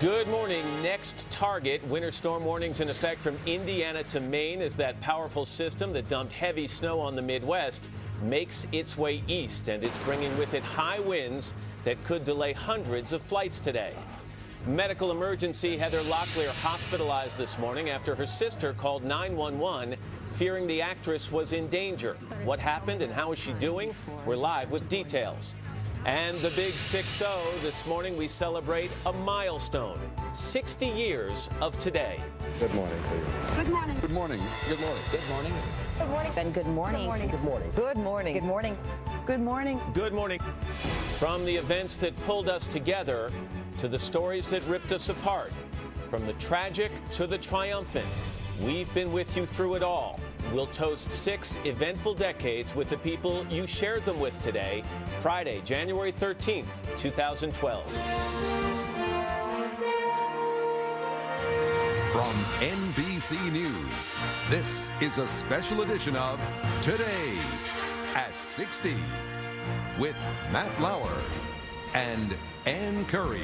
Good morning. Next target. Winter storm warnings in effect from Indiana to Maine as that powerful system that dumped heavy snow on the Midwest makes its way east, and it's bringing with it high winds that could delay hundreds of flights today. Medical emergency. Heather Locklear hospitalized this morning after her sister called 911 fearing the actress was in danger. What happened and how is she doing? We're live with details. And the big 6-0, this morning we celebrate a milestone, 60 years of today. Good morning, please. Good morning. Good morning. Good morning. Good morning. Good morning. And good morning. Good morning. Good morning. Good morning. Good morning. Good morning. Good morning. From the events that pulled us together to the stories that ripped us apart, from the tragic to the triumphant, we've been with you through it all. We'll toast 6 eventful decades with the people you shared them with today, Friday, January 13th, 2012. From NBC News, this is a special edition of Today at 60 with Matt Lauer and Ann Curry,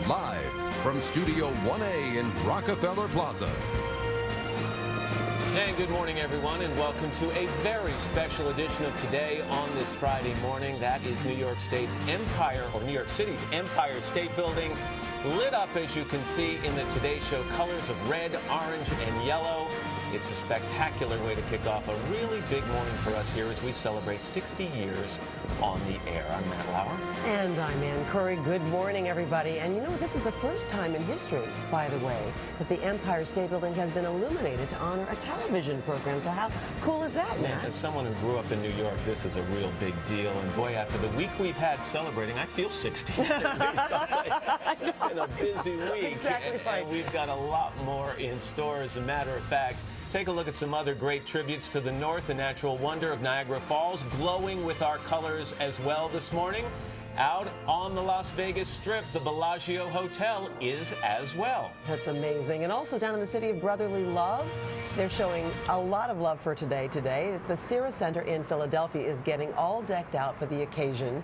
live from Studio 1A in Rockefeller Plaza. And good morning, everyone, and welcome to a very special edition of Today on this Friday morning. That is New York City's Empire State Building, lit up, as you can see, in the Today Show colors of red, orange, and yellow. It's a spectacular way to kick off a really big morning for us here as we celebrate 60 years on the air. I'm Matt Lauer. And I'm Ann Curry. Good morning, everybody. And you know, this is the first time in history, by the way, that the Empire State Building has been illuminated to honor a television program. So how cool is that, Matt? As someone who grew up in New York, this is a real big deal. And boy, after the week we've had celebrating, I feel 60. It's been a busy week. Exactly right. And we've got a lot more in store. As a matter of fact, take a look at some other great tributes to the North, the natural wonder of Niagara Falls, glowing with our colors as well this morning. Out on the Las Vegas Strip, the Bellagio Hotel is as well. That's amazing. And also down in the city of brotherly love, they're showing a lot of love for today. The Cira Center in Philadelphia is getting all decked out for the occasion.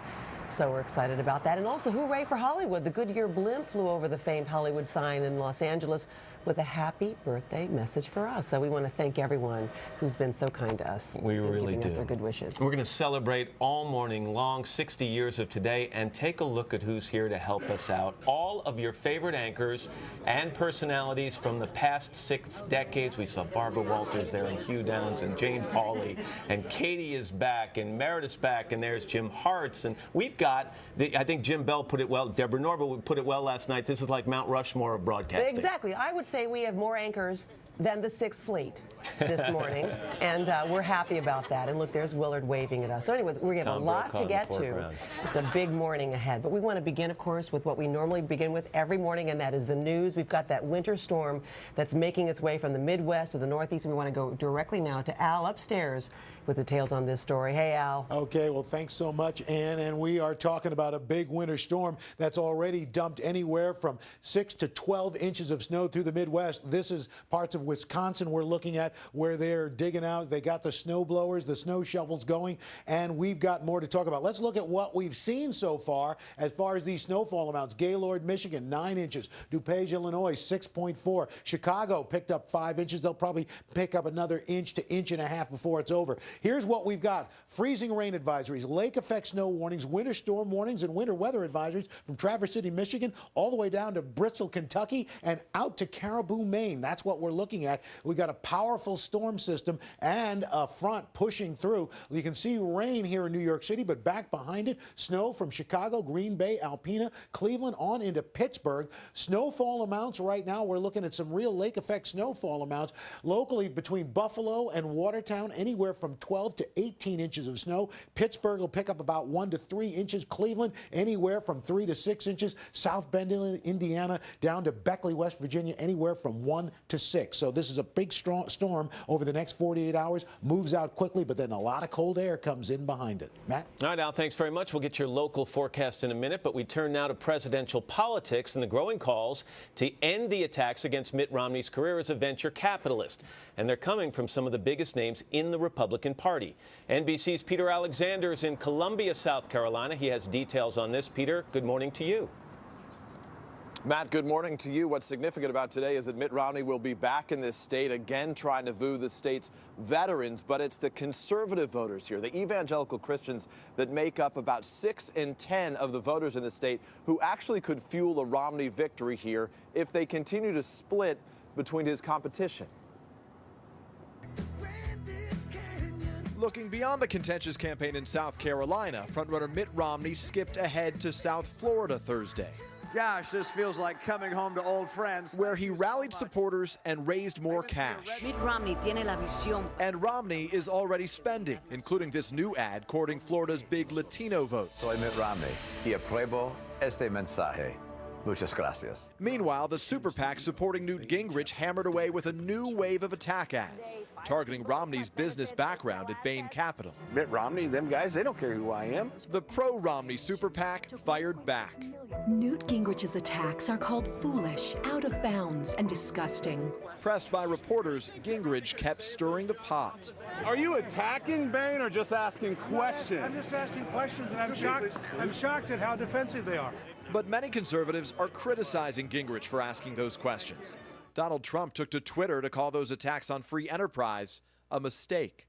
So we're excited about that. And also, hooray for Hollywood. The Goodyear blimp flew over the famed Hollywood sign in Los Angeles with a happy birthday message for us. So we want to thank everyone who's been so kind to us. We really giving do. us their good wishes. We're going to celebrate all morning long, 60 years of Today, and take a look at who's here to help us out. All of your favorite anchors and personalities from the past 6 decades. We saw Barbara Walters there, and Hugh Downs, and Jane Pauley, and Katie is back, and Meredith's back, and there's Jim Hartz. And we've got, I think Jim Bell put it well, Deborah Norville put it well last night. This is like Mount Rushmore of broadcasting. Exactly. I would say we have more anchors than the 6th Fleet this morning, and we're happy about that. And look, there's Willard waving at us. So anyway, we have a lot to get to. It's a big morning ahead, but we want to begin, of course, with what we normally begin with every morning, and that is the news. We've got that winter storm that's making its way from the Midwest to the Northeast, and we want to go directly now to Al upstairs with details on this story. Hey, Al. Okay, well, thanks so much, Ann. And we are talking about a big winter storm that's already dumped anywhere from 6 to 12 inches of snow through the Midwest. This is parts of Wisconsin we're looking at where they're digging out. They got the snow blowers, the snow shovels going, and we've got more to talk about. Let's look at what we've seen so far as these snowfall amounts. Gaylord, Michigan, 9 inches. DuPage, Illinois, 6.4. Chicago picked up 5 inches. They'll probably pick up another inch to inch and a half before it's over. Here's what we've got. Freezing rain advisories, lake effect snow warnings, winter storm warnings, and winter weather advisories from Traverse City, Michigan, all the way down to Bristol, Kentucky, and out to Caribou, Maine. That's what we're looking at. We've got a powerful storm system and a front pushing through. You can see rain here in New York City, but back behind it, snow from Chicago, Green Bay, Alpena, Cleveland, on into Pittsburgh. Snowfall amounts right now, we're looking at some real lake effect snowfall amounts. Locally, between Buffalo and Watertown, anywhere from 12 to 18 inches of snow. Pittsburgh will pick up about 1 to 3 inches. Cleveland, anywhere from 3 to 6 inches. South Bend, Indiana, down to Beckley, West Virginia, anywhere from 1 to 6. So this is a big storm over the next 48 hours. Moves out quickly, but then a lot of cold air comes in behind it. Matt? All right, Al, thanks very much. We'll get your local forecast in a minute, but we turn now to presidential politics and the growing calls to end the attacks against Mitt Romney's career as a venture capitalist. And they're coming from some of the biggest names in the Republican Party. NBC's Peter Alexander is in Columbia, South Carolina. He has details on this. Peter, good morning to you. Matt, good morning to you. What's significant about today is that Mitt Romney will be back in this state again trying to woo the state's veterans, but it's the conservative voters here, the evangelical Christians that make up about 6 in 10 of the voters in the state who actually could fuel a Romney victory here if they continue to split between his competition. Looking beyond the contentious campaign in South Carolina, frontrunner Mitt Romney skipped ahead to South Florida Thursday. Gosh, this feels like coming home to old friends. Where he rallied supporters and raised more cash. Mitt Romney tiene la visión. And Romney is already spending, including this new ad courting Florida's big Latino vote. Soy Mitt Romney y apruebo este mensaje. Muchas gracias. Meanwhile, the super PAC supporting Newt Gingrich hammered away with a new wave of attack ads, targeting Romney's business background at Bain Capital. Mitt Romney, them guys, they don't care who I am. The pro-Romney super PAC fired back. Newt Gingrich's attacks are called foolish, out of bounds, and disgusting. Pressed by reporters, Gingrich kept stirring the pot. Are you attacking Bain or just asking questions? I'm just asking questions, and I'm shocked at how defensive they are. But many conservatives are criticizing Gingrich for asking those questions. Donald Trump took to Twitter to call those attacks on free enterprise a mistake.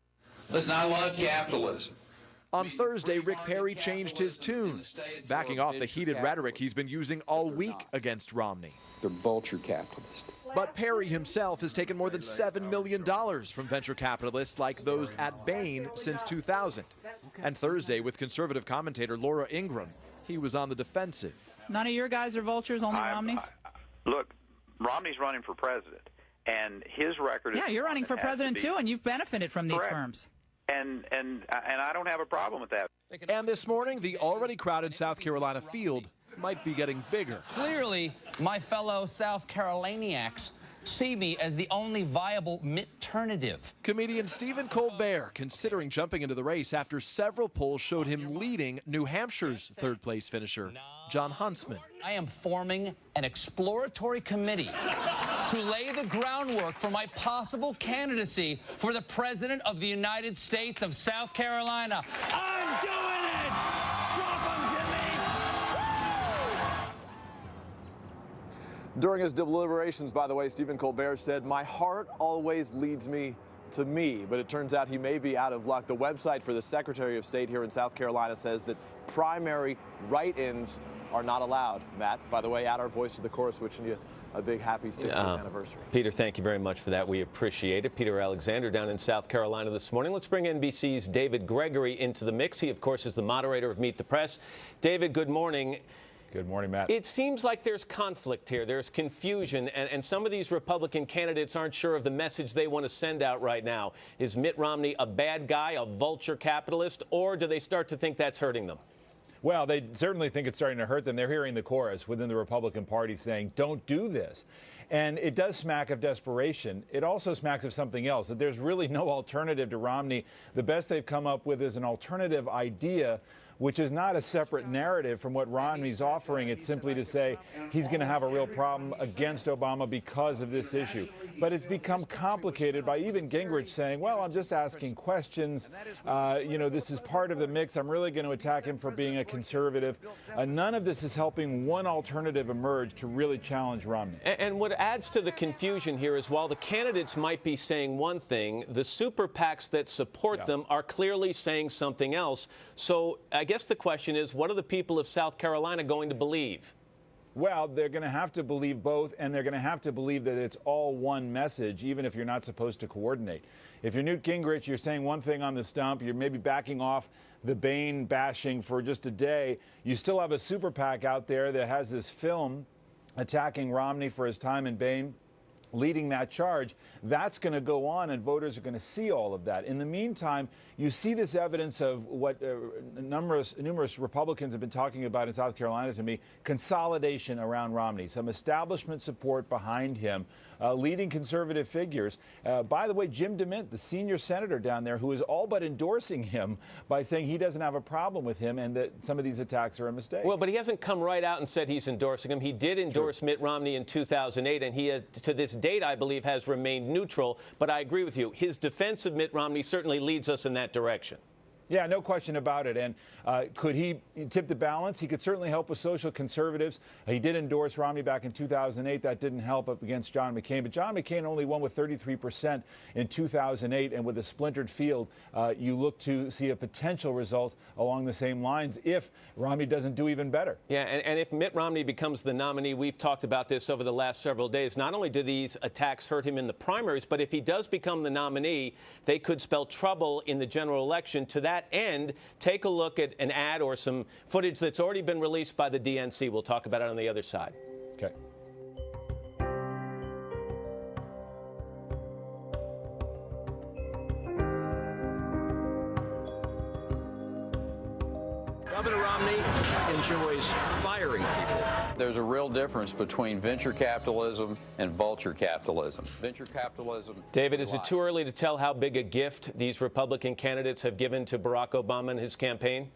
Listen, I love capitalism. On Thursday, Rick Perry changed his tune, backing off the heated rhetoric he's been using all week against Romney. The vulture capitalist. But Perry himself has taken more than $7 million from venture capitalists like those at Bain since 2000. And Thursday, with conservative commentator Laura Ingraham, he was on the defensive. None of your guys are vultures, only Romney's? Look, Romney's running for president, and his record is... Yeah, you're running for president, too, and you've benefited from these firms. And I don't have a problem with that. And this morning, the already crowded South Carolina field might be getting bigger. Clearly, my fellow South Caroliniacs see me as the only viable Mitt-ternative. Comedian Stephen Colbert considering jumping into the race after several polls showed him leading New Hampshire's third-place finisher, John Huntsman. I am forming an exploratory committee to lay the groundwork for my possible candidacy for the President of the United States of South Carolina. I'm doing it! Drop 'em, Jimmy! During his deliberations, by the way, Stephen Colbert said, "My heart always leads me to me," but it turns out he may be out of luck. The website for the Secretary of State here in South Carolina says that primary write-ins are not allowed. Matt, by the way, add our voice to the chorus, wishing you a big happy 60th anniversary. Peter, thank you very much for that. We appreciate it. Peter Alexander down in South Carolina this morning. Let's bring NBC's David Gregory into the mix. He, of course, is the moderator of Meet the Press. David, good morning. Good morning, Matt. It seems like there's conflict here. There's confusion, and some of these Republican candidates aren't sure of the message they want to send out right now. Is Mitt Romney a bad guy, a vulture capitalist, or do they start to think that's hurting them? Well, they certainly think it's starting to hurt them. They're hearing the chorus within the Republican Party saying, don't do this. And it does smack of desperation. It also smacks of something else, that there's really no alternative to Romney. The best they've come up with is an alternative idea, which is not a separate narrative from what Romney's offering. It's simply to say he's going to have a real problem against Obama because of this issue. But it's become complicated by even Gingrich saying, well, I'm just asking questions. This is part of the mix. I'm really going to attack him for being a conservative. None of this is helping one alternative emerge to really challenge Romney. And what adds to the confusion here is while the candidates might be saying one thing, the super PACs that support them are clearly saying something else. So I guess the question is, what are the people of South Carolina going to believe? Well, they're going to have to believe both, and they're going to have to believe that it's all one message, even if you're not supposed to coordinate. If you're Newt Gingrich, you're saying one thing on the stump, you're maybe backing off the Bain bashing for just a day. You still have a super PAC out there that has this film attacking Romney for his time in Bain, leading that charge. That's going to go on, and voters are going to see all of that. In the meantime, you see this evidence of what numerous Republicans have been talking about in South Carolina to me, consolidation around Romney, some establishment support behind him, leading conservative figures. By the way, Jim DeMint, the senior senator down there, who is all but endorsing him by saying he doesn't have a problem with him and that some of these attacks are a mistake. Well, but he hasn't come right out and said he's endorsing him. He did endorse Mitt Romney in 2008, and he, to this date, I believe, has remained neutral. But I agree with you. His defense of Mitt Romney certainly leads us in that direction. Yeah, no question about it. And could he tip the balance? He could certainly help with social conservatives. He did endorse Romney back in 2008. That didn't help up against John McCain. But John McCain only won with 33% in 2008. And with a splintered field, you look to see a potential result along the same lines if Romney doesn't do even better. Yeah, and if Mitt Romney becomes the nominee, we've talked about this over the last several days. Not only do these attacks hurt him in the primaries, but if he does become the nominee, they could spell trouble in the general election. To that end, take a look at an ad or some footage that's already been released by the DNC. We'll talk about it on the other side. Okay. Governor Romney enjoys firing people. There's a real difference between venture capitalism and vulture capitalism. Venture capitalism. David, is it too early to tell how big a gift these Republican candidates have given to Barack Obama and his campaign?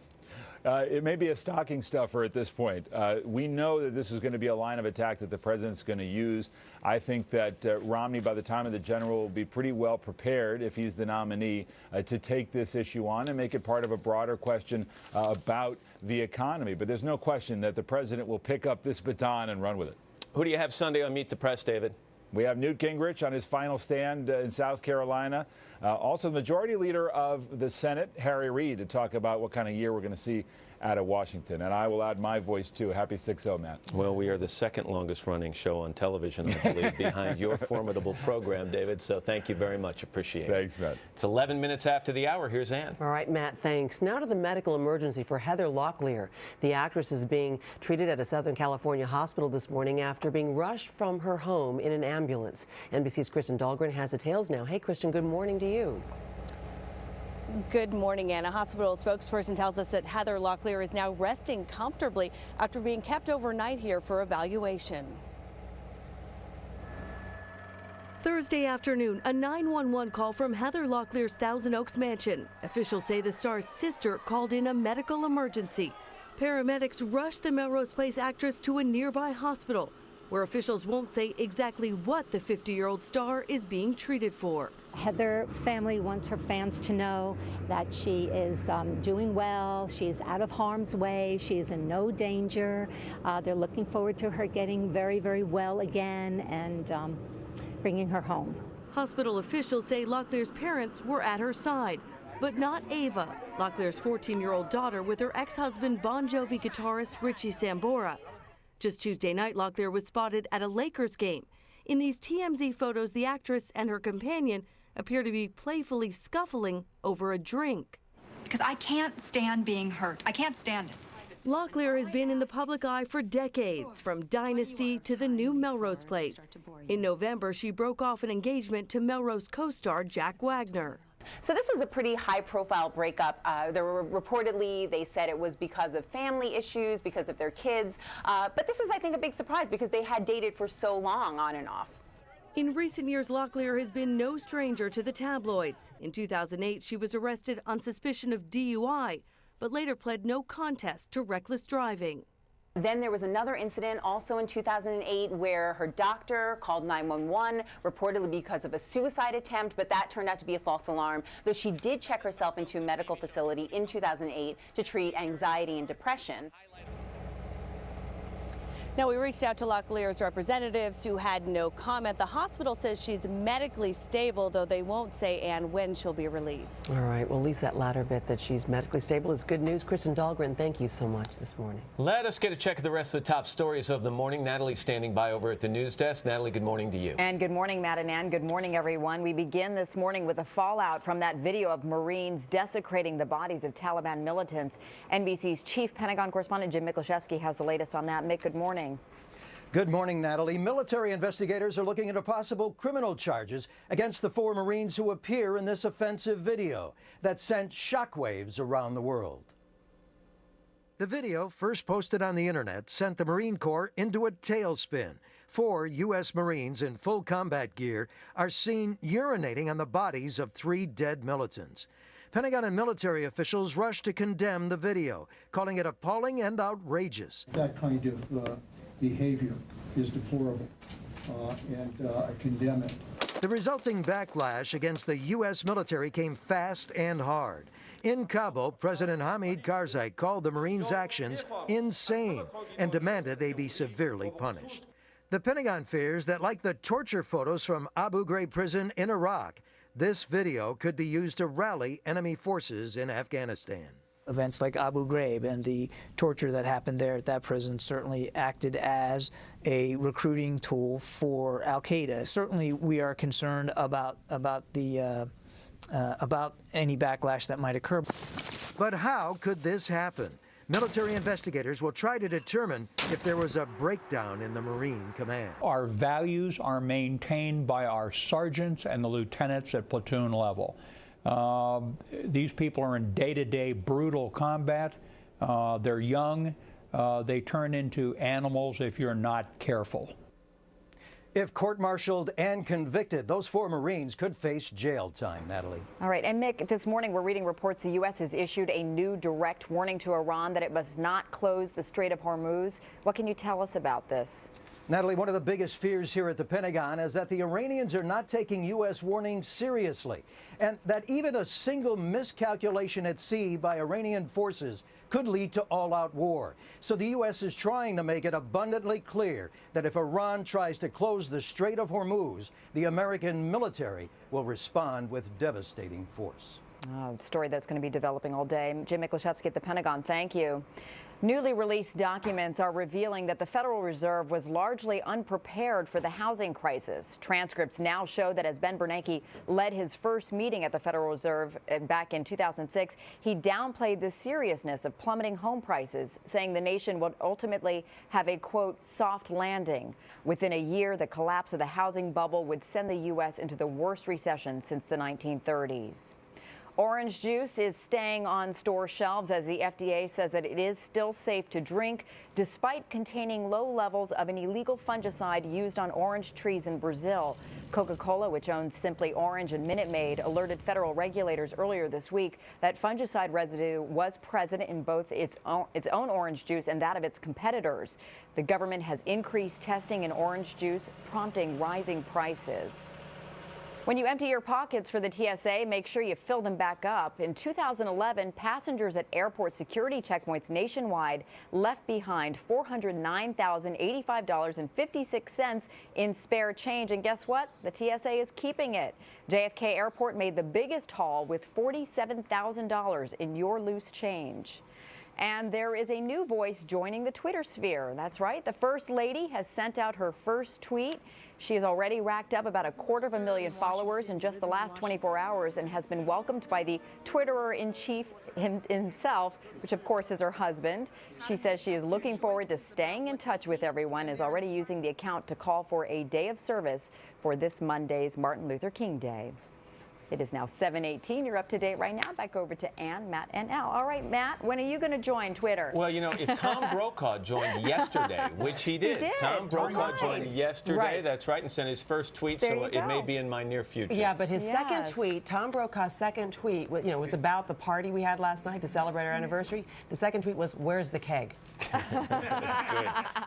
It may be a stocking stuffer at this point. We know that this is going to be a line of attack that the president's going to use. I think that Romney, by the time of the general, will be pretty well prepared, if he's the nominee, to take this issue on and make it part of a broader question about the economy. But there's no question that the president will pick up this baton and run with it. Who do you have Sunday on Meet the Press, David? We have Newt Gingrich on his final stand in South Carolina. Also, the majority leader of the Senate, Harry Reid, to talk about what kind of year we're going to see out of Washington. And I will add my voice, too. Happy 6-0, Matt. Well, we are the second longest running show on television, I believe, behind your formidable program, David. So thank you very much. Appreciate it. Thanks, Matt. It's 11 minutes after the hour. Here's Ann. All right, Matt, thanks. Now to the medical emergency for Heather Locklear. The actress is being treated at a Southern California hospital this morning after being rushed from her home in an ambulance. NBC's Kristen Dahlgren has details now. Hey, Kristen, good morning to you. Good morning, Ann. A hospital spokesperson tells us that Heather Locklear is now resting comfortably after being kept overnight here for evaluation. Thursday afternoon, a 911 call from Heather Locklear's Thousand Oaks mansion. Officials say the star's sister called in a medical emergency. Paramedics rushed the Melrose Place actress to a nearby hospital, where officials won't say exactly what the 50-year-old star is being treated for. Heather's family wants her fans to know that she is doing well, she is out of harm's way, she is in no danger. They're looking forward to her getting very, very well again and bringing her home. Hospital officials say Locklear's parents were at her side, but not Ava, Locklear's 14-year-old daughter with her ex-husband Bon Jovi guitarist Richie Sambora. Just Tuesday night, Locklear was spotted at a Lakers game. In these TMZ photos, the actress and her companion appear to be playfully scuffling over a drink. Because I can't stand being hurt. I can't stand it. Locklear has been in the public eye for decades, from Dynasty to the new Melrose Place. In November, she broke off an engagement to Melrose co-star Jack Wagner. So this was a pretty high-profile breakup. There were reportedly, they said it was because of family issues, because of their kids. But this was, I think, a big surprise because they had dated for so long, on and off. In recent years, Locklear has been no stranger to the tabloids. In 2008, she was arrested on suspicion of DUI, but later pled no contest to reckless driving. Then there was another incident also in 2008 where her doctor called 911, reportedly because of a suicide attempt, but that turned out to be a false alarm, though she did check herself into a medical facility in 2008 to treat anxiety and depression. Now, we reached out to Locklear's representatives who had no comment. The hospital says she's medically stable, though they won't say, Ann, when she'll be released. All right, well, at least that latter bit that she's medically stable is good news. Kristen Dahlgren, thank you so much this morning. Let us get a check of the rest of the top stories of the morning. Natalie standing by over at the news desk. Natalie, good morning to you. And good morning, Matt and Ann. Good morning, everyone. We begin this morning with the fallout from that video of Marines desecrating the bodies of Taliban militants. NBC's chief Pentagon correspondent Jim Miklashevsky has the latest on that. Mick, good morning. Good morning, Natalie. Military investigators are looking into possible criminal charges against the 4 Marines who appear in this offensive video that sent shockwaves around the world. The video, first posted on the internet, sent the Marine Corps into a tailspin. 4 U.S. Marines in full combat gear are seen urinating on the bodies of 3 dead militants. Pentagon and military officials rushed to condemn the video, calling it appalling and outrageous. That kind of behavior is deplorable, and I condemn it. The resulting backlash against the U.S. military came fast and hard. In Kabul, President Hamid Karzai called the Marines' actions insane and demanded they be severely punished. The Pentagon fears that, like the torture photos from Abu Ghraib prison in Iraq, this video could be used to rally enemy forces in Afghanistan. Events like Abu Ghraib and the torture that happened there at that prison certainly acted as a recruiting tool for al-Qaeda. Certainly, we are concerned about any backlash that might occur. But how could this happen? Military investigators will try to determine if there was a breakdown in the Marine command. Our values are maintained by our sergeants and the lieutenants at platoon level. These people are in day-to-day brutal combat. They're young. They turn into animals if you're not careful. If court-martialed and convicted, those 4 Marines could face jail time, Natalie. All right, and Mick, this morning we're reading reports the U.S. has issued a new direct warning to Iran that it must not close the Strait of Hormuz. What can you tell us about this? Natalie, one of the biggest fears here at the Pentagon is that the Iranians are not taking U.S. warnings seriously, and that even a single miscalculation at sea by Iranian forces could lead to all-out war. So the U.S. is trying to make it abundantly clear that if Iran tries to close the Strait of Hormuz, the American military will respond with devastating force. Oh, story that's going to be developing all day. Jim Miklashevsky at the Pentagon, thank you. Newly released documents are revealing that the Federal Reserve was largely unprepared for the housing crisis. Transcripts now show that as Ben Bernanke led his first meeting at the Federal Reserve back in 2006, he downplayed the seriousness of plummeting home prices, saying the nation would ultimately have a, quote, soft landing. Within a year, the collapse of the housing bubble would send the U.S. into the worst recession since the 1930s. Orange juice is staying on store shelves as the FDA says that it is still safe to drink despite containing low levels of an illegal fungicide used on orange trees in Brazil. Coca-Cola, which owns Simply Orange and Minute Maid, alerted federal regulators earlier this week that fungicide residue was present in both its own orange juice and that of its competitors. The government has increased testing in orange juice, prompting rising prices. When you empty your pockets for the TSA, make sure you fill them back up. In 2011, passengers at airport security checkpoints nationwide left behind $409,085.56 in spare change. And guess what? The TSA is keeping it. JFK Airport made the biggest haul with $47,000 in your loose change. And there is a new voice joining the Twitter sphere. That's right. The First Lady has sent out her first tweet. She has already racked up about 250,000 followers in just the last 24 hours and has been welcomed by the Twitterer-in-chief himself, which of course is her husband. She says she is looking forward to staying in touch with everyone, is already using the account to call for a day of service for this Monday's Martin Luther King Day. It is now 7:18. You're up to date right now. Back over to Ann, Matt, and Al. All right, Matt, when are you going to join Twitter? Well, you know, if Tom Brokaw joined yesterday, which he did. Tom Brokaw joined yesterday, right. That's right, and sent his first tweet, so it may be in my near future. Yeah, but his second tweet, Tom Brokaw's second tweet, was about the party we had last night to celebrate our anniversary. The second tweet was, "Where's the keg?" Good.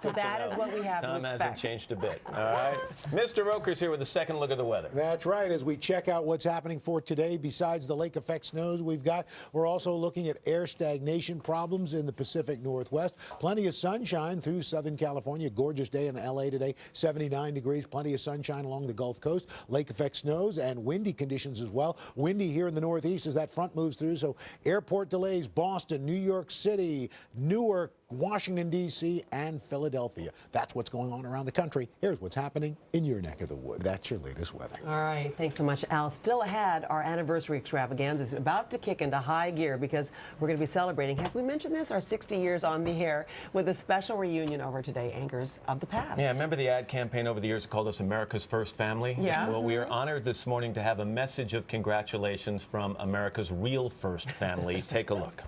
So that is what we have to expect. Tom hasn't changed a bit. All right. Mr. Roker's here with a second look at the weather. That's right. As we check out what's happening for today, besides the lake effect snows we're also looking at air stagnation problems in the Pacific Northwest. Plenty of sunshine through Southern California. Gorgeous day in LA today, 79 degrees. Plenty of sunshine along the Gulf Coast. Lake effect snows and windy conditions as well. Windy here in the Northeast as that front moves through. So airport delays, Boston, New York City, Newark, Washington, D.C., and Philadelphia. That's what's going on around the country. Here's what's happening in your neck of the woods. That's your latest weather. All right. Thanks so much, Al. Still ahead, our anniversary extravaganza is about to kick into high gear because we're going to be celebrating, have we mentioned this, our 60 years on the air with a special reunion over today, Anchors of the Past. Yeah, remember the ad campaign over the years that called us America's First Family? Yeah. Well, we are honored this morning to have a message of congratulations from America's real first family. Take a look.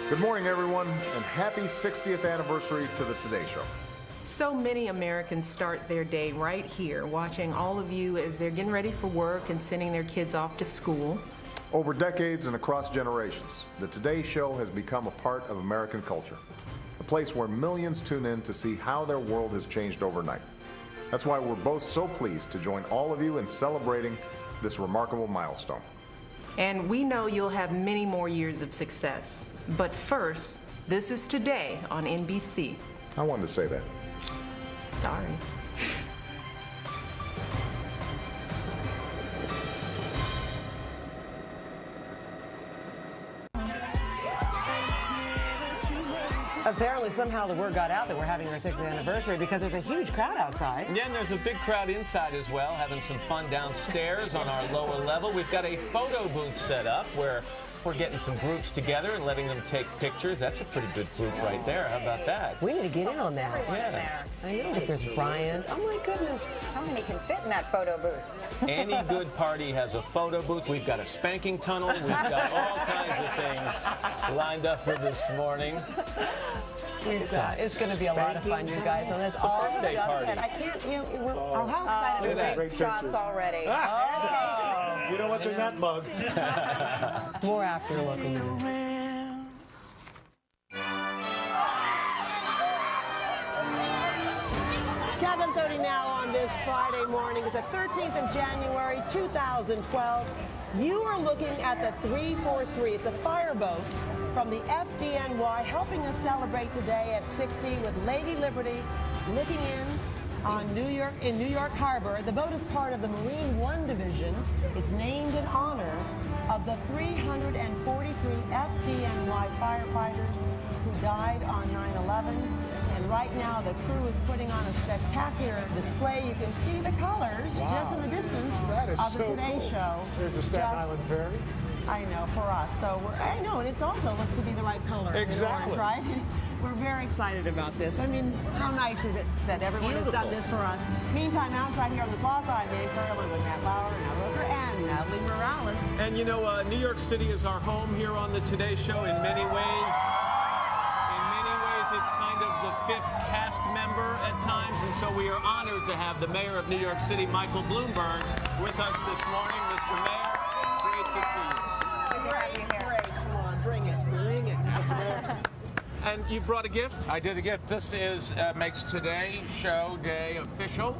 Good morning, everyone, and happy 60th anniversary to the Today Show. So many Americans start their day right here, watching all of you as they're getting ready for work and sending their kids off to school. Over decades and across generations, the Today Show has become a part of American culture, a place where millions tune in to see how their world has changed overnight. That's why we're both so pleased to join all of you in celebrating this remarkable milestone. And we know you'll have many more years of success. But first, this is Today on NBC. I wanted to say that. Sorry. Apparently, somehow the word got out that we're having our 6th anniversary because there's a huge crowd outside. Yeah, and there's a big crowd inside as well, having some fun downstairs on our lower level. We've got a photo booth set up where we're getting some groups together and letting them take pictures. That's a pretty good group right there. How about that? We need to get in on that. Yeah. I know. There's Bryant. Oh, my goodness. How many can fit in that photo booth? Any good party has a photo booth. We've got a spanking tunnel. We've got all kinds of things lined up for this morning. It's going to be a lot of fun, you guys. So that's all birthday just party. I can't, how excited are we? Great shots already. You know what's in that mug? More after local news. 7:30 now on this Friday morning. It's the 13th of January, 2012. You are looking at the 343. It's a fireboat from the FDNY helping us celebrate today at 60 with Lady Liberty looking in on New York Harbor. The boat is part of the Marine One Division. It's named in honor of the 343 FDNY firefighters who died on 9/11. And right now the crew is putting on a spectacular display. You can see the colors just in the distance of the Today Show. There's the Staten Island Ferry. I know, for us. So I know, and it also looks to be the right color. Exactly. Right? We're very excited about this. I mean, how nice is it that everyone has done this for us? Meantime, outside here on the plaza, I'm Ann Curry along with Matt Lauer, Nat Roker, and Natalie Morales. And you know, New York City is our home here on the Today Show in many ways. It's kind of the 5th cast member at times, and so we are honored to have the mayor of New York City, Michael Bloomberg, with us this morning. Mr. Mayor, great to see you. Great. Come on, bring it. Bring it, Mr. Mayor. And you brought a gift? I did a gift. This is makes Today Show Day official,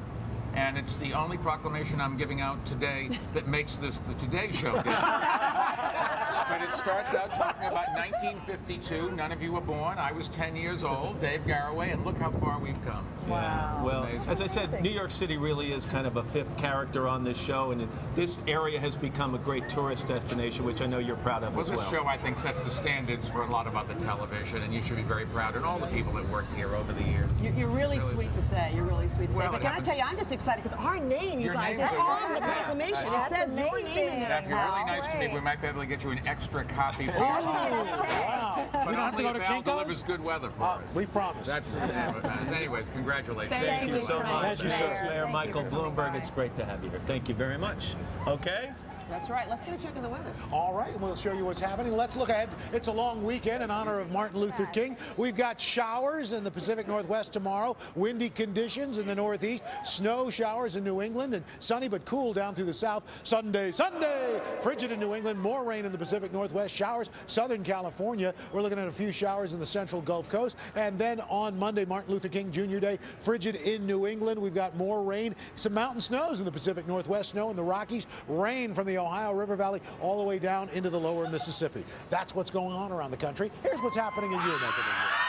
and it's the only proclamation I'm giving out today that makes this the Today Show Day. But it starts out talking about 1952. None of you were born. I was 10 years old, Dave Garraway, and look how far we've come. Wow. Well, amazing. as I said, New York City really is kind of a 5th character on this show, and this area has become a great tourist destination, which I know you're proud of as well. This show, I think, sets the standards for a lot of other television, and you should be very proud, and all the people that worked here over the years. You're really sweet to say. You're really sweet to say. Well, But can I tell you, I'm just excited because our name, you guys, is on the proclamation. It says your name in there. If you're really nice to me, we might be able to get you an extra copy. Wow. But We don't have to go to Val Kinko's? delivers good weather for us. We promise. That's anyways, congratulations. Thank you so much. Thank you, sir. Mayor Michael Bloomberg, it's great to have you here. Thank you very much. Okay? That's right. Let's get a check of the weather. All right, we'll show you what's happening. Let's look ahead. It's a long weekend in honor of Martin Luther King. We've got showers in the Pacific Northwest tomorrow, windy conditions in the Northeast, snow showers in New England, and sunny but cool down through the South. Sunday, frigid in New England, more rain in the Pacific Northwest, showers, Southern California. We're looking at a few showers in the Central Gulf Coast. And then on Monday, Martin Luther King Jr. Day, frigid in New England. We've got more rain, some mountain snows in the Pacific Northwest, snow in the Rockies, rain from the Ohio River Valley all the way down into the lower Mississippi. That's what's going on around the country. Here's what's happening in your neck of the woods.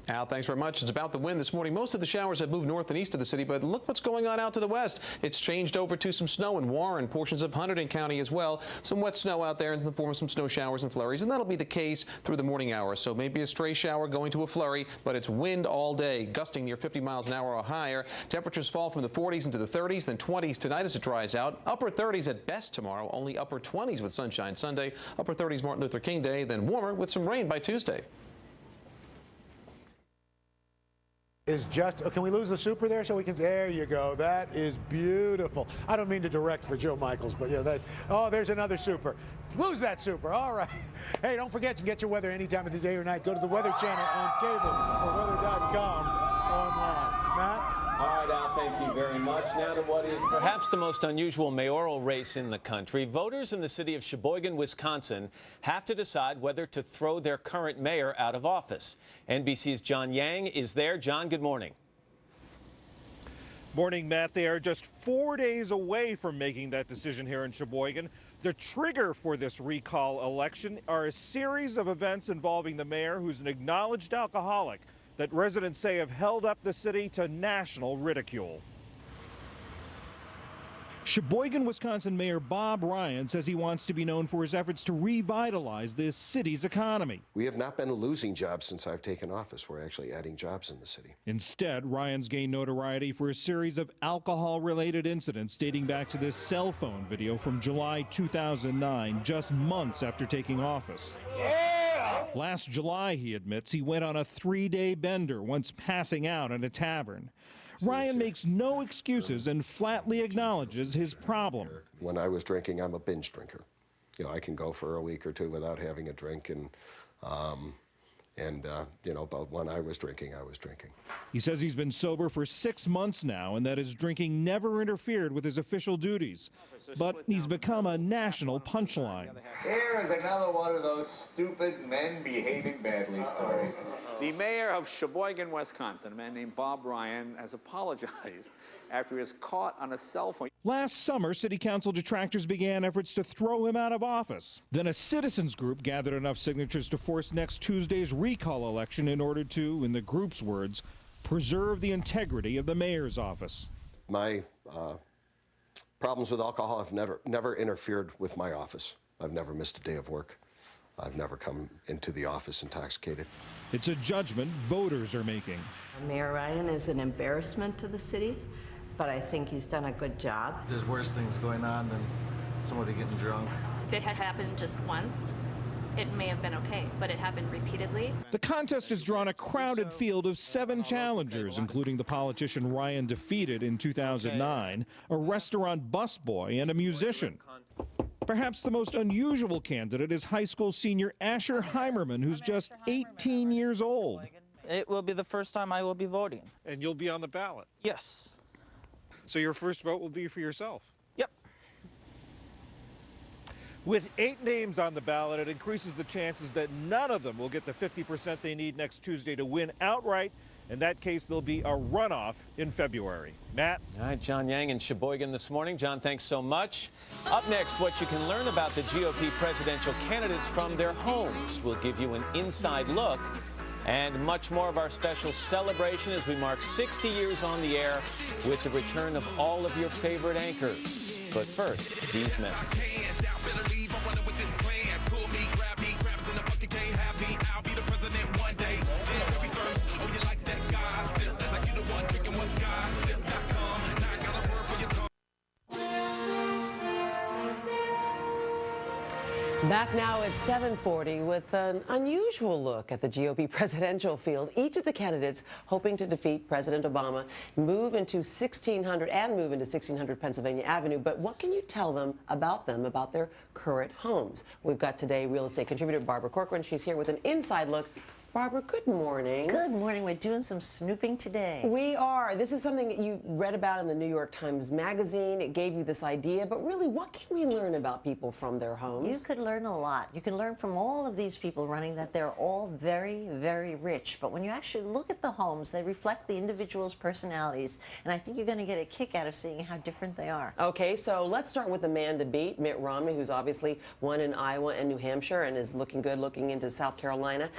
Al, thanks very much. It's about the wind this morning. Most of the showers have moved north and east of the city, but look what's going on out to the west. It's changed over to some snow in Warren, portions of Hunterdon County as well. Some wet snow out there in the form of some snow showers and flurries, and that'll be the case through the morning hours. So maybe a stray shower going to a flurry, but it's wind all day, gusting near 50 miles an hour or higher. Temperatures fall from the 40s into the 30s, then 20s tonight as it dries out. Upper 30s at best tomorrow, only upper 20s with sunshine Sunday. Upper 30s Martin Luther King Day, then warmer with some rain by Tuesday. Is just, can we lose the super there so we can, there you go. That is beautiful. I don't mean to direct for Joe Michaels, but yeah, there's another super. Lose that super, all right. Hey, don't forget, you can get your weather any time of the day or night. Go to the Weather Channel on cable or weather.com online. Matt? All right, Al, thank you very much. Now to what is perhaps the most unusual mayoral race in the country. Voters in the city of Sheboygan, Wisconsin, have to decide whether to throw their current mayor out of office. NBC's John Yang is there. John, good morning. Morning, Matt. They are just 4 days away from making that decision here in Sheboygan. The trigger for this recall election are a series of events involving the mayor, who's an acknowledged alcoholic, that residents say have held up the city to national ridicule. Sheboygan, Wisconsin Mayor Bob Ryan says he wants to be known for his efforts to revitalize this city's economy. We have not been losing jobs since I've taken office. We're actually adding jobs in the city. Instead, Ryan's gained notoriety for a series of alcohol-related incidents dating back to this cell phone video from July 2009, just months after taking office. Last July, he admits, he went on a 3-day bender, once passing out in a tavern. Ryan makes no excuses and flatly acknowledges his problem. When I was drinking, I'm a binge drinker. You know, I can go for a week or two without having a drink, but when I was drinking, I was drinking. He says he's been sober for 6 months now and that his drinking never interfered with his official duties. But he's become a national punchline. Here is another one of those stupid men behaving badly stories. The mayor of Sheboygan, Wisconsin, a man named Bob Ryan, has apologized after he was caught on a cell phone. Last summer, city council detractors began efforts to throw him out of office. Then a citizens group gathered enough signatures to force next Tuesday's recall election in order to, in the group's words, preserve the integrity of the mayor's office. My problems with alcohol have never interfered with my office. I've never missed a day of work. I've never come into the office intoxicated. It's a judgment voters are making. Mayor Ryan is an embarrassment to the city, but I think he's done a good job. There's worse things going on than somebody getting drunk. If it had happened just once, it may have been okay, but it happened repeatedly. The contest has drawn a crowded field of 7 challengers, including the politician Ryan defeated in 2009, a restaurant busboy, and a musician. Perhaps the most unusual candidate is high school senior Asher Heimerman, who's just 18 years old. It will be the first time I will be voting. And you'll be on the ballot? Yes. So your first vote will be for yourself? Yep. With 8 names on the ballot, it increases the chances that none of them will get the 50% they need next Tuesday to win outright. In that case, there'll be a runoff in February. Matt? All right, John Yang in Sheboygan this morning. John, thanks so much. Up next, what you can learn about the GOP presidential candidates from their homes. We'll give you an inside look and much more of our special celebration as we mark 60 years on the air with the return of all of your favorite anchors. But first, these messages. Back now at 7:40 with an unusual look at the GOP presidential field. Each of the candidates hoping to defeat President Obama, move into 1600 Pennsylvania Avenue. But what can you tell them, about their current homes? We've got today real estate contributor Barbara Corcoran. She's here with an inside look. Barbara, good morning. Good morning. We're doing some snooping today. We are. This is something that you read about in the New York Times Magazine. It gave you this idea, but really, what can we learn about people from their homes? You could learn a lot. You can learn from all of these people running that they're all very, very rich. But when you actually look at the homes, they reflect the individual's personalities. And I think you're going to get a kick out of seeing how different they are. Okay, so let's start with the man to beat, Mitt Romney, who's obviously won in Iowa and New Hampshire and is looking good looking into South Carolina.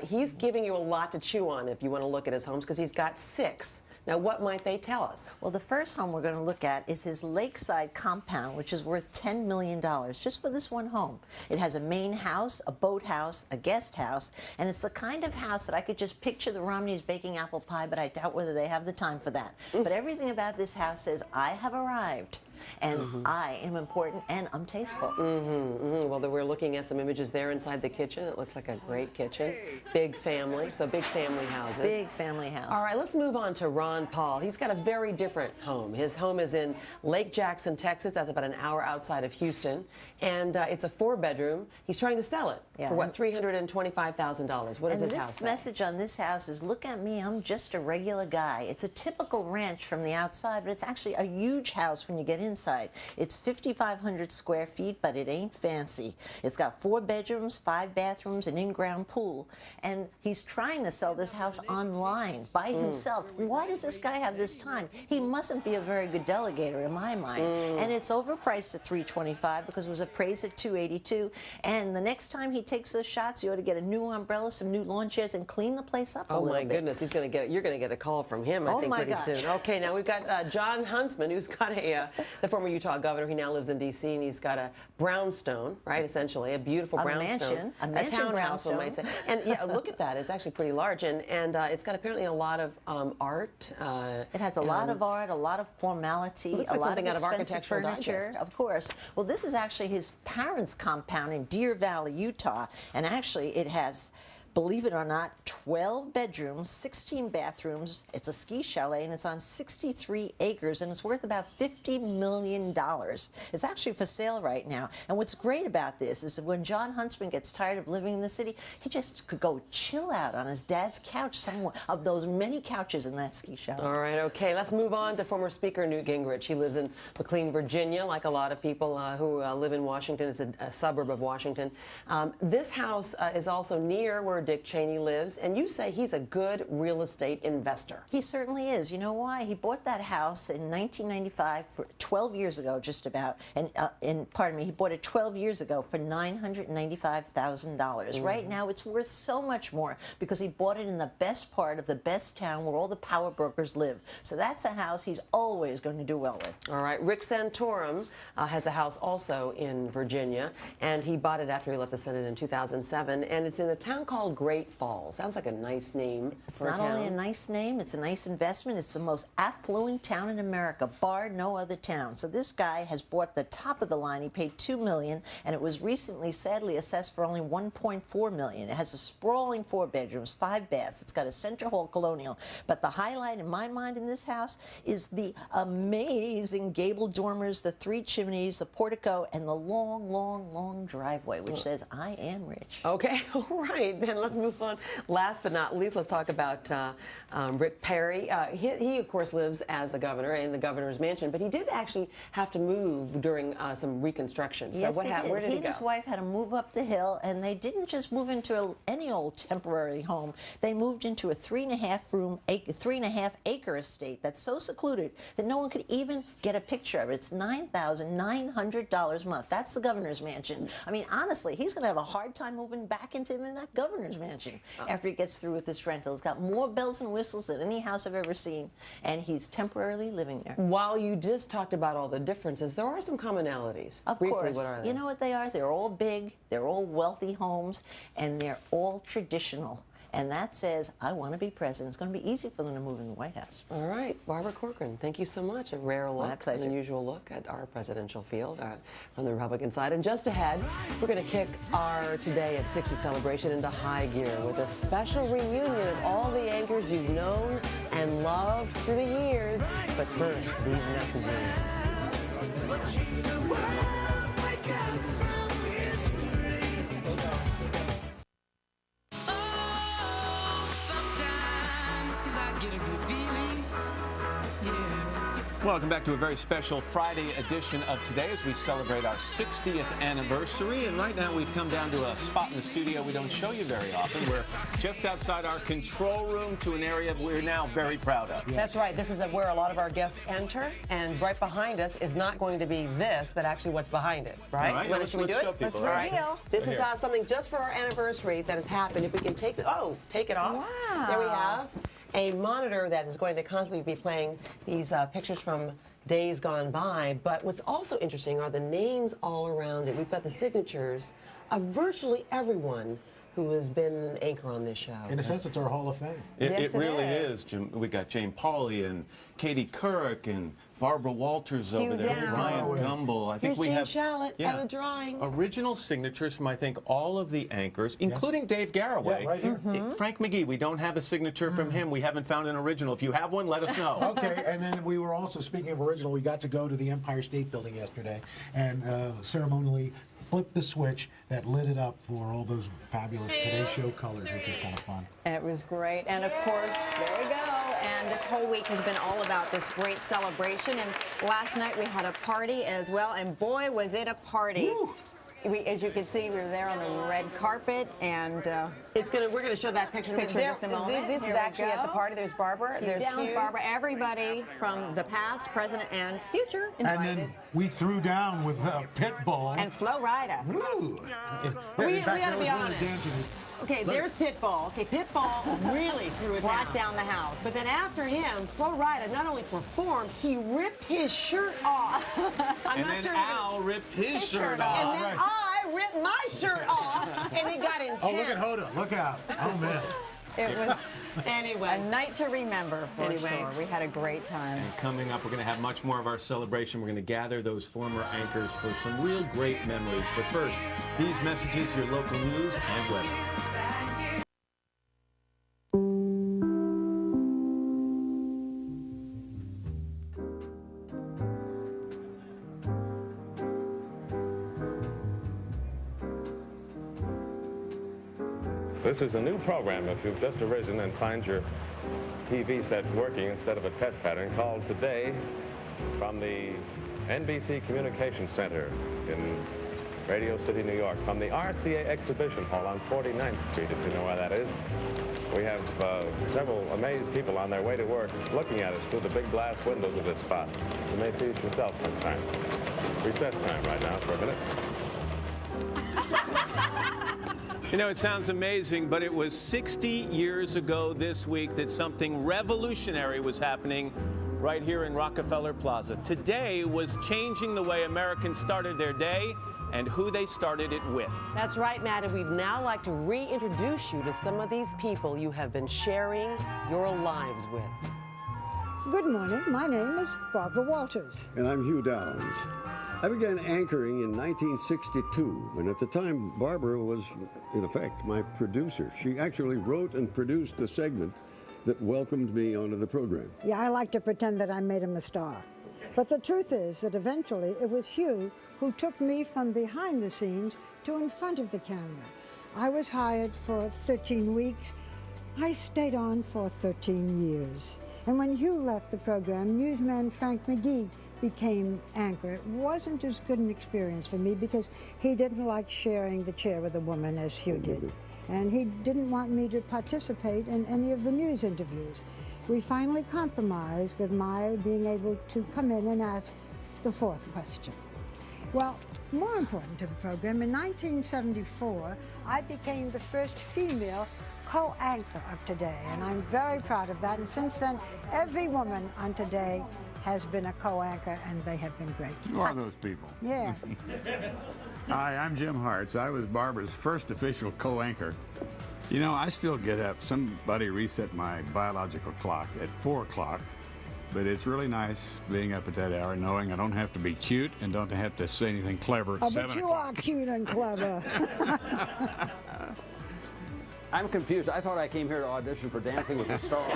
He's giving you a lot to chew on if you want to look at his homes, because he's got 6. Now, what might they tell us? Well, the first home we're going to look at is his lakeside compound, which is worth $10 million just for this one home. It has a main house, a boathouse, a guest house, and it's the kind of house that I could just picture the Romneys baking apple pie, but I doubt whether they have the time for that. But everything about this house says, I have arrived. And I am important and I'm tasteful. Well, we're looking at some images there inside the kitchen. It looks like a great kitchen. Big family, so big family houses. Big family house. All right, let's move on to Ron Paul. He's got a very different home. His home is in Lake Jackson, Texas. That's about an hour outside of Houston. And it's a 4-bedroom. He's trying to sell it for, what, $325,000. What does his house say? This message on this house is, look at me, I'm just a regular guy. It's a typical ranch from the outside, but it's actually a huge house when you get in inside. It's 5,500 square feet, but it ain't fancy. It's got 4 bedrooms, 5 bathrooms, an in-ground pool. And he's trying to sell this house online by himself. Why does this guy have this time? He mustn't be a very good delegator in my mind. And it's overpriced at $325 because it was appraised at $282. And the next time he takes those shots, you ought to get a new umbrella, some new lawn chairs, and clean the place up a little bit. Oh my goodness, you're going to get a call from him, I think, pretty soon. Okay, now we've got John Huntsman, who's got the former Utah governor. He now lives in D.C., and he's got a brownstone, right, essentially, a beautiful brownstone. A mansion townhouse, one might say. And yeah, look at that. It's actually pretty large, and it's got apparently a lot of art. It has a lot of art, a lot of formality, looks a like lot something of out of expensive Architectural furniture, Digest. of course. Well, this is actually his parents' compound in Deer Valley, Utah, and actually it has, believe it or not, 12 bedrooms, 16 bathrooms. It's a ski chalet, and it's on 63 acres, and it's worth about $50 million. It's actually for sale right now. And what's great about this is that when John Huntsman gets tired of living in the city, he just could go chill out on his dad's couch, somewhere of those many couches in that ski chalet. All right, okay. Let's move on to former Speaker Newt Gingrich. He lives in McLean, Virginia, like a lot of people who live in Washington. It's a suburb of Washington. This house is also near where Dick Cheney lives, and you say he's a good real estate investor. He certainly is. You know why? He bought that house in 1995, for 12 years ago, just about, and pardon me, he bought it 12 years ago for $995,000. Right now, it's worth so much more because he bought it in the best part of the best town where all the power brokers live. So that's a house he's always going to do well with. All right. Rick Santorum has a house also in Virginia, and he bought it after he left the Senate in 2007, and it's in a town called Great Falls. Sounds like a nice name. It's not only a nice name, it's a nice investment. It's the most affluent town in America, bar no other town. So this guy has bought the top of the line. He paid $2 million, and it was recently, sadly, assessed for only $1.4 million. It has a sprawling 4 bedrooms, 5 baths. It's got a center hall colonial. But the highlight in my mind in this house is the amazing gable dormers, the 3 chimneys, the portico, and the long, long, long driveway, which says, I am rich. Okay, all right. Then let's move on. Last but not least, let's talk about Rick Perry. He, of course, lives as a governor in the governor's mansion, but he did actually have to move during some reconstruction. So Yes, what happened? Where did he and go? his wife had to move up the hill, and they didn't just move into any old temporary home. They moved into a 3.5 acre estate that's so secluded that no one could even get a picture of it. It's $9,900 a month. That's the governor's mansion. I mean, honestly, he's going to have a hard time moving back into that governor's mansion after he gets through with this rental. It's got more bells and whistles than any house I've ever seen, and he's temporarily living there. While you just talked about all the differences, there are some commonalities. Of Briefly, course. what are they? You know what they are? They're all big, they're all wealthy homes, and they're all traditional. And that says, I want to be president. It's going to be easy for them to move in the White House. All right, Barbara Corcoran, thank you so much. A rare look, My pleasure. an unusual look at our presidential field from the Republican side. And just ahead, we're going to kick our Today at 60 celebration into high gear with a special reunion of all the anchors you've known and loved through the years. But first, these messages. Welcome back to a very special Friday edition of Today as we celebrate our 60th anniversary. And right now we've come down to a spot in the studio we don't show you very often. We're just outside our control room to an area we're now very proud of. Yes. That's right. This is where a lot of our guests enter. And right behind us is not going to be this, but actually what's behind it, right? All right, Should we do it? Let's reveal. This is something just for our anniversary that has happened. If we can take it off. Wow. There we have a monitor that is going to constantly be playing these pictures from days gone by. But what's also interesting are the names all around it. We've got the signatures of virtually everyone who has been an anchor on this show. In a sense, it's our Hall of Fame. It really is, Jim. We got Jane Pauley and Katie Couric and Barbara Walters Hugh over there, Downs. Ryan Gumbel. I think Here's we Jane have Shalit at a drawing. original signatures from I think all of the anchors, including Dave Garroway. Yeah, right here. Frank McGee, we don't have a signature from him. We haven't found an original. If you have one, let us know. Okay, and then we were also, speaking of original, we got to go to the Empire State Building yesterday and ceremonially flipped the switch that lit it up for all those fabulous Today Show colors, which was kind of fun. It was great. And of course, there we go. And this whole week has been all about this great celebration. And last night we had a party as well. And boy, was it a party. Woo! As you can see, we were there on the red carpet, and we're gonna show that picture in just a moment. This is actually at the party. There's Barbara. There's Hugh. Barbara. Everybody from the past, present, and future invited. And then we threw down with Pitbull and Flo Rida. We gotta be honest. Okay, there's Pitbull. Okay, Pitbull really threw it Brought down the house. But then after him, Flo Rida not only performed, he ripped his shirt off. And then Al ripped his shirt off. And then I ripped my shirt off, and it got intense. Oh, look at Hoda. Look out. Oh, man. It was anyway a night to remember for sure. We had a great time. And coming up, we're going to have much more of our celebration. We're going to gather those former anchors for some real great memories. But first, these messages, your local news and weather. This is a new program. If you've just arisen and find your TV set working instead of a test pattern, called Today from the NBC Communications Center in Radio City, New York, from the RCA Exhibition Hall on 49th Street, if you know where that is. We have several amazed people on their way to work looking at us through the big glass windows of this spot. You may see it yourself sometime. Recess time right now for a minute. You know, it sounds amazing, but it was 60 years ago this week that something revolutionary was happening right here in Rockefeller Plaza. Today was changing the way Americans started their day and who they started it with. That's right, Matt, and we'd now like to reintroduce you to some of these people you have been sharing your lives with. Good morning. My name is Barbara Walters. And I'm Hugh Downs. I began anchoring in 1962, and at the time, Barbara was, in effect, my producer. She actually wrote and produced the segment that welcomed me onto the program. Yeah, I like to pretend that I made him a star. But the truth is that eventually it was Hugh who took me from behind the scenes to in front of the camera. I was hired for 13 weeks. I stayed on for 13 years. And when Hugh left the program, newsman Frank McGee became anchor. It wasn't as good an experience for me because he didn't like sharing the chair with a woman as Hugh did. And he didn't want me to participate in any of the news interviews. We finally compromised with my being able to come in and ask the fourth question. Well, more important to the program, in 1974, I became the first female co-anchor of Today, and I'm very proud of that. And since then, every woman on Today has been a co-anchor, and they have been great. Who are those people? Yeah. Hi, I'm Jim Hartz. I was Barbara's first official co-anchor. You know, I still get up. Somebody reset my biological clock at 4 o'clock, but it's really nice being up at that hour, knowing I don't have to be cute and don't have to say anything clever at 7 but you o'clock. are cute and clever. I'm confused. I thought I came here to audition for Dancing with the Stars.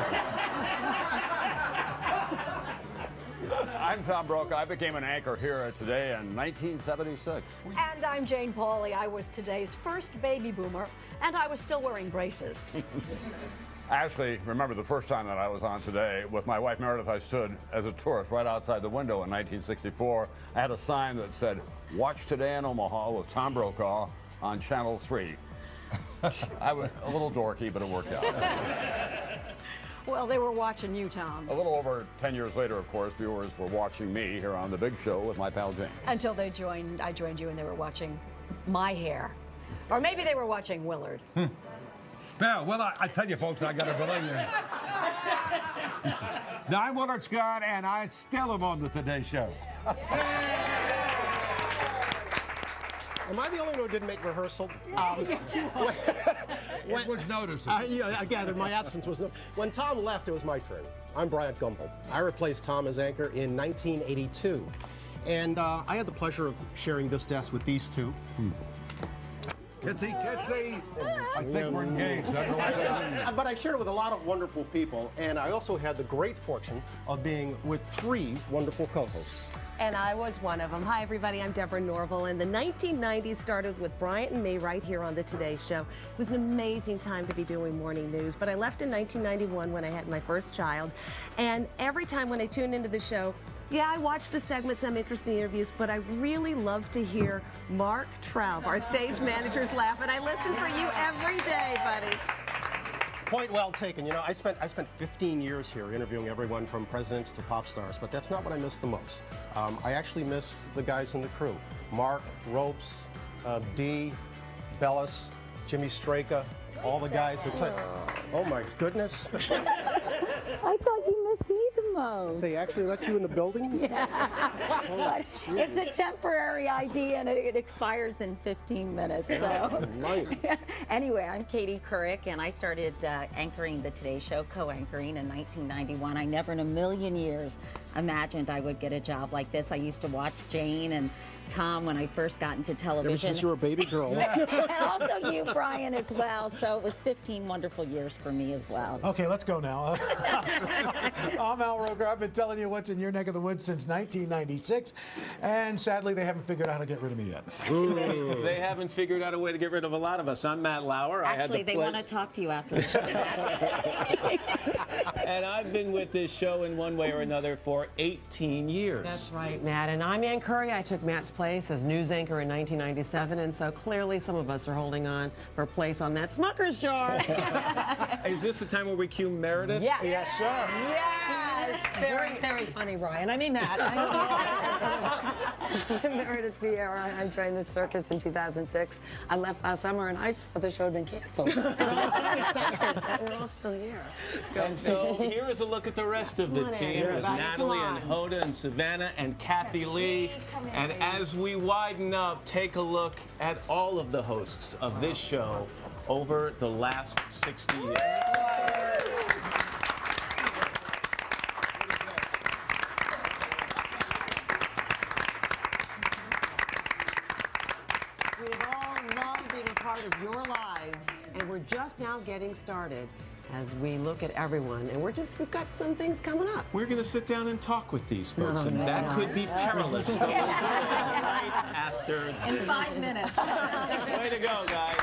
I'm Tom Brokaw. I became an anchor here at Today in 1976. And I'm Jane Pauley. I was Today's first baby boomer, and I was still wearing braces. I actually remember the first time that I was on Today with my wife Meredith. I stood as a tourist right outside the window in 1964. I had a sign that said, "Watch Today in Omaha with Tom Brokaw on Channel 3. I was a little dorky, but it worked out. Well, they were watching you, Tom. A little over 10 years later, of course, viewers were watching me here on The Big Show with my pal Jane. Until I joined you and they were watching my hair. Or maybe they were watching Willard. Yeah, well, I tell you, folks, I got to believe you. Now, I'm Willard Scott, and I still am on the Today Show. Am I the only one who didn't make rehearsal? Yes, you are. It was noticeable. I gathered my absence was no. When Tom left, it was my turn. I'm Bryant Gumbel. I replaced Tom as anchor in 1982. And I had the pleasure of sharing this desk with these two. Kitsy. I think we're engaged. I don't know what that means. But I shared it with a lot of wonderful people, and I also had the great fortune of being with 3 wonderful co-hosts. And I was one of them. Hi, everybody. I'm Deborah Norville. And the 1990s started with Bryant and me right here on the Today Show. It was an amazing time to be doing morning news. But I left in 1991 when I had my first child. And every time when I tune into the show, yeah, I watch the segments, I'm interested in the interviews, but I really love to hear Mark Traub, our stage manager's laugh. And I listen for you every day, buddy. Point well taken. You know, I spent 15 years here interviewing everyone from presidents to pop stars, but that's not what I miss the most. I actually miss the guys in the crew. Mark, Ropes, Dee, Bellis, Jimmy Straka, all the guys. It's like, oh my goodness. I thought you missed me the most. They actually let you in the building? Yeah. It's a temporary ID and it expires in 15 minutes. So. Anyway, I'm Katie Couric, and I started anchoring the Today Show, co-anchoring in 1991. I never in a million years imagined I would get a job like this. I used to watch Jane and Tom when I first got into television. Ever since you were a baby girl. And also you, Brian, as well. So it was 15 wonderful years for me as well. Okay, let's go now. I'm Al Roker. I've been telling you what's in your neck of the woods since 1996, and sadly, they haven't figured out how to get rid of me yet. They haven't figured out a way to get rid of a lot of us. I'm Matt Lauer. Actually, they want to talk to you after the show. And I've been with this show in one way or another for 18 years. That's right, Matt. And I'm Ann Curry. I took Matt's place as news anchor in 1997, and so clearly some of us are holding on for a place on that Smucker's jar. Is this the time where we cue Meredith? Yes. Yes, sir. Yes. Very, very funny, Ryan. I mean, Matt. I'm Meredith Vieira. I joined the circus in 2006. I left last summer, and I just thought the show had been canceled. So I'm so excited that we're all still here. And so here is a look at the rest of the team. Yes. With Natalie and Hoda and Savannah and Kathy Lee. And as we widen up, take a look at all of the hosts of this show over the last 60 years. We've all loved being a part of your lives, and we're just now getting started as we look at everyone, and we've got some things coming up. We're going to sit down and talk with these folks, and that could be perilous. But we'll do it right after. In 5 minutes. Way to go, guys.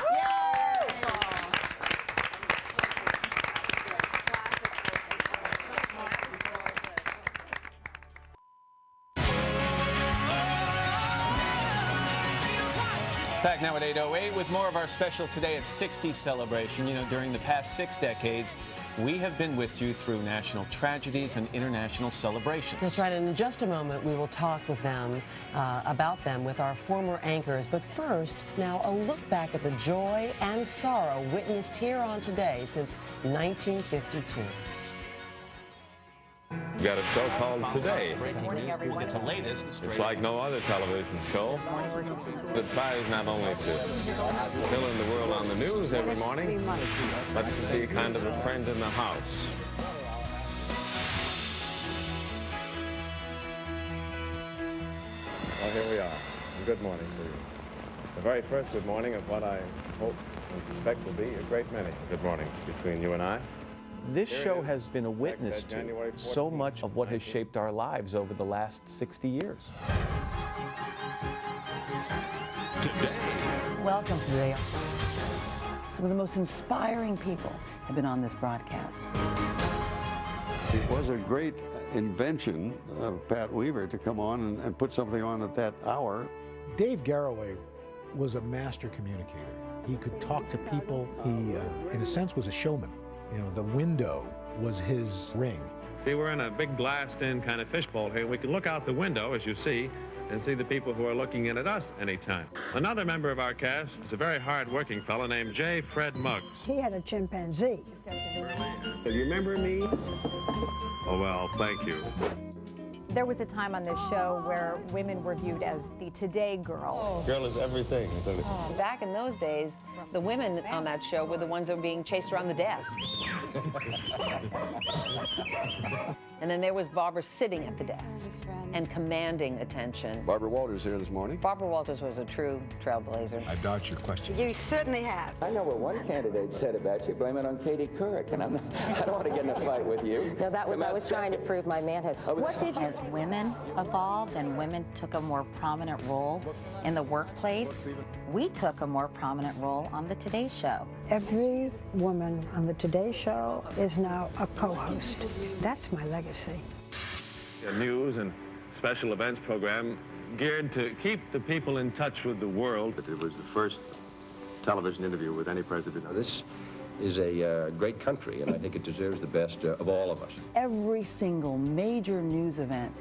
Back now at 8:08 with more of our special Today at 60 celebration. You know, during the past 6 decades, we have been with you through national tragedies and international celebrations. That's right, and in just a moment, we will talk with them, about them with our former anchors. But first, now a look back at the joy and sorrow witnessed here on Today since 1952. We've got a show called Today. Breaking news, we'll get to latest. It's like no other television show. It tries not only to fill in the world on the news every morning, but to be kind of a friend in the house. Well, here we are. Good morning to you. The very first good morning of what I hope and suspect will be a great many good mornings between you and I. This show has been a witness to so much of what has shaped our lives over the last 60 years. Today. Welcome today. Some of the most inspiring people have been on this broadcast. It was a great invention of Pat Weaver to come on and put something on at that hour. Dave Garroway was a master communicator. He could talk to people. He, in a sense, was a showman. You know, the window was his ring. See, we're in a big glassed-in kind of fishbowl here. We can look out the window, as you see, and see the people who are looking in at us anytime. Another member of our cast is a very hard-working fellow named J. Fred Muggs. He had a chimpanzee. Do you remember me? Oh, well, thank you. There was a time on this show where women were viewed as the Today girl. Girl is everything. Back in those days, the women on that show were the ones that were being chased around the desk. And then there was Barbara sitting at the desk and commanding attention. Barbara Walters here this morning. Barbara Walters was a true trailblazer. I dodged your question. You certainly have. I know what one candidate said about you. Blame it on Katie Couric, and I don't want to get in a fight with you. No, that was I was trying to prove my manhood. What did you, as women evolved and women took a more prominent role in the workplace, we took a more prominent role on the Today Show. Every woman on the Today Show is now a co-host. That's my legacy. A news and special events program geared to keep the people in touch with the world. It was the first television interview with any president. Now, this is a great country, and I think it deserves the best of all of us. Every single major news event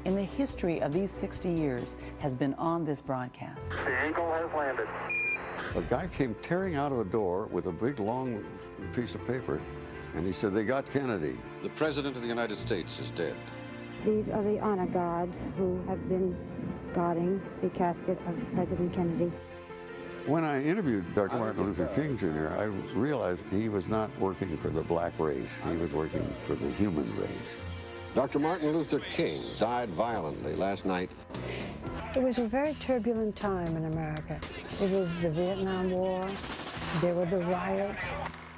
in the history of these 60 years has been on this broadcast. The Eagle has landed. A guy came tearing out of a door with a big, long piece of paper, and he said, "They got Kennedy." The President of the United States is dead. These are the honor guards who have been guarding the casket of President Kennedy. When I interviewed Dr. Martin Luther King Jr., I realized he was not working for the black race. He was working for the human race. Dr. Martin Luther King died violently last night. It was a very turbulent time in America. It was the Vietnam War. There were the riots.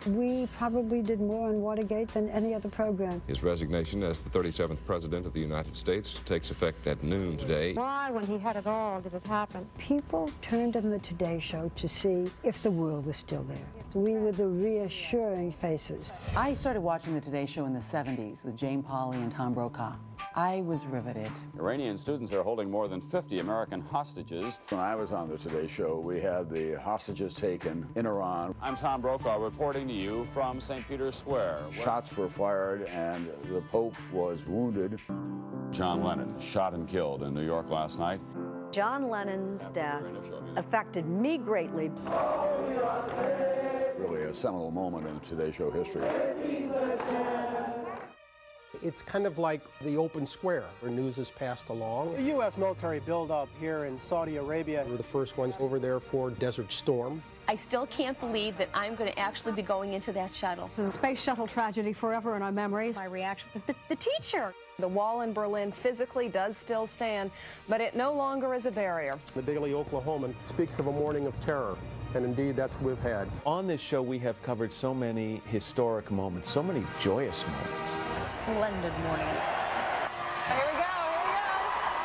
We probably did more on Watergate than any other program. His resignation as the 37th President of the United States takes effect at noon today. Why, when he had it all, did it happen? People turned on the Today Show to see if the world was still there. We were the reassuring faces. I started watching the Today Show in the 70s with Jane Pauley and Tom Brokaw. I was riveted. Iranian students are holding more than 50 American hostages. When I was on the Today Show, we had the hostages taken in Iran. I'm Tom Brokaw reporting to you from St. Peter's Square. Shots were fired and the Pope was wounded. John Lennon shot and killed in New York last night. John Lennon's death affected me greatly. Really a seminal moment in Today Show history. It's kind of like the open square where news is passed along. The U.S. military buildup here in Saudi Arabia. We were the first ones over there for Desert Storm. I still can't believe that I'm going to actually be going into that shuttle. The space shuttle tragedy forever in our memories. My reaction was the teacher. The wall in Berlin physically does still stand, but it no longer is a barrier. The Daily Oklahoman speaks of a morning of terror. And indeed, that's what we've had. On this show, we have covered so many historic moments, so many joyous moments. Splendid morning. Here we go.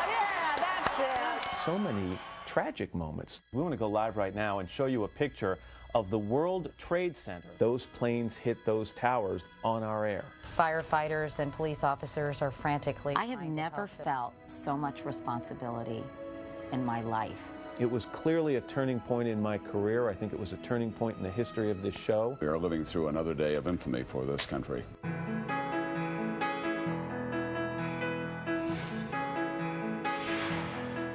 Yeah, that's it. So many tragic moments. We want to go live right now and show you a picture of the World Trade Center. Those planes hit those towers on our air. Firefighters and police officers are frantically. I have never felt so much responsibility in my life. It was clearly a turning point in my career. I think it was a turning point in the history of this show. We are living through another day of infamy for this country.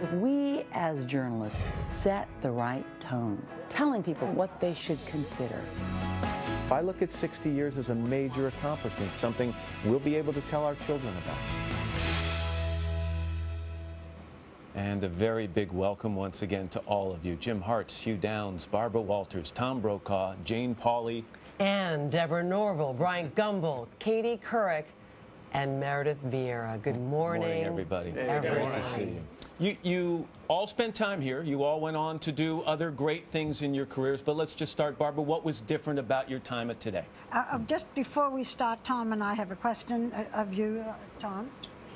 If we as journalists set the right tone, telling people what they should consider. I look at 60 years as a major accomplishment, something we'll be able to tell our children about. And a very big welcome once again to all of you. Jim Hart, Hugh Downs, Barbara Walters, Tom Brokaw, Jane Pauley. And Deborah Norville, Brian Gumbel, Katie Couric, and Meredith Vieira. Good morning. Good morning, everybody. Everybody. Nice to see you. You all spent time here. You all went on to do other great things in your careers. But let's just start, Barbara. What was different about your time at Today? Just before we start, Tom and I have a question of you, Tom.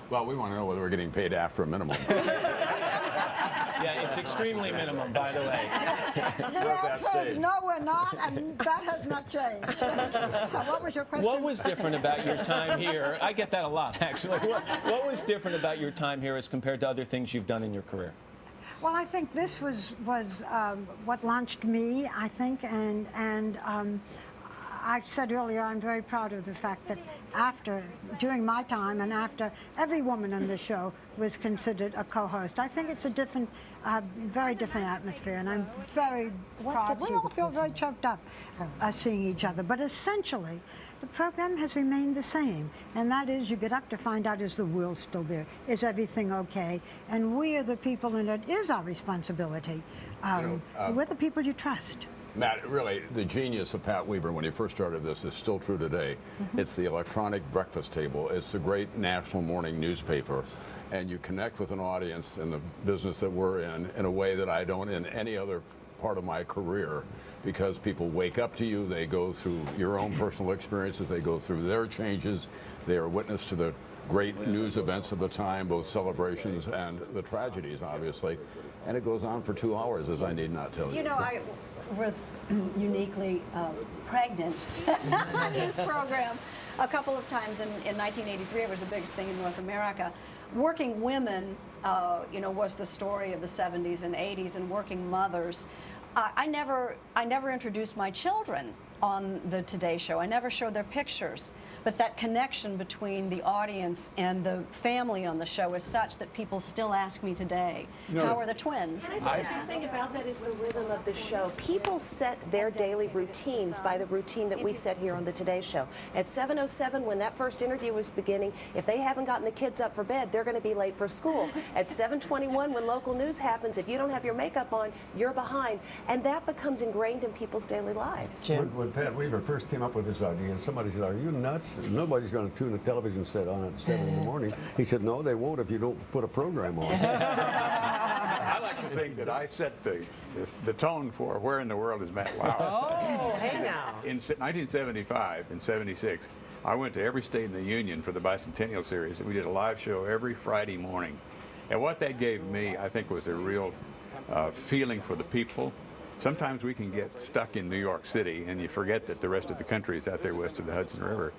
Well, we want to know whether we're getting paid after a minimum. Yeah, it's extremely minimum, by the way. The answer is no, we're not, and that has not changed. So what was your question? What was different about your time here? I get that a lot, actually. What was different about your time here as compared to other things you've done in your career? Well, I think this was what launched me, I think, and I said earlier, I'm very proud of the fact that during my time and after, every woman on the show was considered a co-host. I think it's a different, very different atmosphere, and I'm very proud. We all feel very choked up seeing each other, but essentially, the program has remained the same, and that is you get up to find out, is the world still there? Is everything okay? And we are the people, and it is our responsibility. We're the people you trust. Matt, really, the genius of Pat Weaver when he first started this is still true today. It's the electronic breakfast table. It's the great national morning newspaper. And you connect with an audience in the business that we're in a way that I don't in any other part of my career, because people wake up to you, they go through your own personal experiences, they go through their changes, they are witness to the great news events of the time, both celebrations and the tragedies, obviously. And it goes on for 2 hours, as I need not tell you. You know, I was uniquely pregnant on this program a couple of times. In 1983, it was the biggest thing in North America. Working women, you know, was the story of the 70s and 80s, and working mothers. I never introduced my children on the Today Show. I never showed their pictures. But that connection between the audience and the family on the show is such that people still ask me today, how are the twins? And I think the thing about that is the rhythm of the show. People set their daily routines by the routine that we set here on the Today Show. At 7:07, when that first interview was beginning, if they haven't gotten the kids up for bed, they're going to be late for school. At 7:21, when local news happens, if you don't have your makeup on, you're behind. And that becomes ingrained in people's daily lives. When Pat Weaver first came up with this idea, and somebody said, "Are you nuts? Nobody's going to tune a television set on at 7 in the morning." He said, "No, they won't if you don't put a program on." I like to think that I set the tone for where in the world is Matt Lauer. Oh, hey now. In 1975 and 76, I went to every state in the Union for the Bicentennial Series, and we did a live show every Friday morning. And what that gave me, I think, was a real feeling for the people. Sometimes we can get stuck in New York City and you forget that the rest of the country is out there west of the Hudson River.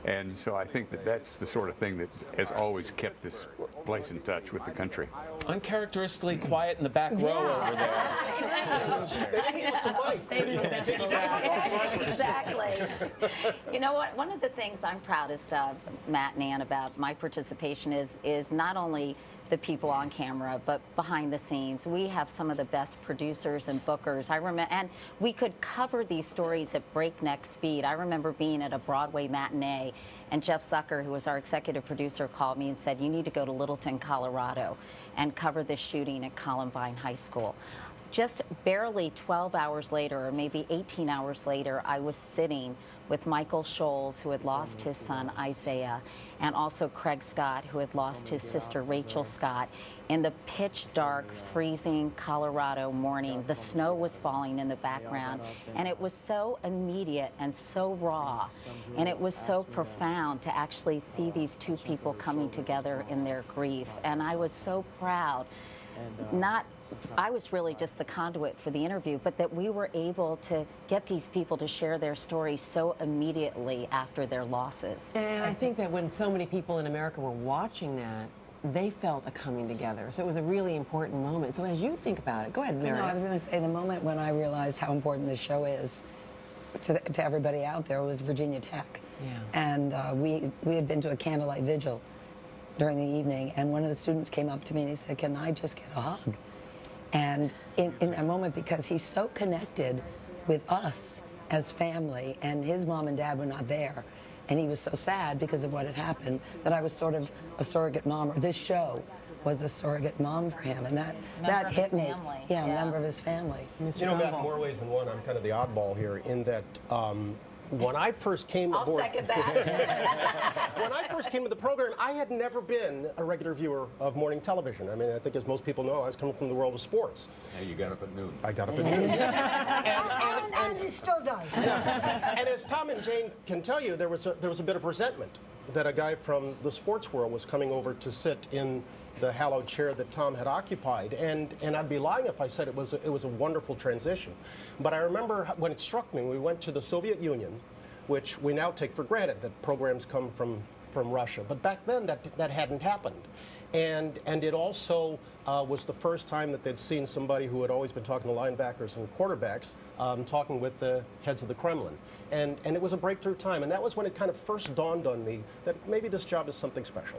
And so I think that that's the sort of thing that has always kept this place in touch with the country. Uncharacteristically quiet in the back row over there. Exactly. You know what? One of the things I'm proudest of, Matt and Ann, about my participation is not only the people on camera, but behind the scenes. We have some of the best producers and bookers. I remember, and we could cover these stories at breakneck speed. I remember being at a Broadway matinee, and Jeff Zucker, who was our executive producer, called me and said, "You need to go to Littleton, Colorado, and cover the shooting at Columbine High School." Just barely 12 hours later, or maybe 18 hours later, I was sitting with Michael Scholes, who had lost his son Isaiah, and also Craig Scott, who had lost his sister Rachel Scott, in the pitch dark, freezing Colorado morning. The snow was falling in the background, and it was so immediate and so raw, and it was so profound to actually see these two people coming together in their grief. And I was so proud. I was really just the conduit for the interview, but that we were able to get these people to share their stories so immediately after their losses. And I think that when so many people in America were watching that, they felt a coming together. So it was a really important moment. So as you think about it, go ahead, Mary. I was going to say the moment when I realized how important this show is to everybody out there was Virginia Tech. Yeah. And we had been to a candlelight vigil during the evening, and one of the students came up to me and he said, "Can I just get a hug?" And in that moment, because he's so connected with us as family, and his mom and dad were not there, and he was so sad because of what had happened, that I was sort of a surrogate mom, or this show was a surrogate mom for him, and that hit me. Yeah, a member of his family. You know, Matt, in more ways than one, I'm kind of the oddball here in that when I first came aboard, I'll second that. when I first came to the program, I had never been a regular viewer of morning television. I mean, I think as most people know, I was coming from the world of sports. Yeah, you got up at noon. I got up at noon. And he still does. And as Tom and Jane can tell you, there was a bit of resentment that a guy from the sports world was coming over to sit in the hallowed chair that Tom had occupied, and I'd be lying if I said it was a wonderful transition. But I remember when it struck me, we went to the Soviet Union, which we now take for granted that programs come from Russia, but back then that hadn't happened, and it also was the first time that they'd seen somebody who had always been talking to linebackers and quarterbacks talking with the heads of the Kremlin. And it was a breakthrough time, and that was when it kind of first dawned on me that maybe this job is something special.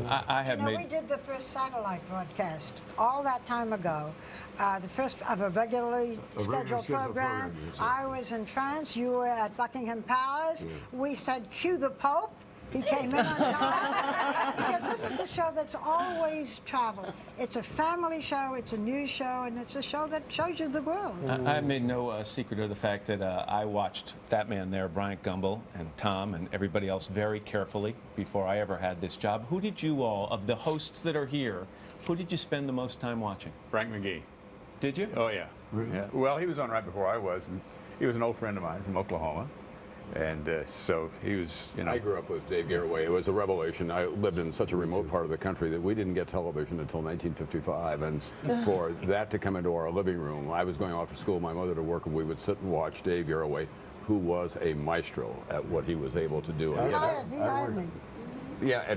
I have we did the first satellite broadcast all that time ago. The first of a regularly scheduled program. I was in France. You were at Buckingham Palace. We said, "Cue the Pope." He came in on time. Because this is a show that's always traveling. It's a family show, it's a news show, and it's a show that shows you the world. I made no secret of the fact that I watched that man there, Bryant Gumbel, and Tom, and everybody else very carefully before I ever had this job. Who did you all, of the hosts that are here, who did you spend the most time watching? Frank McGee. Did you? Oh, yeah. Really? Yeah. Well, he was on right before I was, and he was an old friend of mine from Oklahoma. And so he was, you know. I grew up with Dave Garroway. It was a revelation. I lived in such a remote part of the country that we didn't get television until 1955. And for that to come into our living room, I was going off to school, my mother to work, and we would sit and watch Dave Garroway, who was a maestro at what he was able to do. And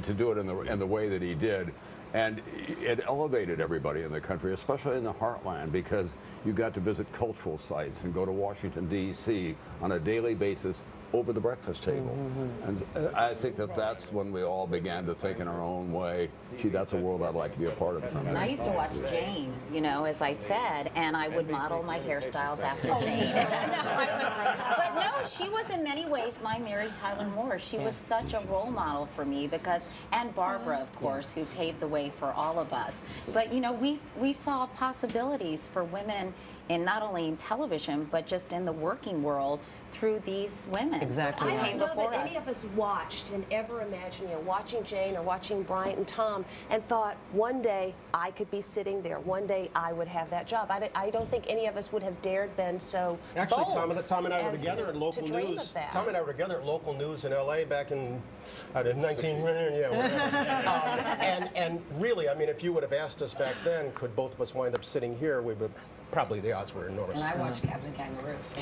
to do it in the way that he did. And it elevated everybody in the country, especially in the heartland, because you got to visit cultural sites and go to Washington, D.C. on a daily basis over the breakfast table. And I think that that's when we all began to think in our own way, gee, that's a world I'd like to be a part of someday. And I used to watch Jane, you know, as I said, and I would model my hairstyles after Jane. But no, she was in many ways my Mary Tyler Moore. She was such a role model for me because, and Barbara, of course, who paved the way for all of us. But, you know, we saw possibilities for women in not only in television, but just in the working world through these women. Exactly. I don't know that any of us watched and ever imagined, you know, watching Jane or watching Bryant and Tom and thought one day I could be sitting there. One day I would have that job. I don't think any of us would have dared been so Actually, bold Tom and I were together at local news. Tom and I were together at local news in L.A. back in 19. And really, I mean, if you would have asked us back then, could both of us wind up sitting here? We would. Probably the odds were enormous. And I watched Captain Kangaroo. So.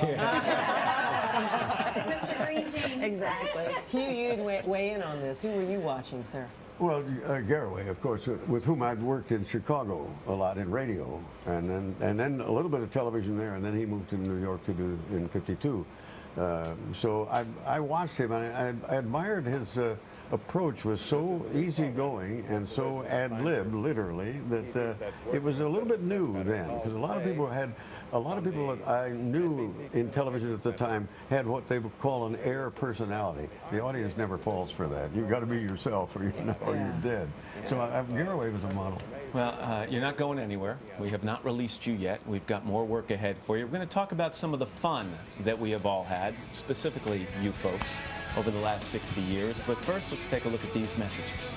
Mr. Green Jeans. Exactly. Hugh, you didn't weigh in on this. Who were you watching, sir? Well, Garroway, of course, with whom I'd worked in Chicago a lot in radio, and then a little bit of television there, and then he moved to New York to do in '52. So I watched him, and I admired his approach was so easygoing and so ad-lib, literally, that it was a little bit new then, because a lot of people that I knew in television at the time had what they would call an air personality. The audience never falls for that. You've got to be yourself, or you're dead. So Garroway was a model. Well, you're not going anywhere. We have not released you yet. We've got more work ahead for you. We're going to talk about some of the fun that we have all had, specifically you folks, over the last 60 years. But first, let's take a look at these messages.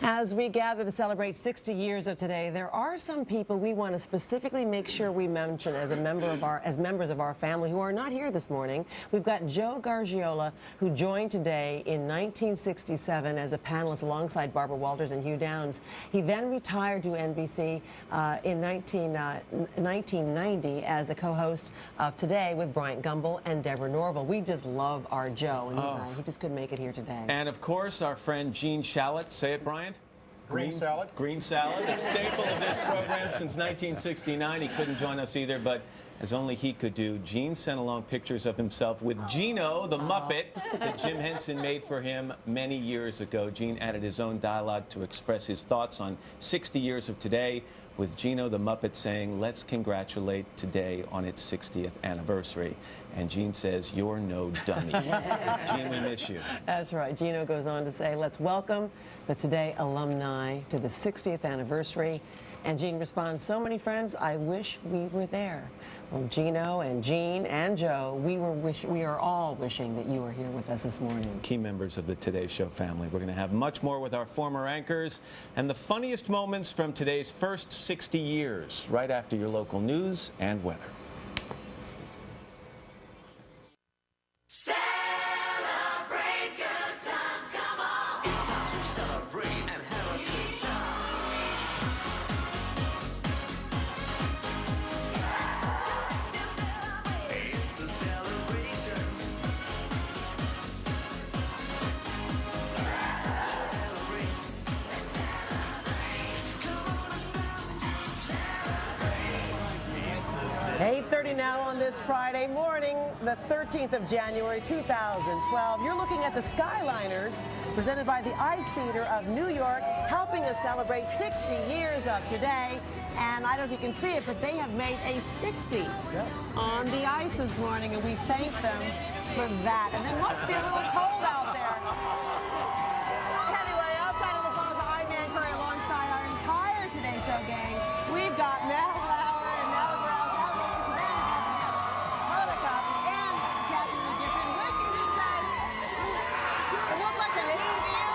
As we gather to celebrate 60 years of today, there are some people we want to specifically make sure we mention as members of our family who are not here this morning. We've got Joe Gargiola, who joined today in 1967 as a panelist alongside Barbara Walters and Hugh Downs. He then retired to NBC in 1990 as a co-host of Today with Bryant Gumbel and Deborah Norville. We just love our Joe, and he just couldn't make it here today. And of course, our friend Gene Shalit. Say it, Bryant. Green salad. Green salad, a staple of this program since 1969. He couldn't join us either, but as only he could do, Gene sent along pictures of himself with Gino, the Muppet, that Jim Henson made for him many years ago. Gene added his own dialogue to express his thoughts on 60 years of Today, with Gino the Muppet saying, "Let's congratulate Today on its 60th anniversary." And Gene says, "You're no dummy." Gene, we miss you. That's right. Gino goes on to say, "Let's welcome the Today alumni to the 60th anniversary." And Gene responds, "So many friends, I wish we were there." Well, Gino and Gene and Joe, we are all wishing that you were here with us this morning. Key members of the Today Show family. We're going to have much more with our former anchors and the funniest moments from today's first 60 years, right after your local news and weather. Celebrate good times, come on. It's time to celebrate and have a good time. It's a celebration. Let's celebrate. Let's celebrate. Come on, it's time to celebrate. It's a celebration. 8:30 6:30 now on this Friday morning, the 13th of January, 2012. You're looking at the Skyliners, presented by the Ice Theater of New York, helping us celebrate 60 years of today. And I don't know if you can see it, but they have made a 60 on the ice this morning, and we thank them for that. And it must be a little cold out there. Anyway, outside of the plaza, I'm Ann Curry alongside our entire Today Show gang. We've got Matt Lauer and Nella Browse, photocopy, and Kathy McGiffin. What can you say? It looked like an interview.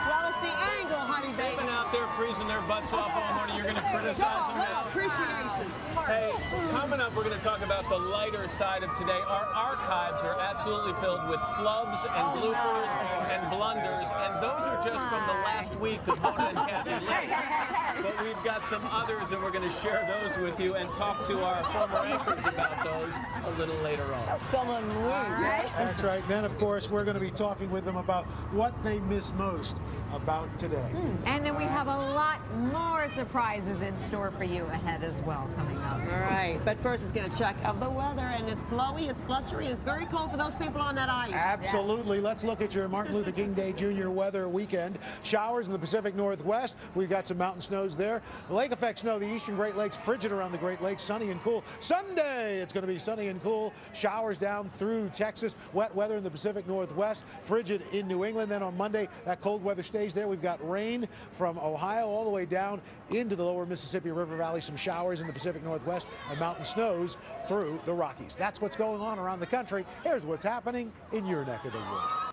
Well, it's the angle, honey, baby. They've been out there freezing their butts off all morning. You're going to criticize them now? Appreciation. Hey, coming up, we're going to talk about the lighter side of today. Our archives are absolutely filled with flubs and bloopers and blunders, and those are just from the last week of Mona and Kathy Lake. But we've got some others, and we're going to share those with you and talk to our former anchors about those a little later on. That's Thelma and Louise, right? That's right. Then, of course, we're going to be talking with them about what they miss most about today. And then we have a lot more surprises in store for you ahead as well coming up. All right, but first let's get a check of the weather, and it's blowy, it's blustery, it's very cold for those people on that ice. Absolutely. Let's look at your Martin Luther King Day Jr. weather weekend. Showers in the Pacific Northwest. We've got some mountain snows there. Lake effect snow, the eastern Great Lakes, frigid around the Great Lakes, sunny and cool. Sunday, it's going to be sunny and cool. Showers down through Texas. Wet weather in the Pacific Northwest. Frigid in New England. Then on Monday, that cold weather stays there. We've got rain from Ohio all the way down into the lower Mississippi River Valley. Some showers in the Pacific Northwest and mountain snows through the Rockies. That's what's going on around the country. Here's what's happening in your neck of the woods.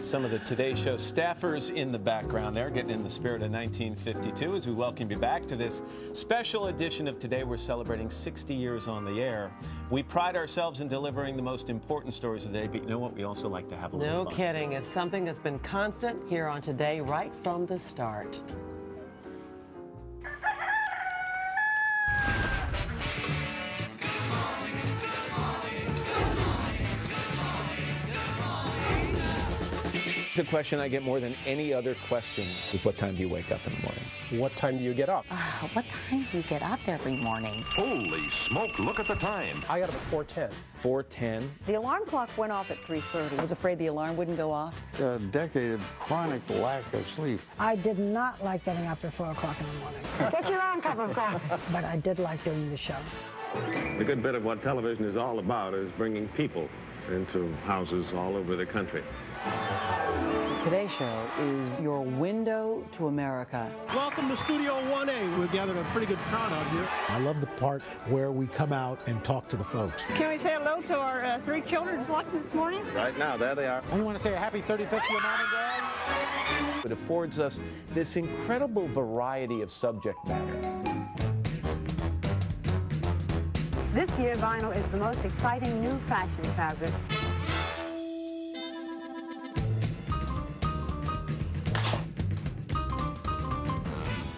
Some of the Today Show staffers in the background there, getting in the spirit of 1952 as we welcome you back to this special edition of Today. We're celebrating 60 years on the air. We pride ourselves in delivering the most important stories of the day, but you know what? We also like to have a little No fun. kidding. It's something that's been constant here on Today right from the start. The question I get more than any other question is, what time do you wake up in the morning? What time do you get up? What time do you get up every morning? Holy smoke, look at the time. I got up at 4:10. 4:10. The alarm clock went off at 3:30. I was afraid the alarm wouldn't go off. A decade of chronic lack of sleep. I did not like getting up at 4 o'clock in the morning. Get your own cup of coffee. But I did like doing the show. A good bit of what television is all about is bringing people into houses all over the country. Today Show is your window to America. Welcome to Studio 1A. We've gathered a pretty good crowd out here. I love the part where we come out and talk to the folks. Can we say hello to our 3 children watching this morning? Right now, there they are. I want to say a happy 35th to your mom and dad. It affords us this incredible variety of subject matter. This year, vinyl is the most exciting new fashion fabric.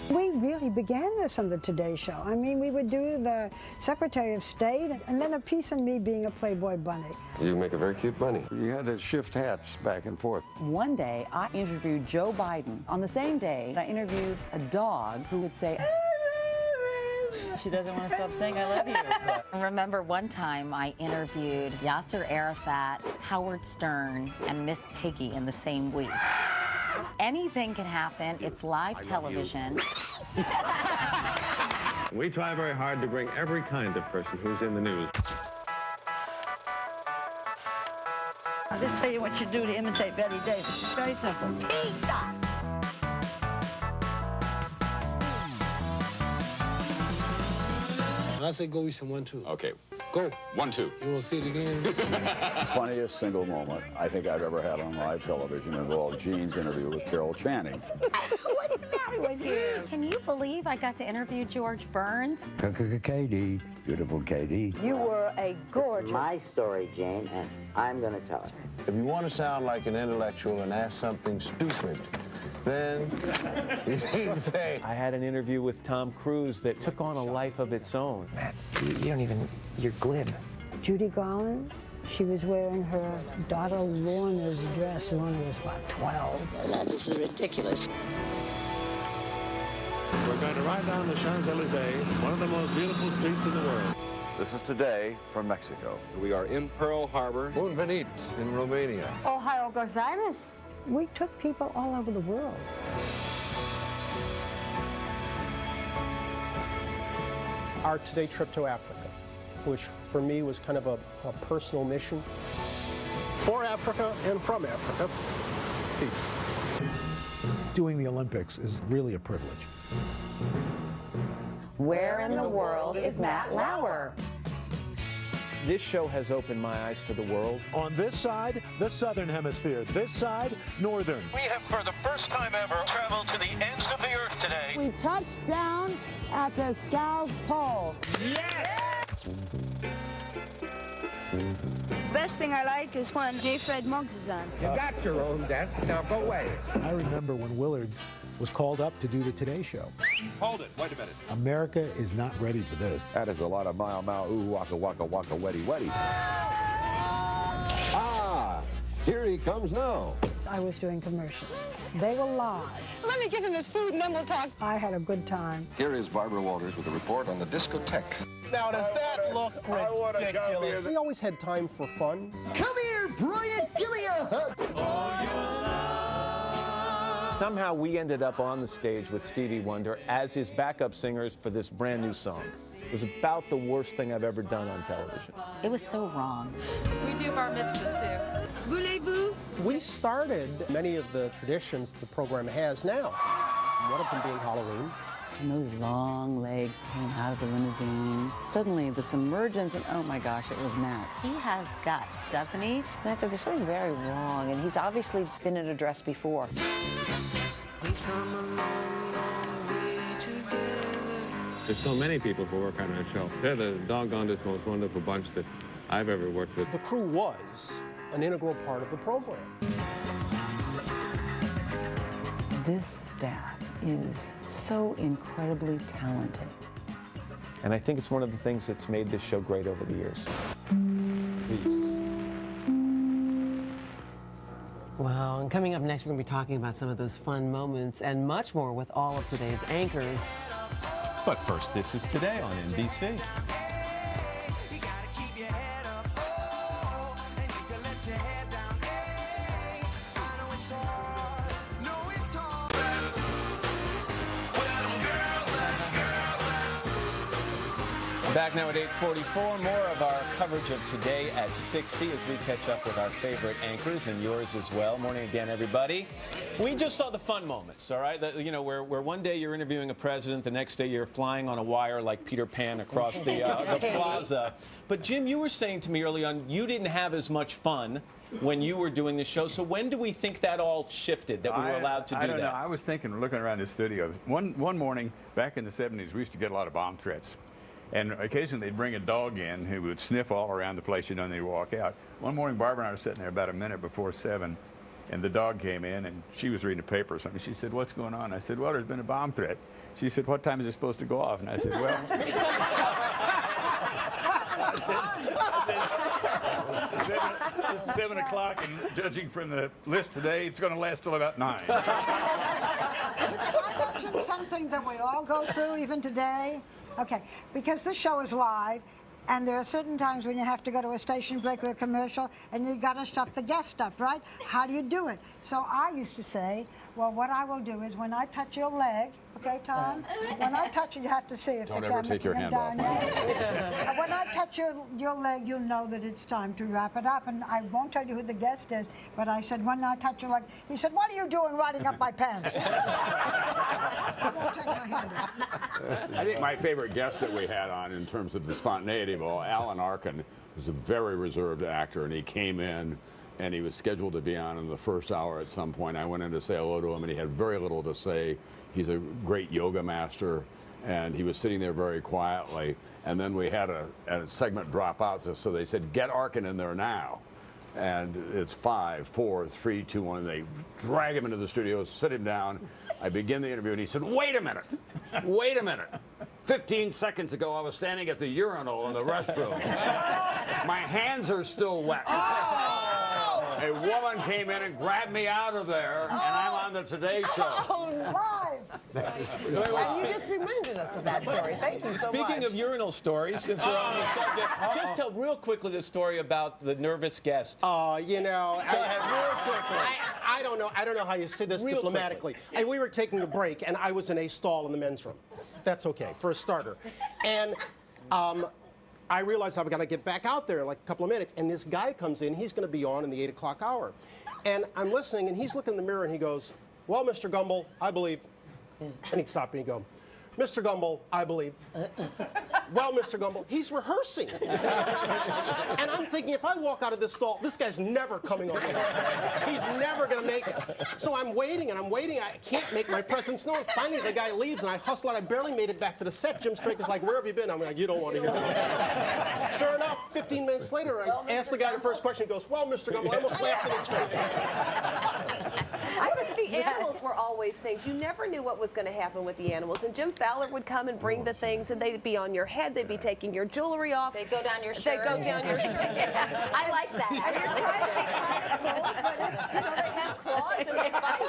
We really began this on the Today Show. I mean, we would do the Secretary of State and then a piece on me being a Playboy bunny. You make a very cute bunny. You had to shift hats back and forth. One day, I interviewed Joe Biden. On the same day, I interviewed a dog who would say, she doesn't want to stop saying I love you. I remember one time I interviewed Yasser Arafat, Howard Stern, and Miss Piggy in the same week. Anything can happen. It's live television. We try very hard to bring every kind of person who's in the news. I'll just tell you what you do to imitate Betty Davis. It's very simple. Pizza! When I say go, we say 1, 2. Okay. Go. 1, 2. You want to see it again? Funniest single moment I think I've ever had on live television involved Gene's interview with Carol Channing. What's the matter with you? Can you believe I got to interview George Burns? Katie, beautiful Katie. You were a gorgeous. My story, Jane, and I'm going to tell it. If you want to sound like an intellectual and ask something stupid, then you need to say. I had an interview with Tom Cruise that took on a life of its own. Matt, you don't even, you're glib. Judy Garland, she was wearing her daughter Lorna's dress. Lorna was about 12. Now, this is ridiculous. We're going to ride down the Champs-Elysees, one of the most beautiful streets in the world. This is Today from Mexico. We are in Pearl Harbor. Bun venit in Romania. Ohio gozaimasu. We took people all over the world. Our Today trip to Africa, which for me was kind of a personal mission. For Africa and from Africa. Peace. Doing the Olympics is really a privilege. Where in the world is Matt Lauer? This show has opened my eyes to the world. On this side, the southern hemisphere. This side, northern. We have, for the first time ever, traveled to the ends of the earth today. We touched down at the South Pole. Yes! Best thing I like is when J. Fred Monks is on. You got your own desk, now go away. I remember when Willard was called up to do the Today Show. Hold it, wait a minute. America is not ready for this. That is a lot of mile, ooh, waka, waka, waka, weddy, weddy. Ah, here he comes now. I was doing commercials. They were live. Let me give him his food and then we'll talk. I had a good time. Here is Barbara Walters with a report on the discotheque. Now, does that look ridiculous? We always had time for fun. Come here, Brian, give me a hug. Somehow we ended up on the stage with Stevie Wonder as his backup singers for this brand new song. It was about the worst thing I've ever done on television. It was so wrong. We do bar mitzvahs too. Voulez-vous? We started many of the traditions the program has now. One of them being Halloween. And those long legs came out of the limousine. Suddenly, the submergence, and oh my gosh, it was Matt. He has guts, doesn't he? And I thought there's something very wrong, and he's obviously been in a dress before. There's so many people who work on our show. They're the doggonedest, most wonderful bunch that I've ever worked with. The crew was an integral part of the program. This staff is so incredibly talented. And I think it's one of the things that's made this show great over the years. Wow, and coming up next, we're going to be talking about some of those fun moments and much more with all of today's anchors. But first, this is Today on NBC. Back now at 8:44, more of our coverage of Today at 60 as we catch up with our favorite anchors and yours as well. Morning again, everybody. We just saw the fun moments, all right? You know, where one day you're interviewing a president, the next day you're flying on a wire like Peter Pan across the plaza. But Jim, you were saying to me early on, you didn't have as much fun when you were doing the show. So when do we think that all shifted, that we were allowed to do that? I don't know. I was thinking, looking around the studio, one morning back in the 70s, we used to get a lot of bomb threats. And occasionally they'd bring a dog in who would sniff all around the place, you know, and they'd walk out. One morning, Barbara and I were sitting there about a minute before 7, and the dog came in, and she was reading a paper or something. She said, "What's going on?" I said, "Well, there's been a bomb threat." She said, "What time is it supposed to go off?" And I said, "Well..." 7 o'clock, and judging from the list today, it's going to last till about 9. Can I mention something that we all go through, even today? Okay, because this show is live, and there are certain times when you have to go to a station break or a commercial, and you got to shut the guest up, right? How do you do it? So I used to say, well, what I will do is when I touch your leg, okay, Tom? When I touch it, you have to see if Don't the ever camera take your can hand down off. there. When I touch your leg, you'll know that it's time to wrap it up. And I won't tell you who the guest is, but I said, when I touch your leg, he said, "What are you doing riding up my pants?" I won't take my hand off. I think my favorite guest that we had on in terms of the spontaneity of all, Alan Arkin, was a very reserved actor, and he came in and he was scheduled to be on in the first hour at some point. I went in to say hello to him, and he had very little to say. He's a great yoga master, and he was sitting there very quietly. And then we had a segment drop out, so they said, "Get Arkin in there now." And it's 5, 4, 3, 2, 1. And they drag him into the studio, sit him down. I begin the interview, and he said, "Wait a minute. Wait a minute. 15 seconds ago, I was standing at the urinal in the restroom. My hands are still wet. A woman came in and grabbed me out of there, and I'm on the Today Show." Oh, live! And you just reminded us of that story. Thank you so much. Speaking of urinal stories, since we're on the subject, just tell real quickly the story about the nervous guest. You know, Go ahead, real quickly. I don't know how you say this Real diplomatically. We were taking a break, and I was in a stall in the men's room. That's okay, for a starter. And I realized I've got to get back out there in like a couple of minutes, and this guy comes in. He's going to be on in the 8 o'clock hour. And I'm listening, and he's looking in the mirror, and he goes, "Well, Mr. Gumbel, I believe." And he'd stop me and go, "Mr. Gumbel, I believe." Well, Mr. Gumbel, he's rehearsing. And I'm thinking, if I walk out of this stall, this guy's never coming on. He's never going to make it. So I'm waiting, and I'm waiting. I can't make my presence known. Finally, the guy leaves, and I hustle out. I barely made it back to the set. Jim Stryk is like, "Where have you been?" I'm like, "You don't want to hear that." Sure enough, 15 minutes later, I asked the guy the first question. He goes, "Well, Mr. Gumbel," I almost laughed in his face. I think the animals were always things. You never knew what was going to happen with the animals. And Jim Fowler would come and bring the things, and they'd be on your head. They'd be taking your jewelry off. They go down your shirt. They go down your shirt. I like that. But it's, you know, they have claws and they bite.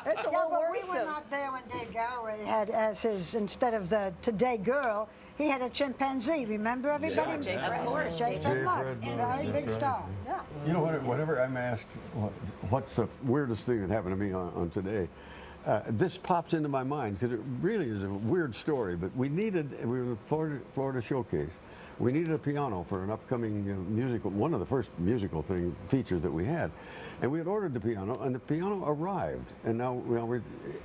It's a little worrisome. We were not there when Dave Galloway had as his, instead of the Today Girl, he had a chimpanzee. Remember, everybody? Yeah. Of course. Jay Fred Mudd, very big star. Yeah. You know, whenever I'm asked what's the weirdest thing that happened to me on Today, this pops into my mind because it really is a weird story. But we were in the Florida Showcase. We needed a piano for an upcoming musical, one of the first musical features that we had. And we had ordered the piano, and the piano arrived. And now,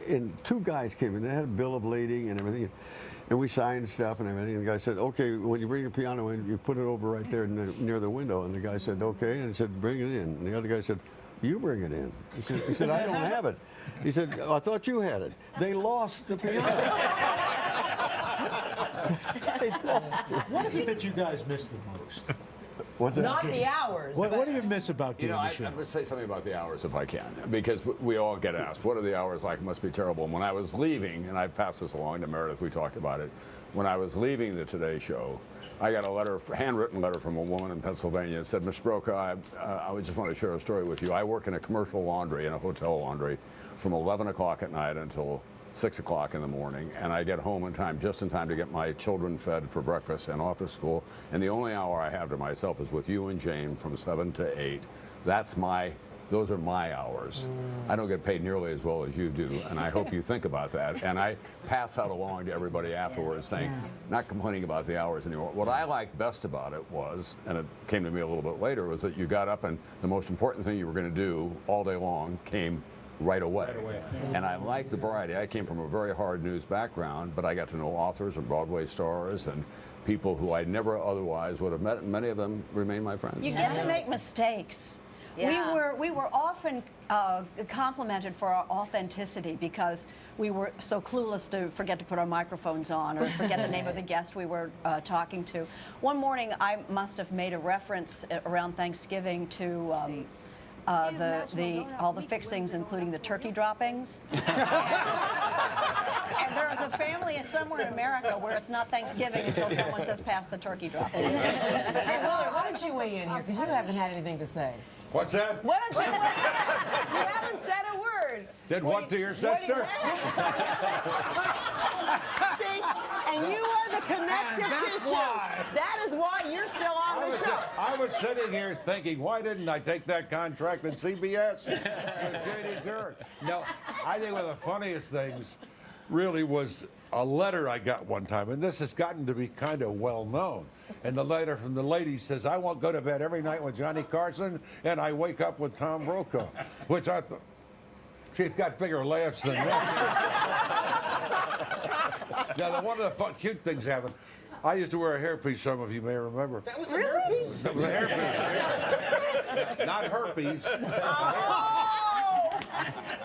and 2 guys came in. They had a bill of lading and everything. And we signed stuff and everything. And the guy said, "Okay, when you bring your piano in, you put it over right there near the window." And the guy said, "Okay." And he said, "Bring it in." And the other guy said, "You bring it in." He said, "I don't have it." He said, "I thought you had it." They lost the piano. What is it that you guys miss the most? What's that? Not the hours. What do you miss about doing the show? I'm going to say something about the hours if I can, because we all get asked, what are the hours like? It must be terrible. And when I was leaving, and I've passed this along to Meredith, we talked about it, when I was leaving the Today Show, I got a handwritten letter from a woman in Pennsylvania that said, "Mr. Brokaw, I just want to share a story with you. I work in a commercial laundry, in a hotel laundry, from 11 o'clock at night until 6 o'clock in the morning, and I get home in time, just in time to get my children fed for breakfast and off to school, and the only hour I have to myself is with you and Jane from 7 to 8. Those are my hours. I don't get paid nearly as well as you do, and I hope you think about that. And I pass that along to everybody afterwards, saying, not complaining about the hours anymore. What I liked best about it was, and it came to me a little bit later, was that you got up and the most important thing you were going to do all day long came right away. And I like the variety. I came from a very hard news background, but I got to know authors and Broadway stars and people who I never otherwise would have met, and many of them remain my friends. You get to make mistakes. Yeah. We were often complimented for our authenticity because we were so clueless to forget to put our microphones on or forget the name of the guest we were talking to. One morning I must have made a reference around Thanksgiving to all the fixings, including the turkey droppings. And there is a family somewhere in America where it's not Thanksgiving until someone says, "Pass the turkey droppings." Hey, Willard, why don't you weigh in here? Because you haven't had anything to say. What's that? Why don't you weigh in? You haven't said a word. Did what to your sister? See, and you are the connective tissue. That is why you're still on the show. I was sitting here thinking, why didn't I take that contract at CBS with J.D. Curry? No, I think one of the funniest things really was a letter I got one time, and this has gotten to be kind of well known. And the letter from the lady says, "I won't go to bed every night with Johnny Carson, and I wake up with Tom Brokaw," which I thought, she's got bigger laughs than that. Now, one of the cute things happened. I used to wear a hairpiece, some of you may remember. That was a hairpiece? That was a hairpiece. Not herpes. Oh!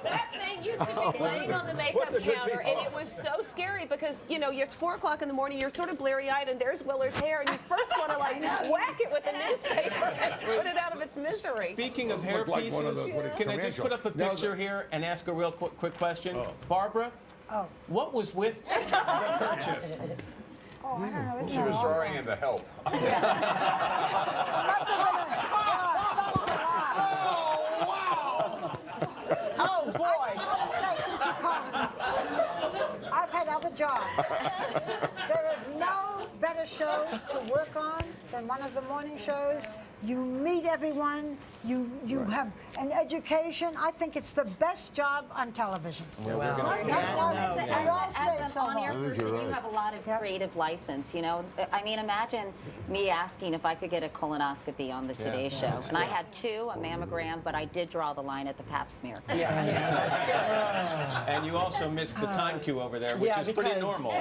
That thing used to be laying on the makeup counter, and it was so scary because, you know, it's 4 o'clock in the morning, you're sort of bleary-eyed, and there's Willer's hair, and you first want to, like, whack it with a newspaper and put it out of its misery. Speaking of hair Like one of pieces, those- can I just put up a picture here and ask a real quick question? Barbara, what was with the kerchief? Oh, I don't know. Isn't She that was awful? starring in The Help. Oh, boy. I've had other jobs. There is no better show to work on than one of the morning shows. You meet everyone. You have an education. I think it's the best job on television. As an on-air person, you have a lot of creative license, you know. I mean, imagine me asking if I could get a colonoscopy on the Today Show. And I had 2, a mammogram, but I did draw the line at the pap smear. And you also missed the time cue over there, which is pretty normal.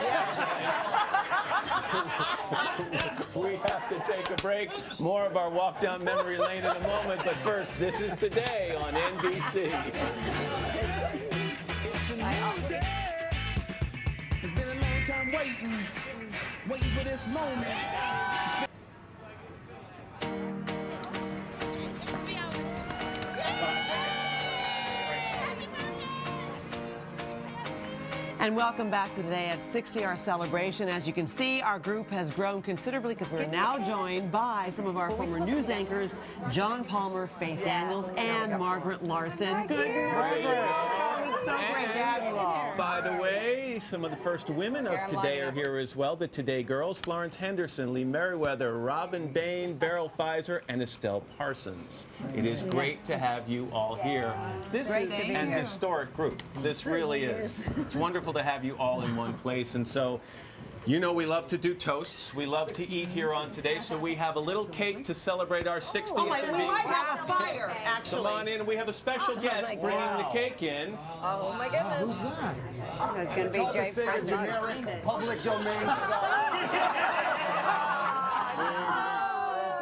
We have to take a break. More of our walk down memory lane in a moment, but first, this is Today on NBC. It's been a long time waiting for this moment. And welcome back to Today at 60, our celebration. As you can see, our group has grown considerably because we're now joined by some of our former news anchors, John Palmer, Faith Daniels, and Margaret Larson. Good morning. It's so great to have you all. By the way, some of the first women of Today are here as well. The Today girls, Florence Henderson, Lee Merriweather, Robin Bain, Beryl Pfizer, and Estelle Parsons. It is great to have you all here. This is an historic group. This really is. It's wonderful to have you all in one place. And so, you know, we love to do toasts. We love to eat here on Today. So we have a little cake to celebrate our 60th. We might have a fire, actually. Come on in. We have a special guest bringing the cake in. Oh, my goodness. Who's that? It's going to be Jay Fred. Generic public domain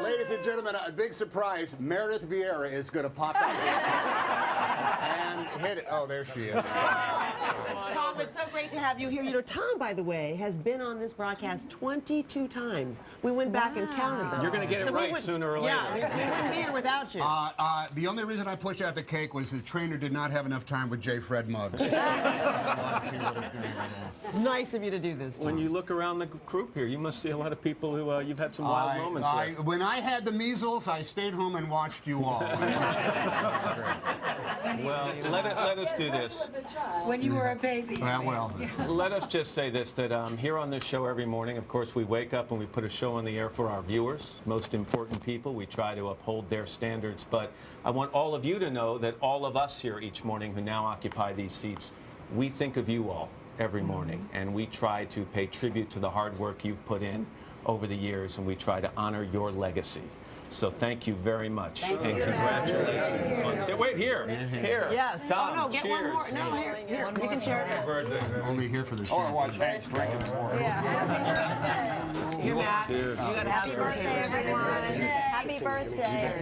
Ladies and gentlemen, a big surprise. Meredith Vieira is going to pop out and hit it. Oh, there she is. Tom, it's so great to have you here. You know, Tom, by the way, has been on this broadcast 22 times. We went back and counted them. You're going to get it right sooner or later. Yeah, we wouldn't be here without you. The only reason I pushed out the cake was the trainer did not have enough time with J. Fred Muggs. It's nice of you to do this, Tom. When you look around the group here, you must see a lot of people who you've had some wild moments with. When I had the measles, I stayed home and watched you all. Well, let us do this. When you were a baby. Well. Let us just say this, that here on this show every morning, of course, we wake up and we put a show on the air for our viewers, most important people. We try to uphold their standards. But I want all of you to know that all of us here each morning who now occupy these seats, we think of you all every morning. And we try to pay tribute to the hard work you've put in over the years, and we try to honor your legacy. So thank you very much, and congratulations. Wait, here. Yes. Tom, no, get cheers. one more. No, here. You can share it. Only here for this. I want to watch Hanks drinking more. Here, Matt. You got to have some Birthday, everyone. Happy birthday.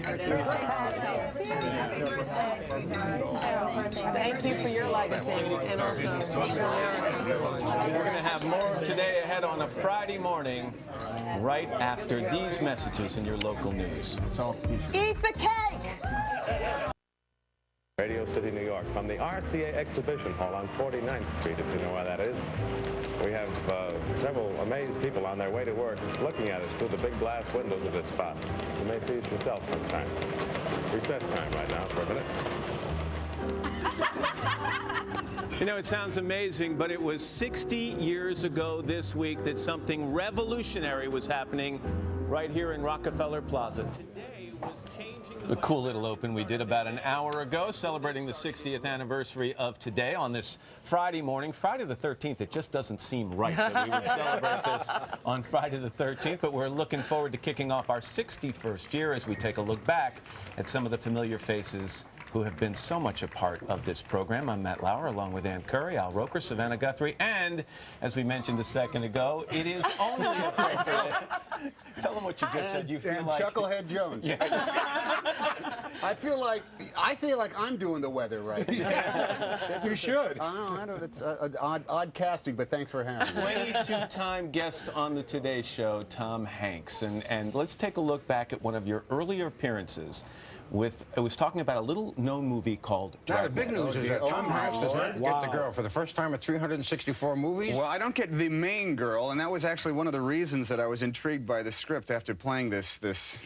Thank you for your legacy. And also, We're going to have more of Today ahead on a Friday morning, right after these messages in your local news. Eat the cake! Radio City, New York, from the RCA Exhibition Hall on 49th Street, if you know where that is. We have several amazed people on their way to work looking at us through the big glass windows of this spot. You may see it yourself sometime. Recess time right now for a minute. You know, it sounds amazing, but it was 60 years ago this week that something revolutionary was happening right here in Rockefeller Plaza. Today was changing the cool little open we did about an hour ago, celebrating the 60th anniversary of Today on this Friday morning. Friday the 13th, it just doesn't seem right that we would celebrate this on Friday the 13th, but we're looking forward to kicking off our 61st year as we take a look back at some of the familiar faces who have been so much a part of this program. I'm Matt Lauer, along with Ann Curry, Al Roker, Savannah Guthrie, and, as we mentioned a second ago, it is only appropriate. Tell them what you just said. You feel and like Chucklehead Jones. Yeah. I feel like I'm doing the weather right now. You should. I don't know. It's odd casting, but thanks for having me. 22-time guest on the Today Show, Tom Hanks, and let's take a look back at one of your earlier appearances. It was talking about a little-known movie called Now, the Dragnet. big news is that Tom Hanks does not get the girl for the first time at 364 movies. Well, I don't get the main girl, and that was actually one of the reasons that I was intrigued by the script after playing this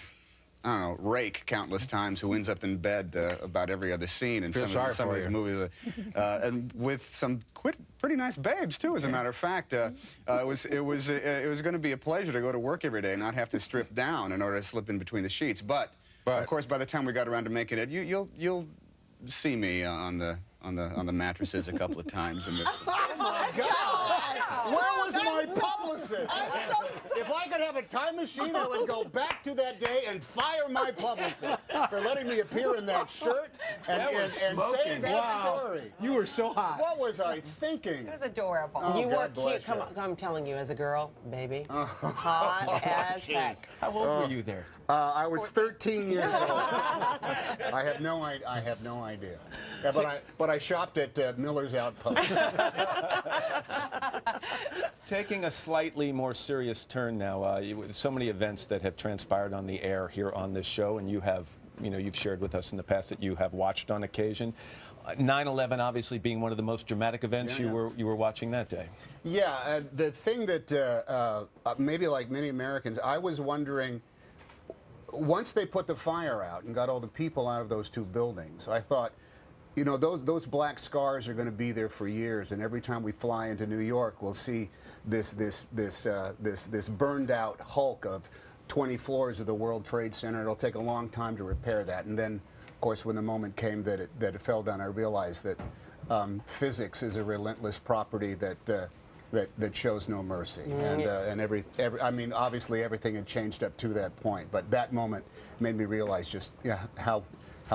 I don't know, rake countless times who ends up in bed about every other scene in some of these movies. And with some pretty nice babes, too, as a matter of fact. It was going to be a pleasure to go to work every day and not have to strip down in order to slip in between the sheets. But of course, by the time we got around to making it, you'll see me on the mattresses a couple of times. In this. Oh my God! Where was my publicist? If I could have a time machine, I would go back to that day and fire my publicist for letting me appear in that shirt and saying that story. You were so hot. What was I thinking? It was adorable. You were God bless cute. Come you. on, I'm telling you, as a girl, baby, hot as heck. How old were you there? I was 13 years old. I have no idea. Yeah, but I shopped at Miller's Outpost. Taking a slightly more serious turn now, so many events that have transpired on the air here on this show, and you've shared with us in the past that you have watched on occasion. 9/11 obviously being one of the most dramatic events you were watching that day. Yeah, the thing that maybe like many Americans, I was wondering. Once they put the fire out and got all the people out of those two buildings, I thought, you know, those black scars are going to be there for years, and every time we fly into New York, we'll see this burned out hulk of 20 floors of the World Trade Center. It'll take a long time to repair that, and then, of course, when the moment came that it fell down, I realized that physics is a relentless property that shows no mercy, and I mean, obviously everything had changed up to that point, but that moment made me realize just how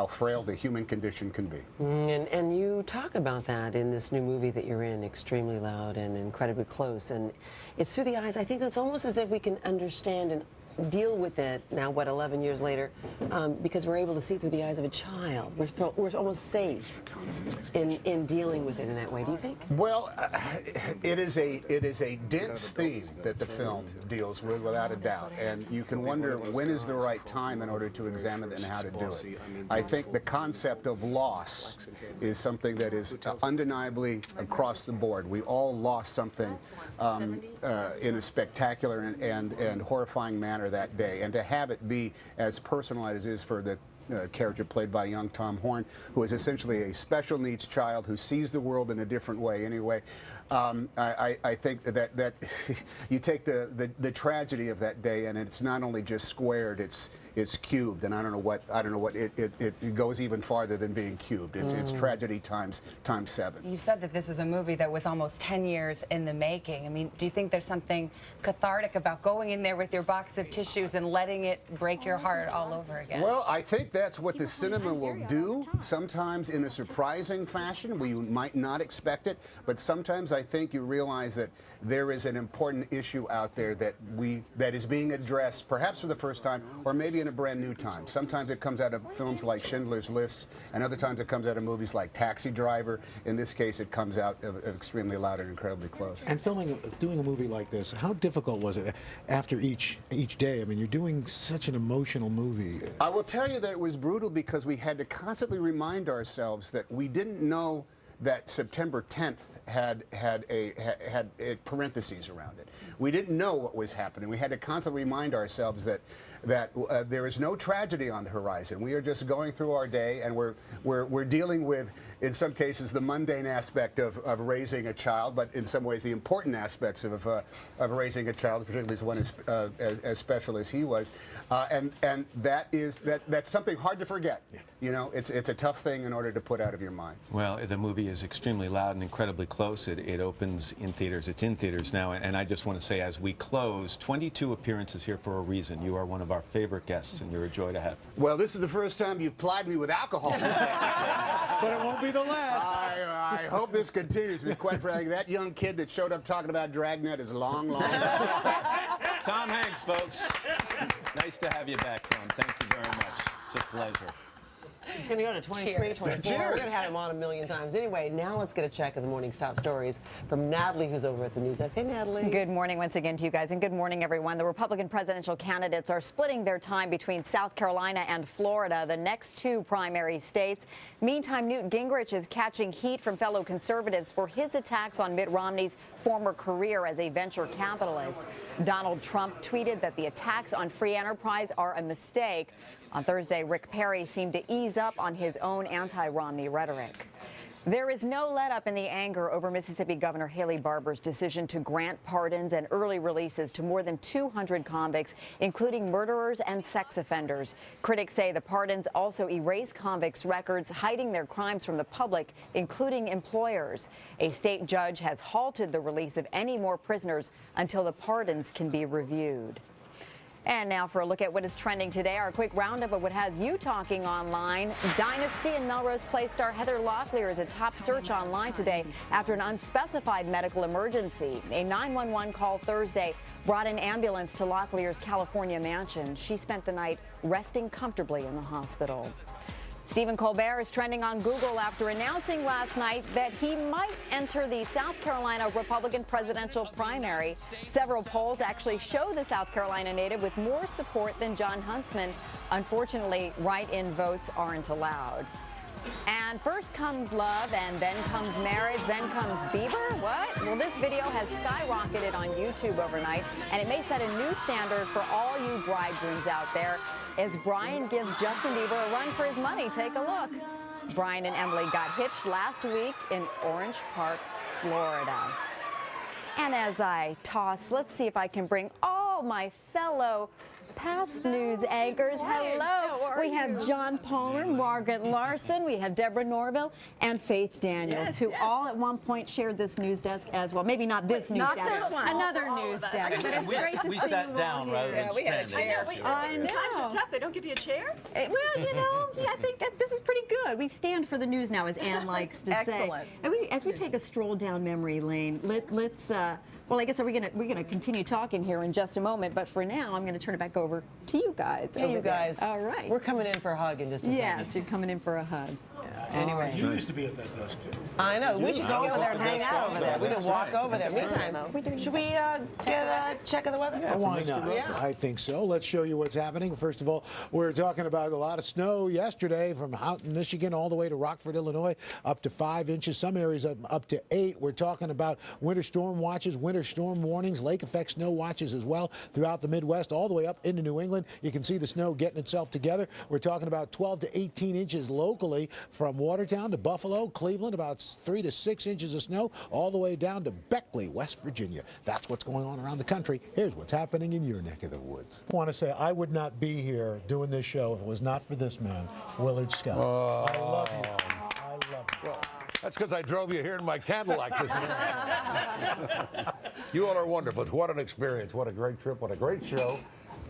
frail the human condition can be. And you talk about that in this new movie that you're in, Extremely Loud and Incredibly Close, and it's through the eyes. I think it's almost as if we can understand and deal with it now, 11 years later, because we're able to see through the eyes of a child. We're almost safe in dealing with it in that way. Do you think? Well, it is a dense theme that the film deals with, without a doubt, and you can wonder when is the right time in order to examine it and how to do it. I think the concept of loss is something that is undeniably across the board. We all lost something in a spectacular and horrifying manner that day, and to have it be as personal as it is for the character played by young Tom Horn, who is essentially a special needs child who sees the world in a different way anyway. I think that you take the tragedy of that day, and it's not only just squared, it's cubed, and I don't know what it goes even farther than being cubed. It's tragedy times 7. You said that this is a movie that was almost 10 years in the making. I mean, do you think there's something cathartic about going in there with your box of tissues and letting it break your heart all over again? Well, I think that's what the cinema will do, sometimes in a surprising fashion where you might not expect it, but sometimes I think you realize that there is an important issue out there that is being addressed, perhaps for the first time, or maybe in a brand new time. Sometimes it comes out of films like Schindler's List, and other times it comes out of movies like Taxi Driver. In this case, it comes out of Extremely Loud and Incredibly Close. And doing a movie like this, how difficult was it after each day? I mean, you're doing such an emotional movie. I will tell you that it was brutal because we had to constantly remind ourselves that we didn't know that September 10th had parentheses around it. We didn't know what was happening. We had to constantly remind ourselves that there is no tragedy on the horizon. We are just going through our day, and we're dealing with, in some cases, the mundane aspect of raising a child, but in some ways the important aspects of raising a child, particularly one as special as he was, and that's something hard to forget. You know, it's a tough thing in order to put out of your mind. Well, the movie is Extremely Loud and Incredibly Close. It opens in theaters. It's in theaters now, and I just want to say, as we close, 22 appearances here for a reason. You are one of our favorite guests, and you're a joy to have. Well, this is the first time you've plied me with alcohol. But it won't be the last. I hope this continues. To be quite frank, that young kid that showed up talking about Dragnet is long back. Tom Hanks, folks. Nice to have you back, Tom. Thank you very much. It's a pleasure. He's going to go to 23, Cheers. 24. Cheers. We're going to have him on a million times. Anyway, now let's get a check of the morning's top stories from Natalie, who's over at the news desk. Hey, Natalie. Good morning once again to you guys, and good morning, everyone. The Republican presidential candidates are splitting their time between South Carolina and Florida, the next two primary states. Meantime, Newt Gingrich is catching heat from fellow conservatives for his attacks on Mitt Romney's former career as a venture capitalist. Donald Trump tweeted that the attacks on free enterprise are a mistake. On Thursday, Rick Perry seemed to ease up on his own anti-Romney rhetoric. There is no let-up in the anger over Mississippi Governor Haley Barbour's decision to grant pardons and early releases to more than 200 convicts, including murderers and sex offenders. Critics say the pardons also erase convicts' records, hiding their crimes from the public, including employers. A state judge has halted the release of any more prisoners until the pardons can be reviewed. And now for a look at what is trending today, our quick roundup of what has you talking online. Dynasty and Melrose Place star Heather Locklear is a top search online today after an unspecified medical emergency. A 911 call Thursday brought an ambulance to Locklear's California mansion. She spent the night resting comfortably in the hospital. Stephen Colbert is trending on Google after announcing last night that he might enter the South Carolina Republican presidential primary. Several polls actually show the South Carolina native with more support than John Huntsman. Unfortunately, write-in votes aren't allowed. And first comes love, and then comes marriage, then comes Bieber? What? Well, this video has skyrocketed on YouTube overnight, and it may set a new standard for all you bridegrooms out there. As Brian gives Justin Bieber a run for his money, take a look. Brian and Emily got hitched last week in Orange Park, Florida. And as I toss, let's see if I can bring all my fellow past news anchors. Hello. We have John Palmer, Margaret Larson, we have Deborah Norville, and Faith Daniels, who all at one point shared this news desk as well. Maybe not this news desk, this one. Another news desk. But it's great to see we you sat all down here. rather than we had a standing. chair. I know. Times are tough. They don't give you a chair? Well, you know, yeah, I think this is pretty good. We stand for the news now, as Ann likes to say. Excellent. And as we take a stroll down memory lane, let's. Well, I guess we're gonna continue talking here in just a moment, but for now, I'm gonna turn it back over to you guys. Hey, you guys. All right. We're coming in for a hug in just a second. Yes, you're coming in for a hug. Anyway. You used to be at that desk, too. I know. We should go over there and hang out over there. We can walk right. over there. Meantime, should we get a check of the weather? Why not? Yeah. I think so. Let's show you what's happening. First of all, we're talking about a lot of snow yesterday from Houghton, Michigan, all the way to Rockford, Illinois, up to 5 inches. Some areas up to 8. We're talking about winter storm watches, winter storm warnings, lake effect snow watches as well throughout the Midwest, all the way up into New England. You can see the snow getting itself together. We're talking about 12 to 18 inches locally from Watertown to Buffalo, Cleveland, about 3 to 6 inches of snow, all the way down to Beckley, West Virginia. That's what's going on around the country. Here's what's happening in your neck of the woods. I want to say I would not be here doing this show if it was not for this man, Willard Scott. I love you. I love you. Well, that's because I drove you here in my Cadillac this morning. You all are wonderful. What an experience. What a great trip. What a great show.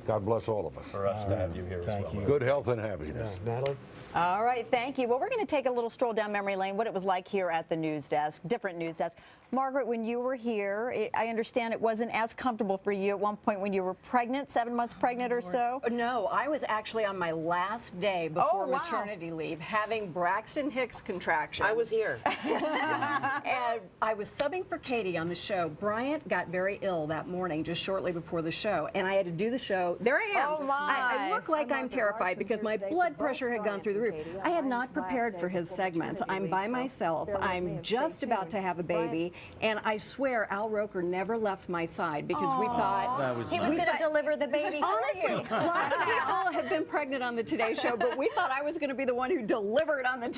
God bless all of us. For us to have you here as well. Good health and happiness. Natalie? All right, thank you. Well, we're going to take a little stroll down memory lane, what it was like here at the news desk, different news desk. Margaret, when you were here, I understand it wasn't as comfortable for you at one point when you were pregnant, 7 months pregnant or so? No, I was actually on my last day before maternity leave having Braxton Hicks contractions. I was here. And I was subbing for Katie on the show. Bryant got very ill that morning, just shortly before the show, and I had to do the show. There I am. Oh, my. I look like I'm terrified because my blood pressure had gone through the roof. I had not prepared for his segments. I'm by myself. I'm just about to have a baby. And I swear Al Roker never left my side because we thought he was going to deliver the baby honestly, for you. Lots of people have been pregnant on the Today Show, but we thought I was going to be the one who delivered on the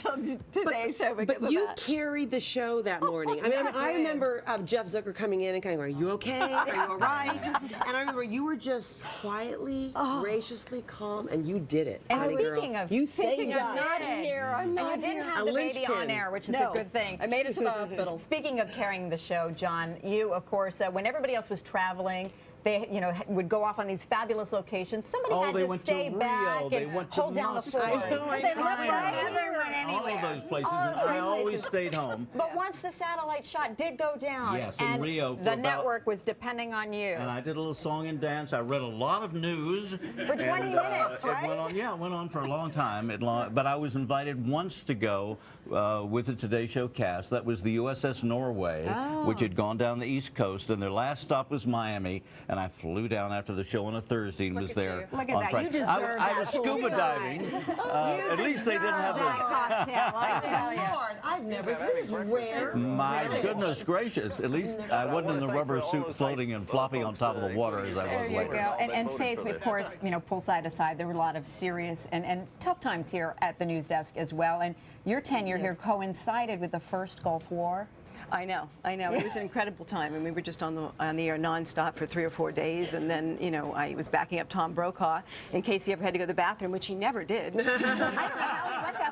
Today Show because but of you that. carried the show that morning. I mean, I remember Jeff Zucker coming in and kind of going, "Are you okay? Are you all right?" And I remember you were just quietly, graciously calm, and you did it. And honey speaking girl. of, you saved I'm us. not here. I'm not and you didn't here. have A the baby on linchpin. air, which is No. a good thing. I made it to the hospital. Speaking of carrying the show, John, you, of course, when everybody else was traveling, they, would go off on these fabulous locations. Somebody had to stay back and hold down the fort. All of those places, and I always stayed home. But once the satellite shot did go down, Yes, in and Rio the network was depending on you. And I did a little song and dance. I read a lot of news. For 20 minutes, right? It went on for a long time. But I was invited once to go with the Today Show cast. That was the USS Norway, which had gone down the East Coast, and their last stop was Miami. And I flew down after the show on a Thursday and was there Look at on that. Friday. You deserve I was scuba diving. At least they didn't have that cocktail, I tell you. I've never. This is rare. My goodness gracious! At least I wasn't in the rubber suit floating and flopping on top of the water as I was There you later. go. And Faith, of course, pull side aside, there were a lot of serious and tough times here at the news desk as well. And your tenure here coincided with the first Gulf War. I know. It was an incredible time. I mean, we were just on the air nonstop for 3 or 4 days, and then, I was backing up Tom Brokaw in case he ever had to go to the bathroom, which he never did.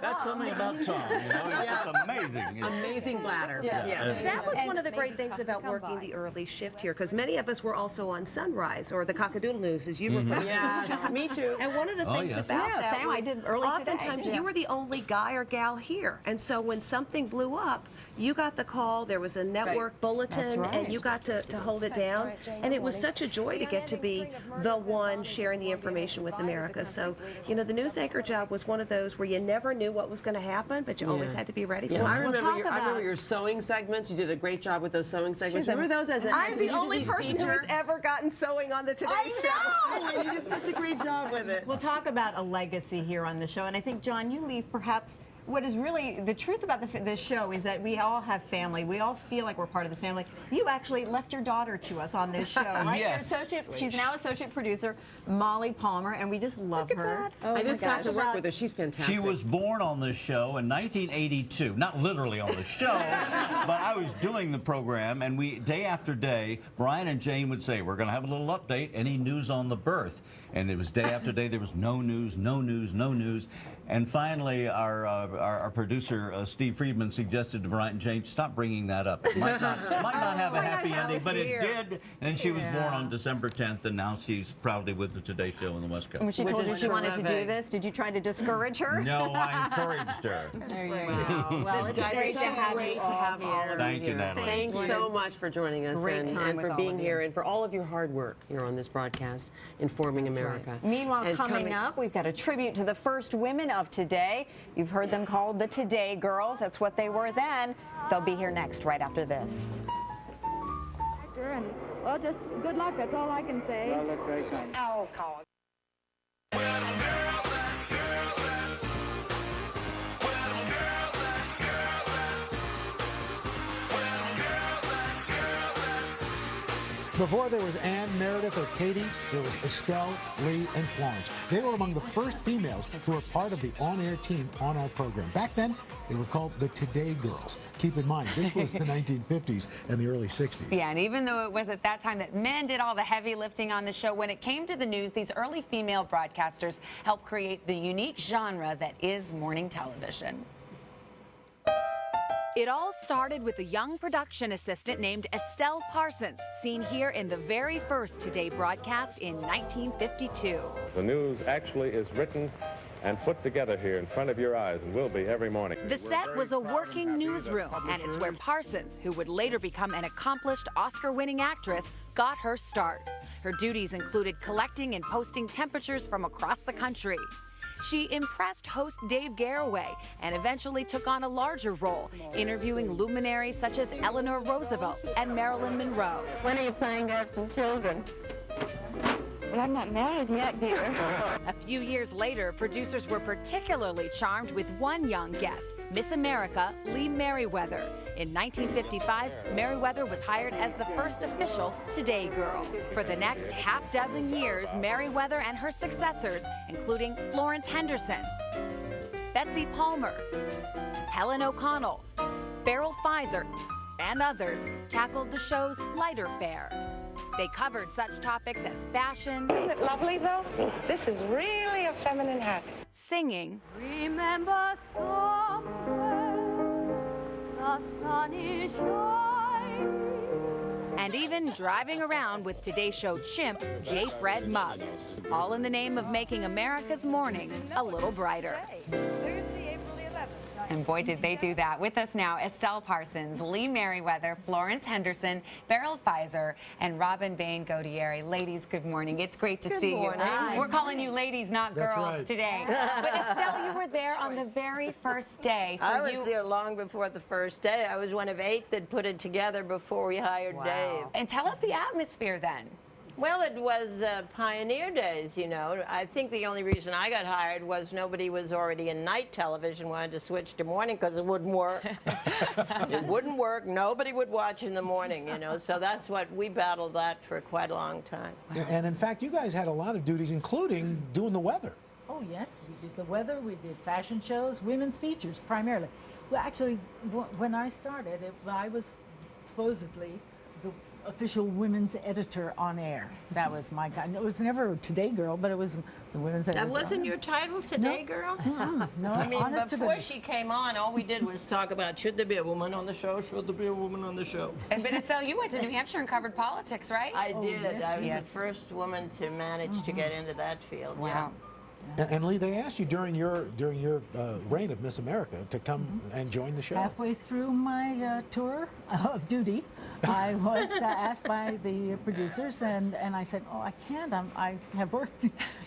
That's something about Tom, It's amazing. Amazing bladder. Yes. That was one of the great things about working the early shift here, because many of us were also on Sunrise, or the Cockadoodle News, as you refer to it. Yes, me too. And one of the things about that Sam, was I did early oftentimes today. you were the only guy or gal here. And so when something blew up, you got the call, there was a network bulletin, and you got to hold it down. And it was such a joy to get to be the one sharing the information with America. So, the news anchor job was one of those where you never knew what was going to happen, but you always had to be ready for it. I remember your sewing segments. You did a great job with those sewing segments. Remember those? I'm the only person who has ever gotten sewing on the Today Show. I know! You did such a great job with it. We'll talk about a legacy here on the show. And I think, John, you leave perhaps what is really the truth about the show is that we all have family. We all feel like we're part of this family. You actually left your daughter to us on this show, right? Yes. She's now associate producer, Molly Palmer, and we just love her. I just got to work with her. She's fantastic. She was born on this show in 1982. Not literally on the show, but I was doing the program, and day after day, Brian and Jane would say, we're going to have a little update, any news on the birth. And it was day after day, there was no news, no news, no news. And finally, our producer, Steve Friedman, suggested to Brian and Jane, stop bringing that up. It might not have a happy ending, but it did. And she was born on December 10th, and now she's proudly with the Today Show on the West Coast. And when she told you she wanted to do this, did you try to discourage her? No, I encouraged her. There you go. Well, it's great to have you all here. Thank you, Natalie. Thanks so much for joining us Great time and with for all being of here you. and for all of your hard work here on this broadcast, informing America. Meanwhile, And coming up, we've got a tribute to the first women of today. You've heard them called the Today Girls. That's what they were then. They'll be here next, right after this. And, well, just good luck. That's all I can say. Well, look very kind. Oh, Colin. Before there was Ann, Meredith, or Katie, there was Estelle, Lee, and Florence. They were among the first females who were part of the on-air team on our program. Back then, they were called the Today Girls. Keep in mind, this was the 1950s and the early 60s. Yeah, and even though it was at that time that men did all the heavy lifting on the show, when it came to the news, these early female broadcasters helped create the unique genre that is morning television. It all started with a young production assistant named Estelle Parsons, seen here in the very first Today broadcast in 1952. The news actually is written and put together here in front of your eyes and will be every morning. The set was a working newsroom, and it's where Parsons, who would later become an accomplished Oscar-winning actress, got her start. Her duties included collecting and posting temperatures from across the country. She impressed host Dave Garroway and eventually took on a larger role, interviewing luminaries such as Eleanor Roosevelt and Marilyn Monroe. When are you planning to have some children? Well, I'm not married yet, dear. A few years later, producers were particularly charmed with one young guest, Miss America, Lee Merriweather. In 1955, Merriweather was hired as the first official Today Girl. For the next half-dozen years, Merriweather and her successors, including Florence Henderson, Betsy Palmer, Helen O'Connell, Beryl Pfizer, and others, tackled the show's lighter fare. They covered such topics as fashion. Isn't it lovely, though? This is really a feminine hat. Singing. Remember somewhere the sun is shining. And and even driving around with Today Show chimp J. Fred Muggs, all in the name of making America's mornings a little brighter. And boy, did they do that. With us now, Estelle Parsons, Lee Merriweather, Florence Henderson, Beryl Pfizer, and Robin Bain-Godieri. Ladies, good morning. It's great to see you. We're calling you ladies, not girls, today. But Estelle, you were there on the very first day. So I was there long before the first day. I was one of 8 that put it together before we hired Dave. And tell us the atmosphere then. Well, it was pioneer days, you know. I think the only reason I got hired was nobody was already in night television, wanted to switch to morning because it wouldn't work. It wouldn't work. Nobody would watch in the morning, you know. So that's what we battled that for quite a long time. And in fact, you guys had a lot of duties, including doing the weather. Oh, yes. We did the weather, we did fashion shows, women's features primarily. Well, actually, when I started, I was supposedly the official women's editor on air. That was my guy. It was never a Today Girl, but it was the women's editor. That wasn't your title, Today Girl? No, I mean, honest to before goodness. she came on, all we did was talk about, should there be a woman on the show? Should there be a woman on the show? And but Estelle, you went to New Hampshire and covered politics, right? I did. yes, I was yes. the first woman to manage to get into that field. Wow. And Lee, they asked you during your reign of Miss America to come and join the show. Halfway through my tour of duty, I was asked by the producers, and I said, "Oh, I can't. I have worked,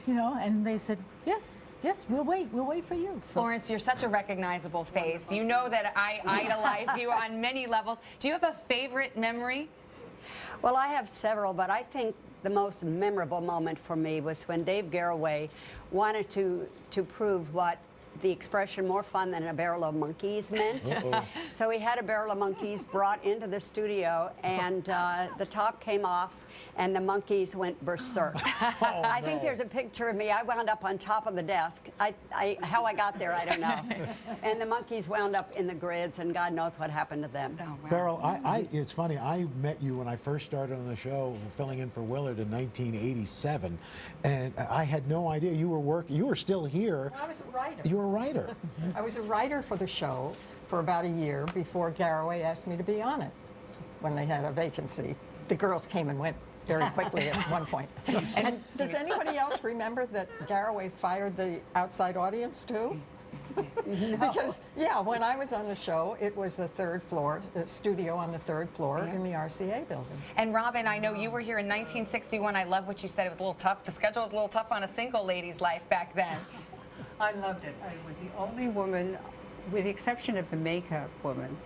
you know." And they said, "Yes, we'll wait for you." So, Florence, you're such a recognizable face. You know that I idolize you on many levels. Do you have a favorite memory? Well, I have several, but I think the most memorable moment for me was when Dave Garroway wanted to prove what the expression "more fun than a barrel of monkeys" meant. So he had a barrel of monkeys brought into the studio, and the top came off, and the monkeys went berserk. I think there's a picture of me. I wound up on top of the desk. How I got there, I don't know. And the monkeys wound up in the grids, and God knows what happened to them. Beryl, it's funny. I met you when I first started on the show, filling in for Willard in 1987, and I had no idea you were working. You were still here. I was a writer. You were a writer. I was a writer for the show for about a year before Garroway asked me to be on it when they had a vacancy. The girls came and went very quickly at one point. And does anybody else remember that Garroway fired the outside audience too? No. Because, yeah, when I was on the show, it was the third floor, the studio on the third floor in the RCA building. And Robin, I know you were here in 1961. I love what you said. It was a little tough. The schedule was a little tough on a single lady's life back then. I loved it. I was the only woman, with the exception of the makeup woman,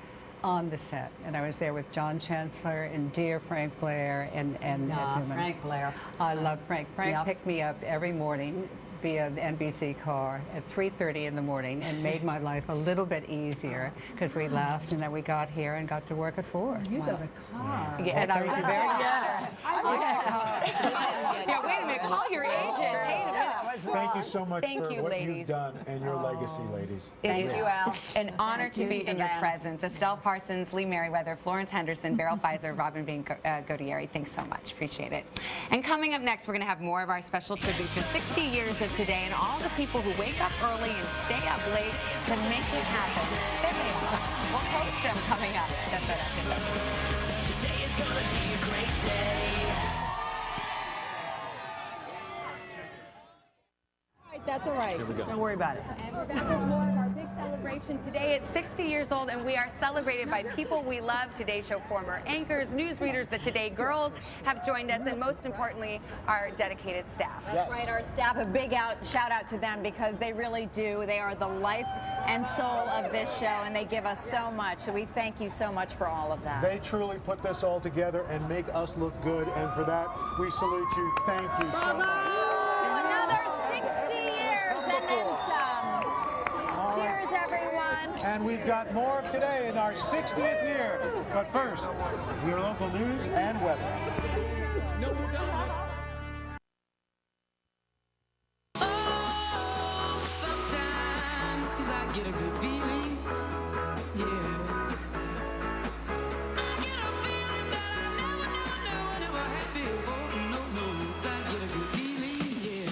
on the set. And I was there with John Chancellor and dear Frank Blair and Frank Blair. I love Frank. Frank Yep. picked me up every morning via the NBC car at 3:30 in the morning and made my life a little bit easier because we left and then we got here and got to work at 4. You got a car. Yeah, and I was a very Yeah, wait a minute. Call your agent. Hey, Thank you so much Thank for you, what ladies. you've done and your legacy, ladies. It is Al. an honor to be in your Savannah. presence. Estelle Parsons, Lee Merriweather, Florence Henderson, Beryl Pfizer, Robin Bain-Godieri. Thanks so much. Appreciate it. And coming up next, we're going to have more of our special tribute to 60 years of today and all the people who wake up early and stay up late to make it happen. We'll toast them coming up. That's right after this. Today is gonna be a great day. That's all right. Here we go. Don't worry about it. And we're back with more of our big celebration today. It's 60 years old, and we are celebrated by people we love. Today Show former anchors, newsreaders, the Today Girls have joined us, and most importantly, our dedicated staff. That's right, our staff. A big shout out to them because they really do. They are the life and soul of this show, and they give us so much. So we thank you so much for all of that. They truly put this all together and make us look good, and for that, we salute you. Thank you so much. Another 60 years and then some. Cheers, everyone. And we've got more of today in our 60th year. But first, your local news and weather. No, we're done. Oh, sometimes I get a good feeling. Yeah. I get a feeling that I never had before. No, I get a good feeling. Yeah.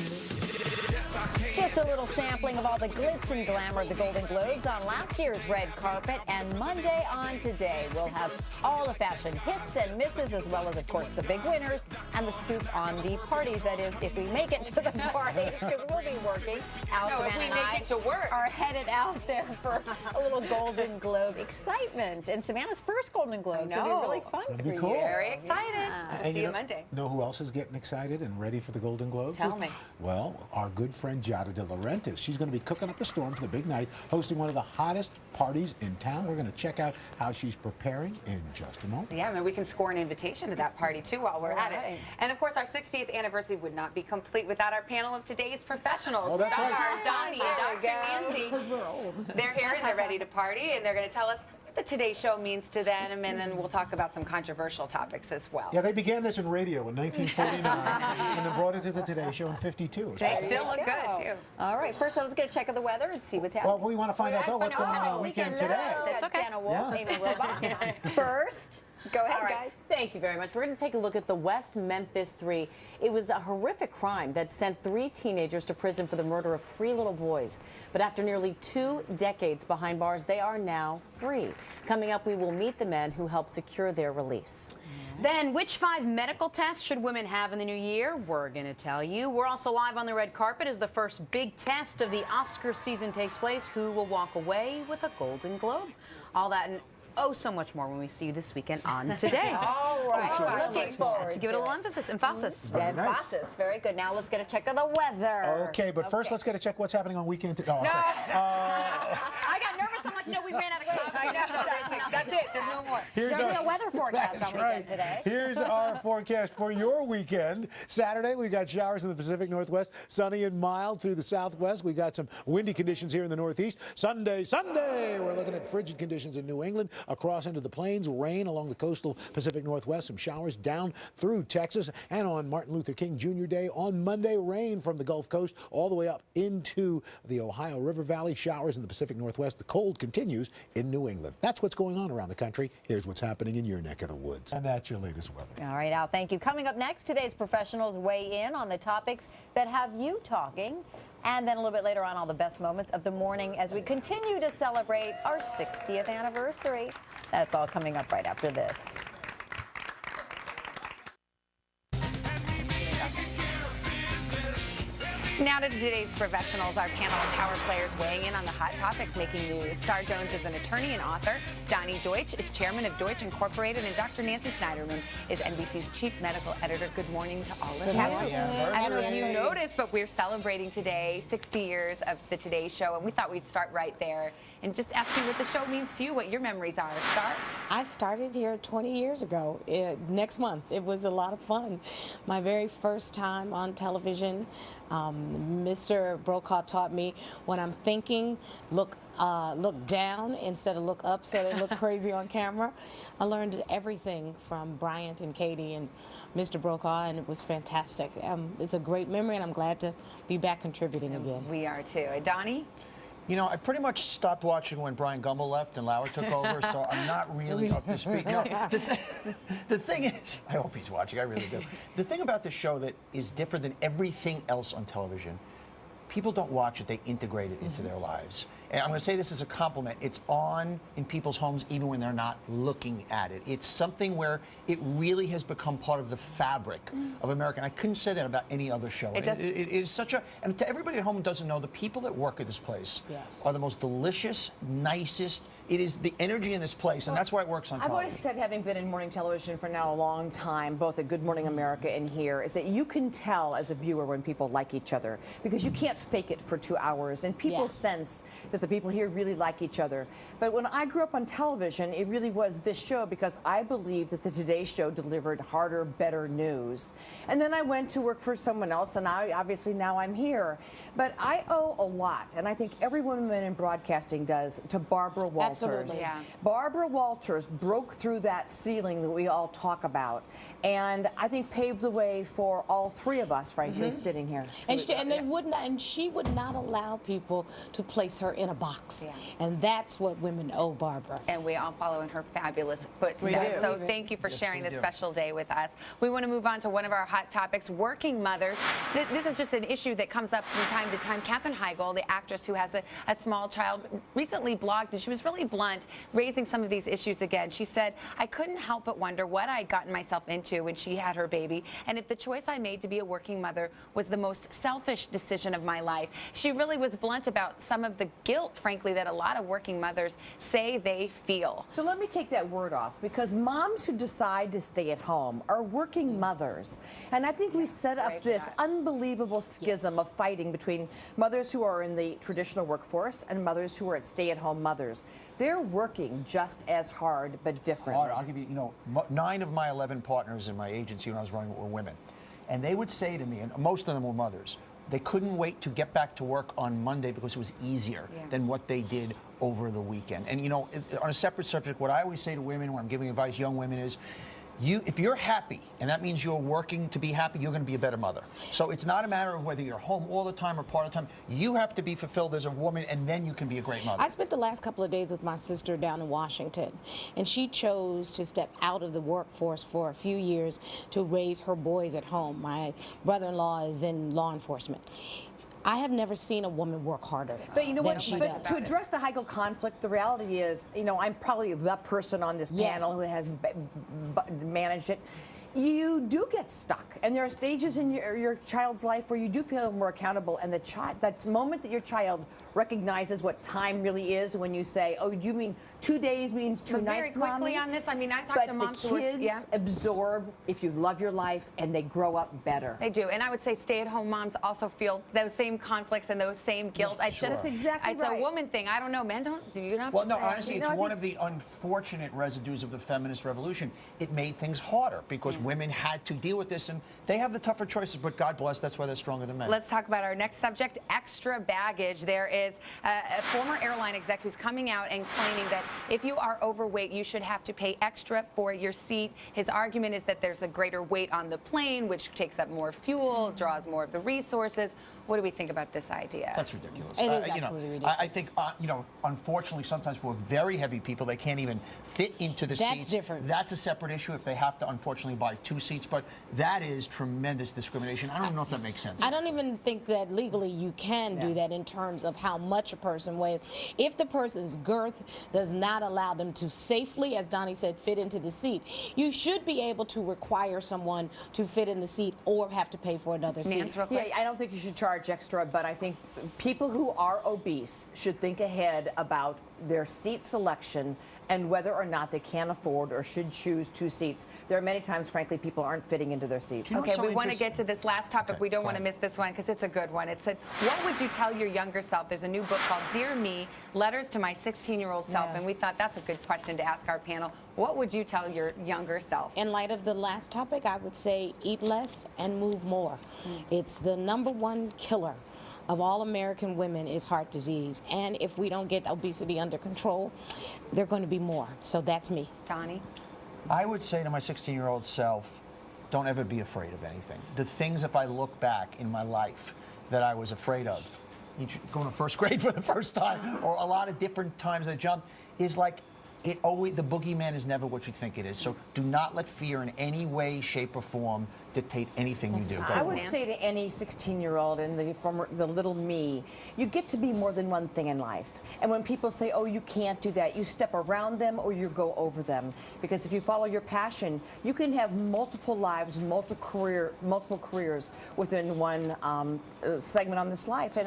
Yes, I can. Just a little sampling of all the glitz and glamour of the Golden Globes on last year's red carpet, and Monday on Today. We'll have all the fashion hits and misses, as well as, of course, the big winners and the scoop on the parties. That is, if we make it to the parties, because we'll be working. If we make it to work. Are headed out there for a little Golden Globe excitement. And Savannah's first Golden Globe, so it'll be really fun That'd for be cool. you. Very excited. And See you know, Monday. Know who else is getting excited and ready for the Golden Globes? Tell me. Well, our good friend Giada De Laurentiis. She's going to be cooking up a storm for the big night, hosting one of the hottest parties in town. We're going to check out how she's preparing in just a moment. Yeah, I mean, we can score an invitation to that party, too, while we're at it. And, of course, our 60th anniversary would not be complete without our panel of today's professionals. Oh, that's Star, right. Donnie, and Dr. Nancy. Because we're old. They're here and they're ready to party, and they're going to tell us what the Today Show means to them, and then we'll talk about some controversial topics as well. Yeah, they began this in radio in 1949 and then brought it to the Today Show in 52. They still look good, too. All right, first let's get a check of the weather and see what's happening. Well, we want to find out, though, what's going on the weekend today. That's okay. Jenna Wolf, Yeah. Amy Wilbach. First, go ahead, All right. guys. Thank you very much. We're going to take a look at the West Memphis 3. It was a horrific crime that sent 3 teenagers to prison for the murder of 3 little boys. But after nearly 2 decades behind bars, they are now free. Coming up, we will meet the men who helped secure their release. Then, which 5 medical tests should women have in the new year? We're going to tell you. We're also live on the red carpet as the first big test of the Oscar season takes place. Who will walk away with a Golden Globe? All that and oh, so much more when we see you this weekend on Today. All right, looking forward to give it a little emphasis. Emphasis. Very nice. Emphasis. Very good. Now let's get a check of the weather. Okay, but first let's get a check what's happening on weekend today. Oh, No. I got nervous. I'm like, no, we ran out of coffee. I know. That's it. There's no more. Here's There'll be our- a weather forecast That's on right. weekend today. Here's our forecast for your weekend. Saturday, we got showers in the Pacific Northwest, sunny and mild through the Southwest. We got some windy conditions here in the Northeast. Sunday, we're looking at frigid conditions in New England, across into the plains, rain along the coastal Pacific Northwest, some showers down through Texas. And on Martin Luther King Jr. Day, on Monday, rain from the Gulf Coast all the way up into the Ohio River Valley, showers in the Pacific Northwest. The cold continues in New England. That's what's going on around the country. Here's what's happening in your neck of the woods. And that's your latest weather. All right, Al, thank you. Coming up next, today's professionals weigh in on the topics that have you talking. And then a little bit later on, all the best moments of the morning as we continue to celebrate our 60th anniversary. That's all coming up right after this. Now to today's professionals, our panel of power players weighing in on the hot topics making news. Star Jones is an attorney and author. Donnie Deutsch is chairman of Deutsch Incorporated, and Dr. Nancy Snyderman is NBC's chief medical editor. Good morning to all of you. I don't know if you noticed, but we're celebrating today 60 years of the Today Show, and we thought we'd start right there and just ask you what the show means to you, what your memories are. Star? I started here 20 years ago, next month. It was a lot of fun. My very first time on television. Mr. Brokaw taught me when I'm thinking, look down instead of look up so they look crazy on camera. I learned everything from Bryant and Katie and Mr. Brokaw, and it was fantastic. It's a great memory, and I'm glad to be back contributing again. We are too. Donnie? You know, I pretty much stopped watching when Brian Gumbel left and Lauer took over, so I'm not really up to speed. No, the thing is, I hope he's watching, I really do. The thing about this show that is different than everything else on television, people don't watch it, they integrate it into their lives. And I'm going to say this as a compliment. It's on in people's homes even when they're not looking at it. It's something where it really has become part of the fabric of America. And I couldn't say that about any other show. It is such a, and to everybody at home who doesn't know, the people that work at this place are the most delicious, nicest. It is the energy in this place, and that's why it works on I've television. always said, having been in morning television for now a long time, both at Good Morning America and here, is that you can tell as a viewer when people like each other, because you can't fake it for 2 hours, and people sense that the people here really like each other. But when I grew up on television, it really was this show, because I believed that the Today Show delivered harder, better news. And then I went to work for someone else, and obviously now I'm here. But I owe a lot, and I think every woman in broadcasting does, to Barbara Walters. Walters. Barbara Walters broke through that ceiling that we all talk about, and I think paved the way for all three of us, frankly, sitting here. And she would not allow people to place her in a box. And that's what women owe Barbara. And we all follow in her fabulous We footsteps. do. So thank you for sharing we this do. special day with us. We want to move on to one of our hot topics, working mothers. This is just an issue that comes up from time to time. Katherine Heigl, the actress who has a small child, recently blogged, and she was really blunt, raising some of these issues again. She said, I couldn't help but wonder what I'd gotten myself into when she had her baby, and if the choice I made to be a working mother was the most selfish decision of my life. She really was blunt about some of the guilt, frankly, that a lot of working mothers say they feel. So let me take that word off, because moms who decide to stay at home are working mothers. And I think we set up this unbelievable schism of fighting between mothers who are in the traditional workforce and mothers who are stay-at-home mothers. They're working just as hard, but differently. I'll give you, 9 of my 11 partners in my agency when I was running were women. And they would say to me, and most of them were mothers, they couldn't wait to get back to work on Monday because it was easier than what they did over the weekend. And, on a separate subject, what I always say to women when I'm giving advice, young women, is, if you're happy, and that means you're working to be happy, you're going to be a better mother. So it's not a matter of whether you're home all the time or part of the time. You have to be fulfilled as a woman, and then you can be a great mother. I spent the last couple of days with my sister down in Washington, and she chose to step out of the workforce for a few years to raise her boys at home. My brother-in-law is in law enforcement. I have never seen a woman work harder. But you know than what? she But does. to address the Heigl conflict, the reality is, I'm probably the person on this panel who has managed it. You do get stuck, and there are stages in your child's life where you do feel more accountable, and that moment that your child recognizes what time really is, when you say, "Oh, you mean 2 days means 2 nights, very quickly Mommy?" on this, I mean, I talked to moms who But were, the kids absorb if you love your life, and they grow up better. They do, and I would say stay-at-home moms also feel those same conflicts and those same guilt. Yes, sure. That's exactly It's right. a woman thing. I don't know, men don't. Do you not? Well, no, feel that? honestly, it's one of the unfortunate residues of the feminist revolution. It made things harder because women had to deal with this, and they have the tougher choices, but God bless, that's why they're stronger than men. Let's talk about our next subject, extra baggage. There is a former airline exec who's coming out and claiming that if you are overweight, you should have to pay extra for your seat. His argument is that there's a greater weight on the plane, which takes up more fuel, draws more of the resources. What do we think about this idea? That's ridiculous. It is absolutely ridiculous. I think, unfortunately, sometimes for very heavy people, they can't even fit into the seats. That's different. That's a separate issue if they have to, unfortunately, buy 2 seats. But that is tremendous discrimination. I don't even know if that makes sense. I don't even think that legally you can do that in terms of how much a person weighs. If the person's girth does not allow them to safely, as Donnie said, fit into the seat, you should be able to require someone to fit in the seat or have to pay for another seat. Yeah, I don't think you should charge extra, but I think people who are obese should think ahead about their seat selection and whether or not they can afford or should choose 2 seats. There are many times, frankly, people aren't fitting into their seats. Okay, we want to get to this last topic. We don't want to miss this one because it's a good one. It said, what would you tell your younger self? There's a new book called Dear Me, Letters to My 16-Year-Old Self, and we thought that's a good question to ask our panel. What would you tell your younger self? In light of the last topic, I would say eat less and move more. It's the #1 killer of all American women is heart disease. And if we don't get obesity under control, there are going to be more. So that's me. Donnie? I would say to my 16-year-old self, don't ever be afraid of anything. The things, if I look back in my life, that I was afraid of, going to first grade for the first time, or a lot of different times I jumped, is like, the boogeyman is never what you think it is. So do not let fear in any way, shape, or form dictate anything you do. I would say to any 16-year-old and the little me, you get to be more than one thing in life. And when people say, oh, you can't do that, you step around them or you go over them. Because if you follow your passion, you can have multiple lives, multiple careers within one segment on this life. And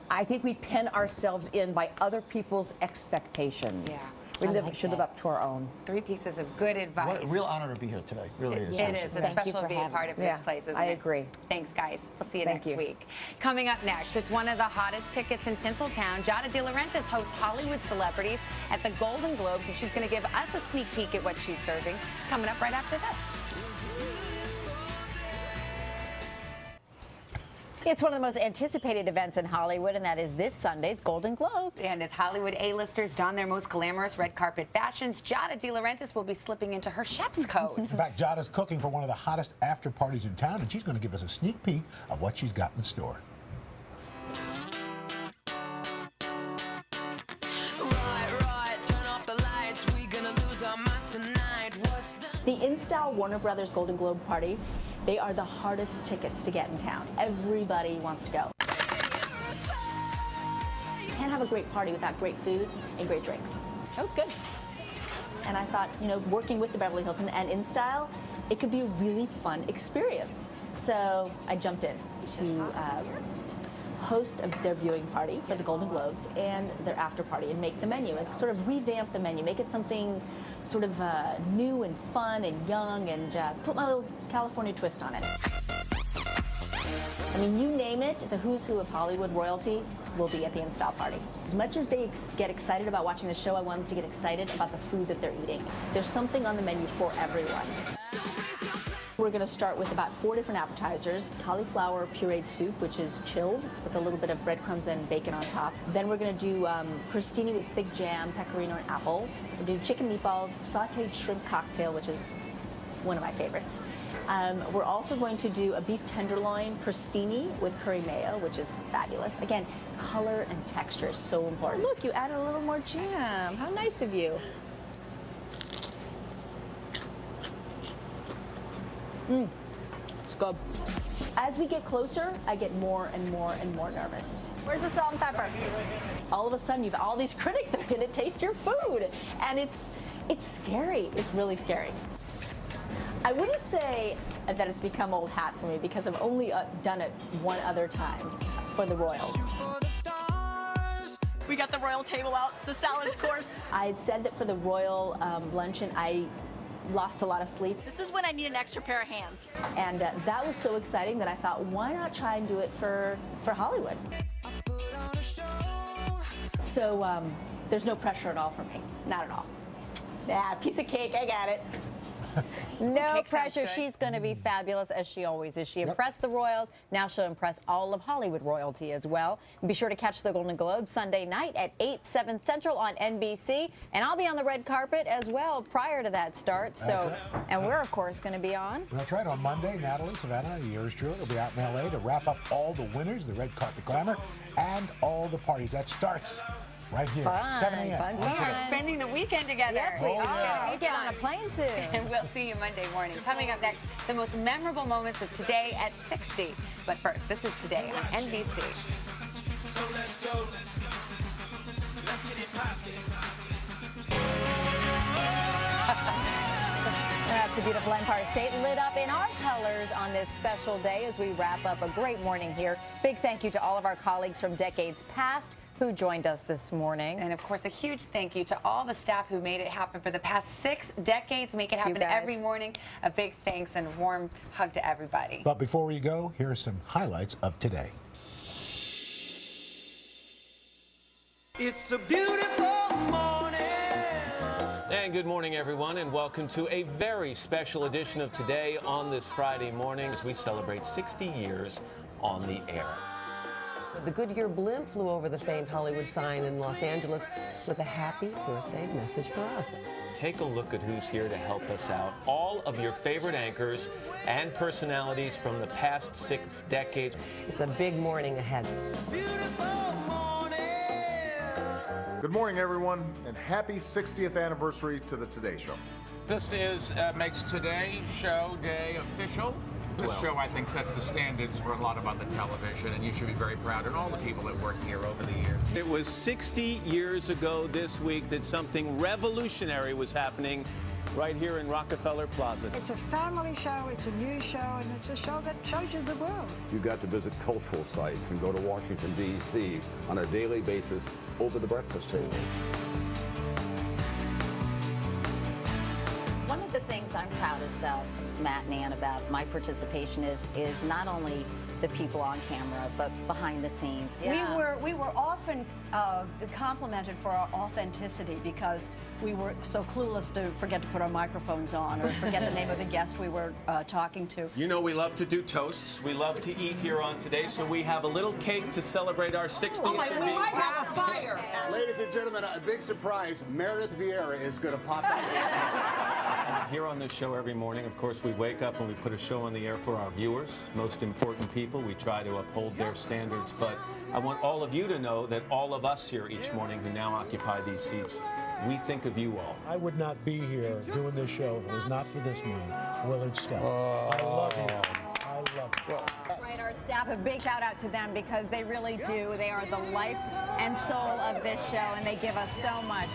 I think we pen ourselves in by other people's expectations. Yeah. We should live up to our own. 3 pieces of good advice. What a real honor to be here today. Really is. It is. It's special to be a part of this place, isn't it? I agree. Thanks, guys. We'll see you Thank next you. week. Coming up next, it's one of the hottest tickets in Tinseltown. Giada De Laurentiis hosts Hollywood celebrities at the Golden Globes, and she's going to give us a sneak peek at what she's serving. Coming up right after this. It's one of the most anticipated events in Hollywood, and that is this Sunday's Golden Globes. And as Hollywood A-listers don their most glamorous red carpet fashions, Giada De Laurentiis will be slipping into her chef's coat. In fact, Giada's cooking for one of the hottest after parties in town, and she's going to give us a sneak peek of what she's got in store. The InStyle Warner Brothers Golden Globe party, they are the hardest tickets to get in town. Everybody wants to go. You can't have a great party without great food and great drinks. That was good. And I thought, you know, working with the Beverly Hilton and InStyle, it could be a really fun experience. So I jumped in to host their viewing party for the Golden Globes and their after party and make the menu and sort of revamp the menu, make it something sort of new and fun and young, and put my little California twist on it. I mean, you name it, the who's who of Hollywood royalty will be at the InStyle party. As much as they get excited about watching the show, I want them to get excited about the food that they're eating. There's something on the menu for everyone. We're going to start with about 4 different appetizers. Cauliflower pureed soup, which is chilled with a little bit of breadcrumbs and bacon on top. Then we're going to do crostini with fig jam, pecorino, and apple. We'll do chicken meatballs, sauteed shrimp cocktail, which is one of my favorites. We're also going to do a beef tenderloin crostini with curry mayo, which is fabulous. Again, color and texture is so important. Look, you added a little more jam. How nice of you. It's good. As we get closer, I get more and more and more nervous. Where's the salt and pepper? All of a sudden, you've all these critics that are going to taste your food, and it's scary. It's really scary. I wouldn't say that it's become old hat for me because I've only done it one other time for the Royals. We got the royal table out, the salads course. I had said that for the royal luncheon, I lost a lot of sleep. This is when I need an extra pair of hands. And that was so exciting that I thought, why not try and do it for Hollywood? So there's no pressure at all for me, not at all. Yeah, piece of cake, I got it. No pressure. She's going to be fabulous, as she always is. She impressed the royals. Now she'll impress all of Hollywood royalty as well. And be sure to catch the Golden Globes Sunday night at 8/7 Central on NBC. And I'll be on the red carpet as well prior to that start. So, and we're, of course, going to be on. That's right. On Monday, Natalie, Savannah, yours truly will be out in L.A. to wrap up all the winners, the red carpet glamour, and all the parties. That starts right here, 7 a.m. We are spending the weekend together. Yes, we are. We get on a plane soon. And we'll see you Monday morning. Coming up next, the most memorable moments of today at 60. But first, this is Today on NBC. So let's go. Let's get it poppin'. That's a beautiful Empire State lit up in our colors on this special day as we wrap up a great morning here. Big thank you to all of our colleagues from decades past who joined us this morning. And of course, a huge thank you to all the staff who made it happen for the past 6 decades, make it happen every morning. A big thanks and a warm hug to everybody. But before we go, here are some highlights of today. It's a beautiful morning. And good morning, everyone, and welcome to a very special edition of Today on this Friday morning as we celebrate 60 years on the air. The Goodyear blimp flew over the famed Hollywood sign in Los Angeles with a happy birthday message for us. Take a look at who's here to help us out. All of your favorite anchors and personalities from the past 6 decades. It's a big morning ahead. Good morning, everyone, and happy 60th anniversary to the Today Show. This is makes Today Show Day official. This show, I think, sets the standards for a lot of other television, and you should be very proud of all the people that worked here over the years. It was 60 years ago this week that something revolutionary was happening right here in Rockefeller Plaza. It's a family show, it's a news show, and it's a show that shows you the world. You got to visit cultural sites and go to Washington, D.C. on a daily basis over the breakfast table. One of the things I'm proudest of, Matt and Ann, about my participation is not only the people on camera, but behind the scenes. We were often complimented for our authenticity because we were so clueless to forget to put our microphones on or forget the name of the guest we were talking to. You know we love to do toasts. We love to eat here on Today, so we have a little cake to celebrate our 60th. We might have a fire. Ladies and gentlemen, a big surprise. Meredith Vieira is going to pop out. Here on this show every morning, of course, we wake up and we put a show on the air for our viewers, most important people. We try to uphold their standards, but I want all of you to know that all of us here each morning who now occupy these seats, we think of you all. I would not be here doing this show if it was not for this man, Willard Scott. I love you. I love you. Right, our staff, a big shout out to them because they really do. They are the life and soul of this show, and they give us so much.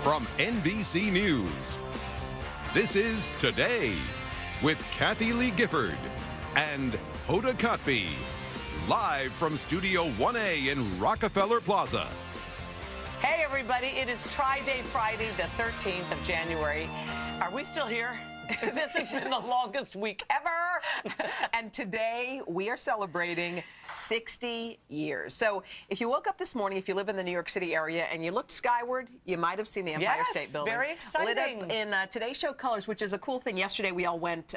From NBC News, this is Today with Kathy Lee Gifford and Hoda Kotb, live from Studio 1A in Rockefeller Plaza. Hey everybody, it is Tri-Day Friday, the 13th of January. Are we still here? This has been the longest week ever. And today we are celebrating 60 years. So if you woke up this morning, if you live in the New York City area and you looked skyward, you might have seen the Empire State Building. Very exciting. Lit up in Today Show colors, which is a cool thing. Yesterday we all went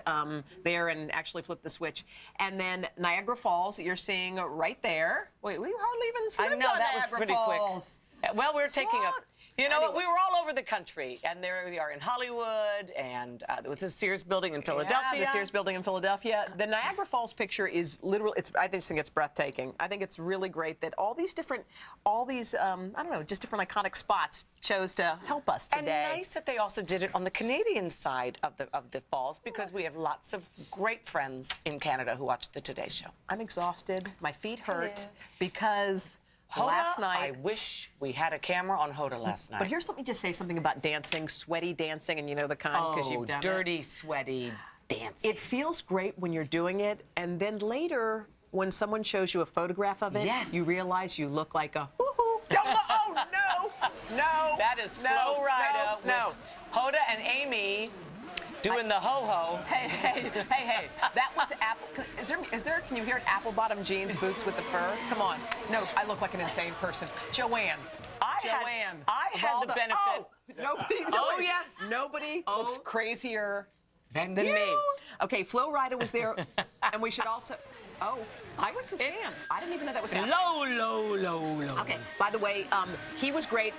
there and actually flipped the switch. And then Niagara Falls, you're seeing right there. Wait, we hardly even slipped I know, on that Niagara was pretty Falls. quick. Well, we're taking a... You know, Anyway. we were all over the country, and there we are in Hollywood, and there was the Sears Building in Philadelphia. Yeah, the Sears Building in Philadelphia. The Niagara Falls picture is literal. I just think it's breathtaking. I think it's really great that all these I don't know, just different iconic spots chose to help us today. And nice that they also did it on the Canadian side of the falls, because we have lots of great friends in Canada who watch the Today Show. I'm exhausted. My feet hurt because... Hoda, last night, I wish we had a camera on Hoda last night. But let me just say something about dancing, sweaty dancing, and you know the kind because you've done dirty, sweaty dancing. It feels great when you're doing it, and then later, when someone shows you a photograph of it, you realize you look like a woohoo. Oh no! That is Flo Rida with Hoda and Amy. Doing the ho-ho. Hey. That was apple. Can you hear it? Apple-bottom jeans, boots with the fur? Come on. No, I look like an insane person. Joanne. I had the benefit. Oh, nobody. Yes. Nobody looks crazier than me. Okay, Flo Rida was there, and we should also. Oh, I was his fan. I didn't even know that was happening. Low. Okay, by the way, he was great.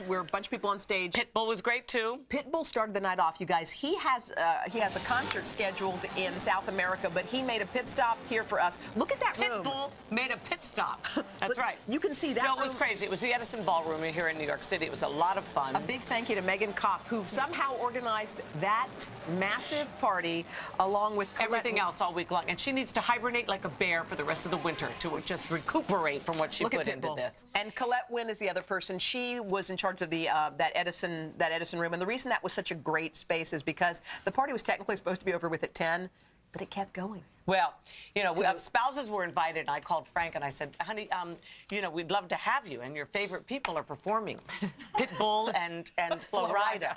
We're a bunch of people on stage. Pitbull was great too. Pitbull started the night off, you guys. He has a concert scheduled in South America, but he made a pit stop here for us. Look at that room. Pitbull made a pit stop. That's right. You can see that. No, it was crazy. It was the Edison Ballroom here in New York City. It was a lot of fun. A big thank you to Megan Koff, who somehow organized that massive party along with everything else all week long. And she needs to hibernate like a bear for the rest of the winter to just recuperate from what she put into this. And Colette Wynn is the other person. She was in charge of the that Edison room. And the reason that was such a great space is because the party was technically supposed to be over with at 10, but it kept going. Well, you know, spouses were invited, and I called Frank and I said, honey, you know, we'd love to have you, and your favorite people are performing. Pitbull and Flo Rida.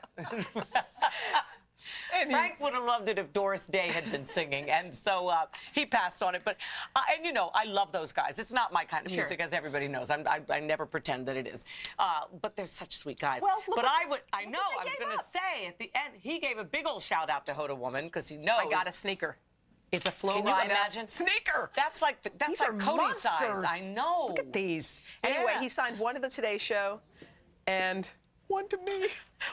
Frank would have loved it if Doris Day had been singing, and so he passed on it. But and you know, I love those guys. It's not my kind of music, as everybody knows. I never pretend that it is. But they're such sweet guys. Well, I was going to say at the end, he gave a big old shout out to Hoda Woman because he knows. I got a sneaker. It's a Flo Rida. Can you imagine? Sneaker. That's like Cody's size. I know. Look at these. Anyway, he signed one to the Today Show, and one to me.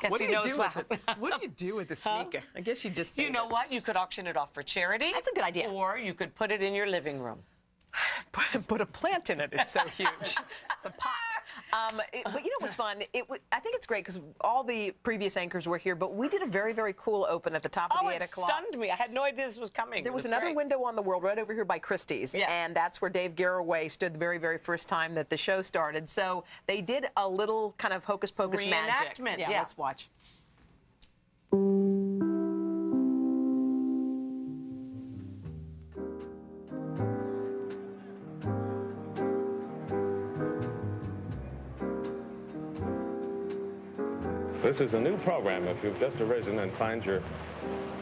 What do you do with the sneaker? I guess you just say You know what? You could auction it off for charity. That's a good idea. Or you could put it in your living room. Put a plant in it. It's so huge. It's a pot. But you know what's fun? I think it's great because all the previous anchors were here, but we did a very, very cool open at the top of the 8 o'clock. Oh, it stunned me. I had no idea this was coming. There was another window on the world right over here by Christie's, and that's where Dave Garroway stood the very, very first time that the show started. So they did a little kind of hocus pocus magic. Reenactment. Yeah, let's watch. This is a new program if you've just arisen and find your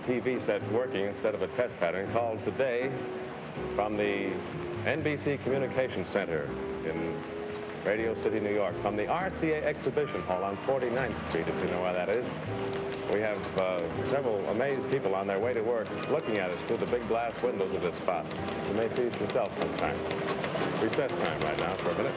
TV set working instead of a test pattern, called Today from the NBC Communications Center in Radio City, New York, from the RCA Exhibition Hall on 49th Street, if you know where that is. We have several amazed people on their way to work looking at us through the big glass windows of this spot. You may see it yourself sometime. Recess time right now for a minute.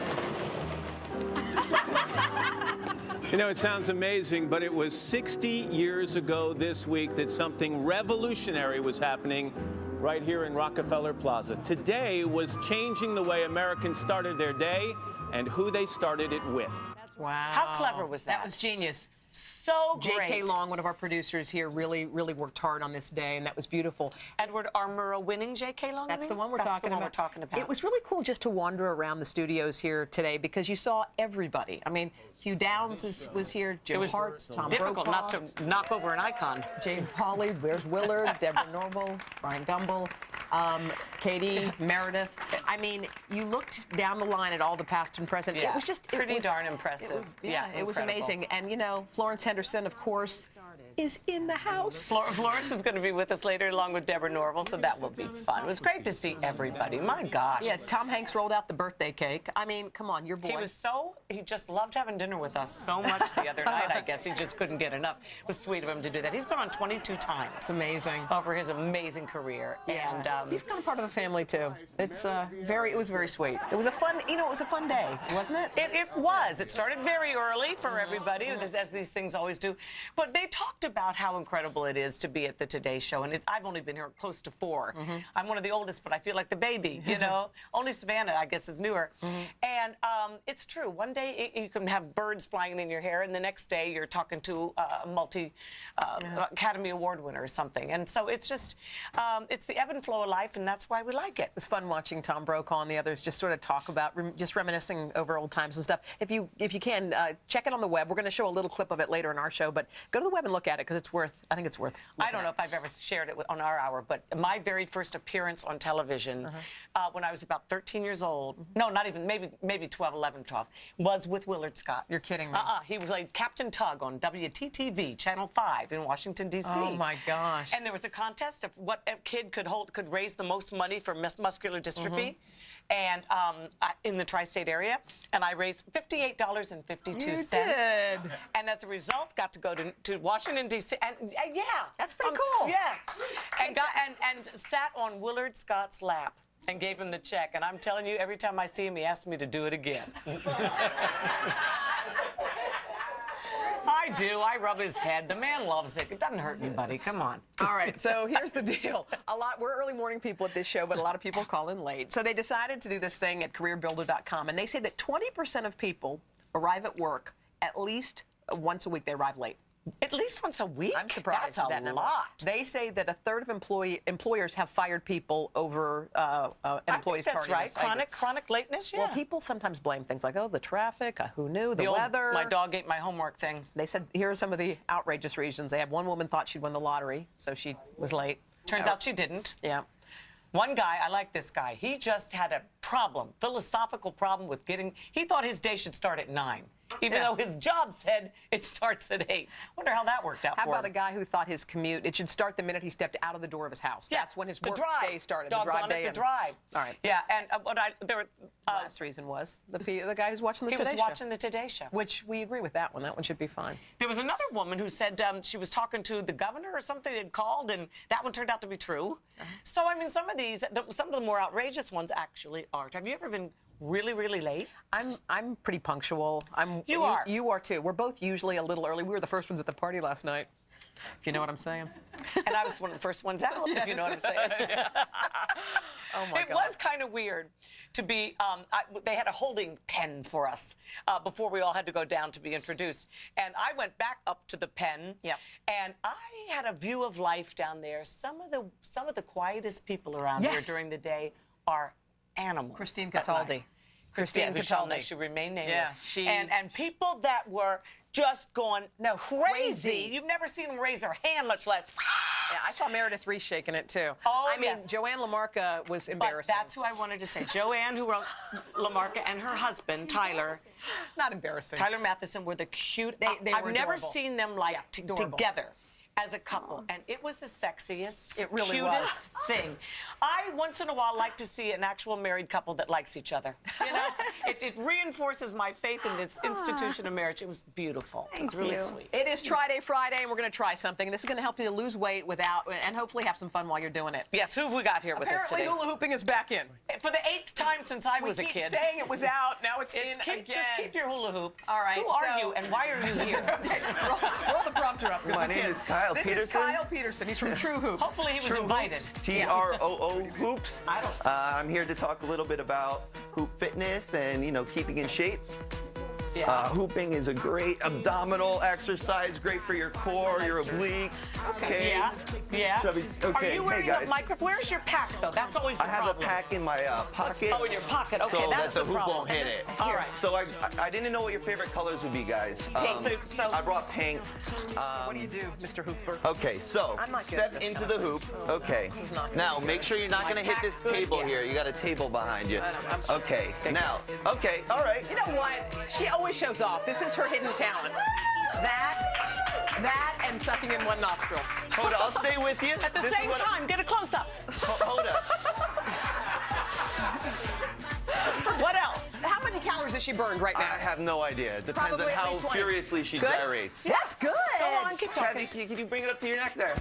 You know, it sounds amazing, but it was 60 years ago this week that something revolutionary was happening right here in Rockefeller Plaza. Today was changing the way Americans started their day and who they started it with. Wow. How clever was that? That was genius. So great. J.K. Long, one of our producers here, really worked hard on this day, and that was beautiful. Edward R. Murrow winning J.K. Long? That's the one we're That's talking the one about. we're talking about. It was really cool just to wander around the studios here today because you saw everybody. I mean, Hugh Downs was here, Jim It was Hartz, Tom difficult Brokaw, not to knock over an icon. Jane Pauley, where's Willard, Deborah Norville, Brian Gumbel, Katie, Meredith. I mean, you looked down the line at all the past and present. Yeah, It was just pretty darn impressive. It was incredible. amazing. And, you know, Florence Henderson, of course, is in the house. Florence is going to be with us later along with Deborah Norville, so that will be fun. It was great to see everybody. My gosh. Yeah, Tom Hanks rolled out the birthday cake. I mean, come on, your boy. He just loved having dinner with us so much the other night, I guess. He just couldn't get enough. It was sweet of him to do that. He's been on 22 times. It's amazing. Over his amazing career. Yeah. And he's kind of part of the family, too. It's it was very sweet. It was a fun, it was a fun day, wasn't it? It was. It started very early for everybody, as these things always do. But they talked about how incredible it is to be at the Today Show. And I've only been here close to 4. I'm one of the oldest, but I feel like the baby, you know. Only Savannah, I guess, is newer. And it's true. One day you can have birds flying in your hair, and the next day you're talking to a multi-Academy Award winner or something. And so it's just, it's the ebb and flow of life, and that's why we like it. It was fun watching Tom Brokaw and the others just sort of talk about, just reminiscing over old times and stuff. If you can, check it on the web. We're going to show a little clip of it later in our show, but go to the web and look at it because it's worth, I think it's worth I don't know if I've ever shared it on our hour, but my very first appearance on television when I was about 13 years old, no, not even, maybe 11, 12, was with Willard Scott. You're kidding me. He played Captain Tug on WTTV, Channel 5 in Washington, D.C. Oh, my gosh. And there was a contest of what a kid could raise the most money for muscular dystrophy. And in the tri-state area, and I raised $58.52. You did. And as a result, got to go to Washington D.C. and yeah, that's pretty cool. Yeah, and sat on Willard Scott's lap and gave him the check. And I'm telling you, every time I see him, he asks me to do it again. I do. I rub his head. The man loves it. It doesn't hurt anybody. Come on. All right, so here's the deal. We're early morning people at this show, but a lot of people call in late. So they decided to do this thing at careerbuilder.com, and they say that 20% of people arrive at work at least once a week. They arrive late. At least once a week? I'm surprised. That's at that a number. lot. They say that a third of employers have fired people over an employee's that's right. Chronic lateness, yeah. Well, people sometimes blame things like, oh, the traffic, who knew, the old, weather. My dog ate my homework thing. They said, here are some of the outrageous reasons. They had one woman thought she'd won the lottery, so she was late. Turns out she didn't. Yeah. One guy, I like this guy, he just had a philosophical problem with he thought his day should start at 9. Even though his job said it starts at 8. Wonder how that worked out for him. How about a guy who thought his commute, it should start the minute he stepped out of the door of his house. Yes, that's when his the work drive. day started. Doggone the drive. All right. Yeah, and last reason was the guy who's watching the Today Show. He was watching the Today Show. Which we agree with that one. That one should be fine. There was another woman who said she was talking to the governor or something had called, and that one turned out to be true. So, I mean, some of the more outrageous ones actually aren't. Have you ever been really, really late? I'm pretty punctual. You are. You are too. We're both usually a little early. We were the first ones at the party last night. If you know what I'm saying. And I was one of the first ones out, if you know what I'm saying. Oh my God. It was kind of weird to be, they had a holding pen for us before we all had to go down to be introduced. And I went back up to the pen, and I had a view of life down there. Some of the quietest people around here during the day are animals. Christine Cataldi. Christine Cataldi. She remained nameless. Yeah, and people that were just going crazy. You've never seen them raise their hand, much less Yeah, I saw Meredith Reese shaking it too. Oh, I mean, Joanne LaMarca was embarrassing. But that's who I wanted to say. Joanne, who wrote LaMarca, and her husband, Tyler. Not embarrassing. Tyler Matheson were the cute. They I've were never adorable. seen them like adorable. together as a couple, and it was the sexiest, It really cutest thing. I once in a while like to see an actual married couple that likes each other. You know, it reinforces my faith in this institution of marriage. It was beautiful. It was really sweet. It is Try-Day Friday, and we're going to try something. This is going to help you to lose weight without, and hopefully have some fun while you're doing it. Yes, who have we got here with us today? Apparently, hula hooping is back in. For the 8th time since I was a kid. We keep saying it was out. Now it's in again. Just keep your hula hoop. All right. Who are you, and why are you here? Okay, roll the prompter up. My name is Kyle Peterson. This is Kyle Peterson. He's from True Hoops. Hopefully he was invited. TROO Hoops. I'm here to talk a little bit about hoop fitness and, you know, keeping in shape. Hooping is a great abdominal exercise, great for your core, your obliques. Okay. Yeah. Okay. Are you wearing a microphone? Where's your pack, though? That's always the problem. I have a pack in my pocket. Oh, in your pocket. Okay, so that's that the the hoop problem. won't hit it. All right. So I didn't know what your favorite colors would be, guys. So I brought pink. What do you do, Mr. Hooper? Okay, so I'm not good step at this into stuff. the hoop. Okay. Now make sure you're not going to hit this table here. You got a table behind you. Okay. Now. Okay. All right. You know what? She always shows off. This is her hidden talent. That, and sucking in one nostril. Hold on, I'll stay with you. At the same time, get a close-up. Hold up. What else? How many calories has she burned right now? I have no idea. It depends Probably on at how least 20. furiously she Good? gyrates. That's good. Go on, keep talking. Kathy, can you bring it up to your neck there?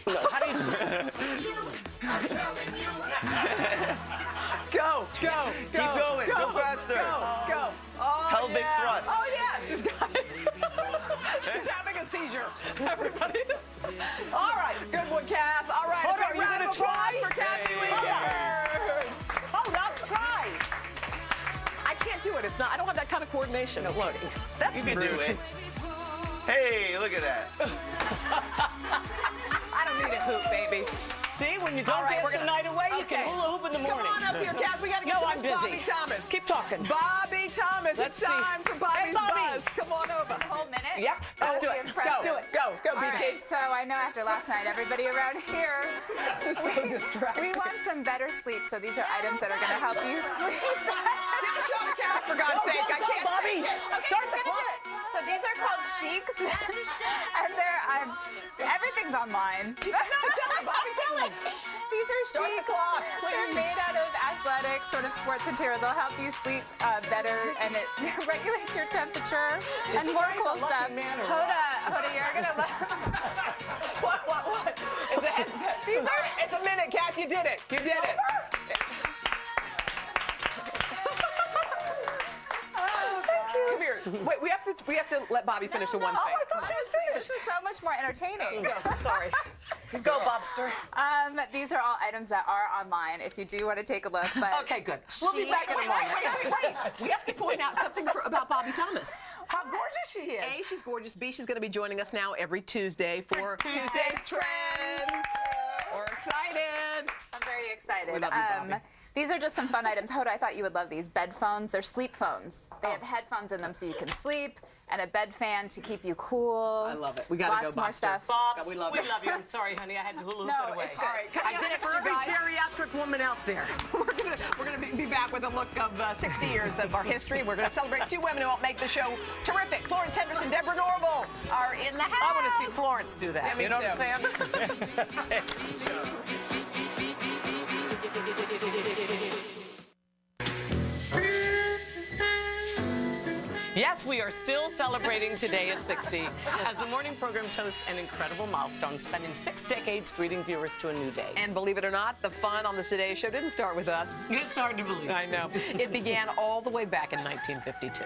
How do you Go. Keep going. Go faster. Go. Oh, Pelvic yeah. thrust. Oh, yeah. She's got it. She's having a seizure. Everybody. All right. Good one, Kath. All right. Hold a on, big you round gonna of applause try? for Kathy Lee Gifford. Hold up, try. I can't do it. It's not. I don't have that kind of coordination. Look. That's You can good. do it. Hey, look at that. I don't need a hoop, baby. See, when you don't dance the night away, you can hula hoop in the morning. Come on up here, Kath. We got to get to I'm Miss busy. Bobby Thomas. Keep talking. Bobby Thomas. Let's it's see. time for Bobby's Hey, Bobby. Buzz. Come on over. A whole minute? Yep. Let's do it. Let's do it. Go, All BT. right, so I know after last night, everybody around here, we want some better sleep. So these are items that are going to help you sleep. Get a shot of Kath, for God's sake. I can't Bobby. take it. Start the Gonna do clock. it. So these are called Chics, and they're everything's online. No, tell him, Bobby, tell him. These are Start the Chics. clock, They're please. made out of athletic sort of sports material. They'll help you sleep better, and it regulates your temperature and more cool stuff. Hoda, you're gonna love. What? It's a minute, Kath. You did it. You did it. Come here. Wait, we have to let Bobby finish the one thing. I thought she was finished. This is so much more entertaining. Sorry. Go, Bobster. These are all items that are online if you do want to take a look. But Okay, good. We'll be back in a moment. Wait. We have to point out something about Bobby Thomas. How gorgeous she is. A, she's gorgeous. B, she's going to be joining us now every Tuesday for Tuesday's Trends. We're excited. I'm very excited. We love you, Bobby. These are just some fun items. Hoda, I thought you would love these. Bed phones. They're sleep phones. They have headphones in them so you can sleep, and a bed fan to keep you cool. I love it. We got to go, Lots more Bobster. stuff. Bobs, We love we it. love you. I'm sorry, honey. I had to hula hoop No, it away. it's good. All right, I did it for every guys. geriatric woman out there. We're gonna be back with a look of 60 years of our history. We're gonna celebrate two women who helped make the show terrific. Florence Henderson, Deborah Norville are in the house. I want to see Florence do that. Yeah, me you know too. what I'm saying? Yes, we are still celebrating today at 60 as the morning program toasts an incredible milestone, spending 6 decades greeting viewers to a new day. And believe it or not, the fun on the Today Show didn't start with us. It's hard to believe. I know. It began all the way back in 1952.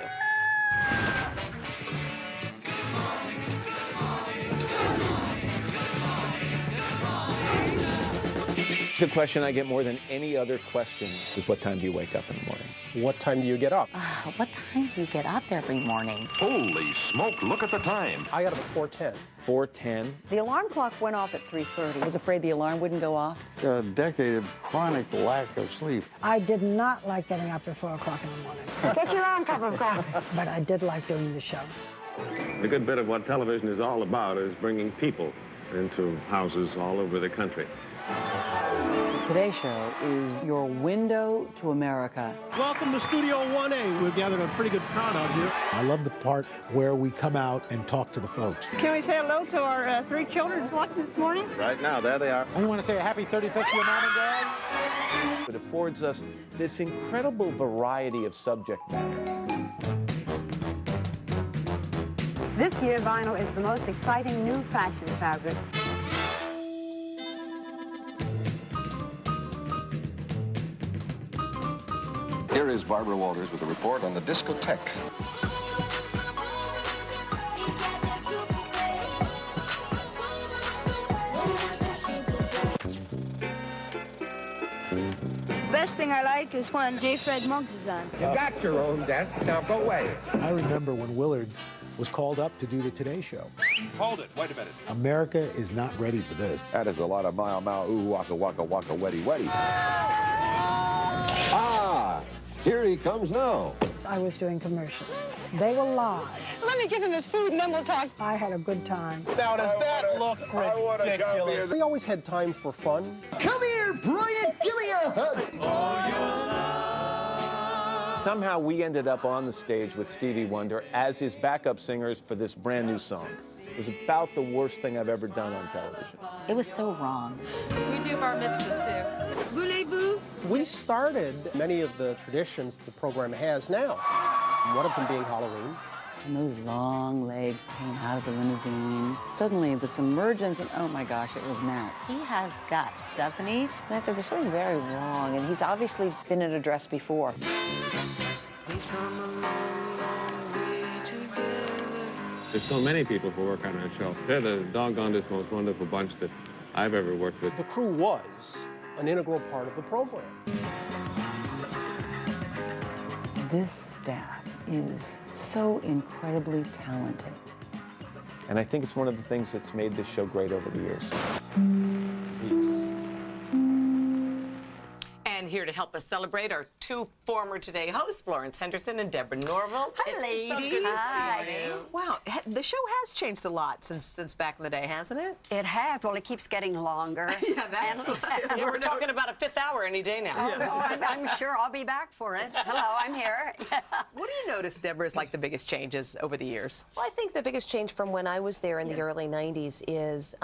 The question I get more than any other question is, what time do you wake up in the morning? What time do you get up? What time do you get up every morning? Holy smoke, look at the time. I got up at 4:10. 4:10. The alarm clock went off at 3:30. I was afraid the alarm wouldn't go off. A decade of chronic lack of sleep. I did not like getting up at 4 o'clock in the morning. Get your own cup of coffee. But I did like doing the show. A good bit of what television is all about is bringing people into houses all over the country. The Today Show is your window to America. Welcome to Studio 1A. We've gathered a pretty good crowd out here. I love the part where we come out and talk to the folks. Can we say hello to our 3 children watching this morning? Right now, there they are. I want to say a happy 35th to your mom and dad. It affords us this incredible variety of subject matter. This year, vinyl is the most exciting new fashion fabric. Here is Barbara Walters with a report on the discotheque. Best thing I like is when J. Fred Monks is on. You got your own desk, now go away. I remember when Willard was called up to do the Today Show. Hold it, wait a minute. America is not ready for this. That is a lot of mile, mile, ooh, waka, waka, waka, weddy, weddy. Ah, here he comes now. I was doing commercials. They were live. Let me give him his food and then we'll talk. I had a good time. Now, does that look ridiculous? We always had time for fun. Come here, Brian. Give me a hug. Somehow we ended up on the stage with Stevie Wonder as his backup singers for this brand new song. It was about the worst thing I've ever done on television. It was so wrong. We do bar mitzvahs too. Voulez-vous? We started many of the traditions the program has now. One of them being Halloween. And those long legs came out of the limousine. Suddenly, the submergence, and oh my gosh, it was Matt. He has guts, doesn't he? Matt, there's something very wrong, and he's obviously been in a dress before. There's so many people who work on that show. They're the doggonedest, most wonderful bunch that I've ever worked with. The crew was an integral part of the program. This staff is so incredibly talented. And I think it's one of the things that's made this show great over the years. And here to help us celebrate are two former Today hosts, Florence Henderson and Deborah Norville. Hi, ladies. So good to see you. Wow, the show has changed a lot since back in the day, hasn't it? It has. Well, it keeps getting longer. Yeah, that's Yeah, we're talking about a 5th hour any day now. I'm sure I'll be back for it. Hello, I'm here. What do you notice, Deborah, is like the biggest changes over the years? Well, I think the biggest change from when I was there in the early 90s is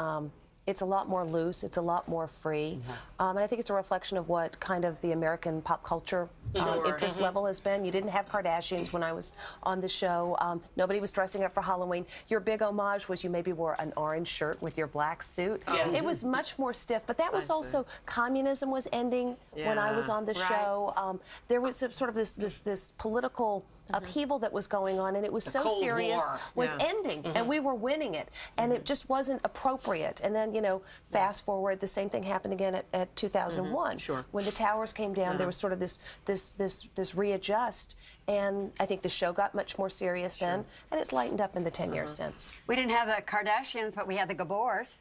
it's a lot more loose, it's a lot more free, and I think it's a reflection of what kind of the American pop culture interest level has been. You didn't have Kardashians when I was on the show. Nobody was dressing up for Halloween. Your big homage was you maybe wore an orange shirt with your black suit. Yes. It was much more stiff, but that was also communism was ending when I was on the show. There was sort of this political upheaval that was going on, and it was The so Cold serious, War. was ending, and we were winning it, and it just wasn't appropriate. And then, you know, fast forward, the same thing happened again at 2001. Sure. When the towers came down, there was sort of this readjust, and I think the show got much more serious then, and it's lightened up in the 10 years since. We didn't have the Kardashians, but we had the Gabors.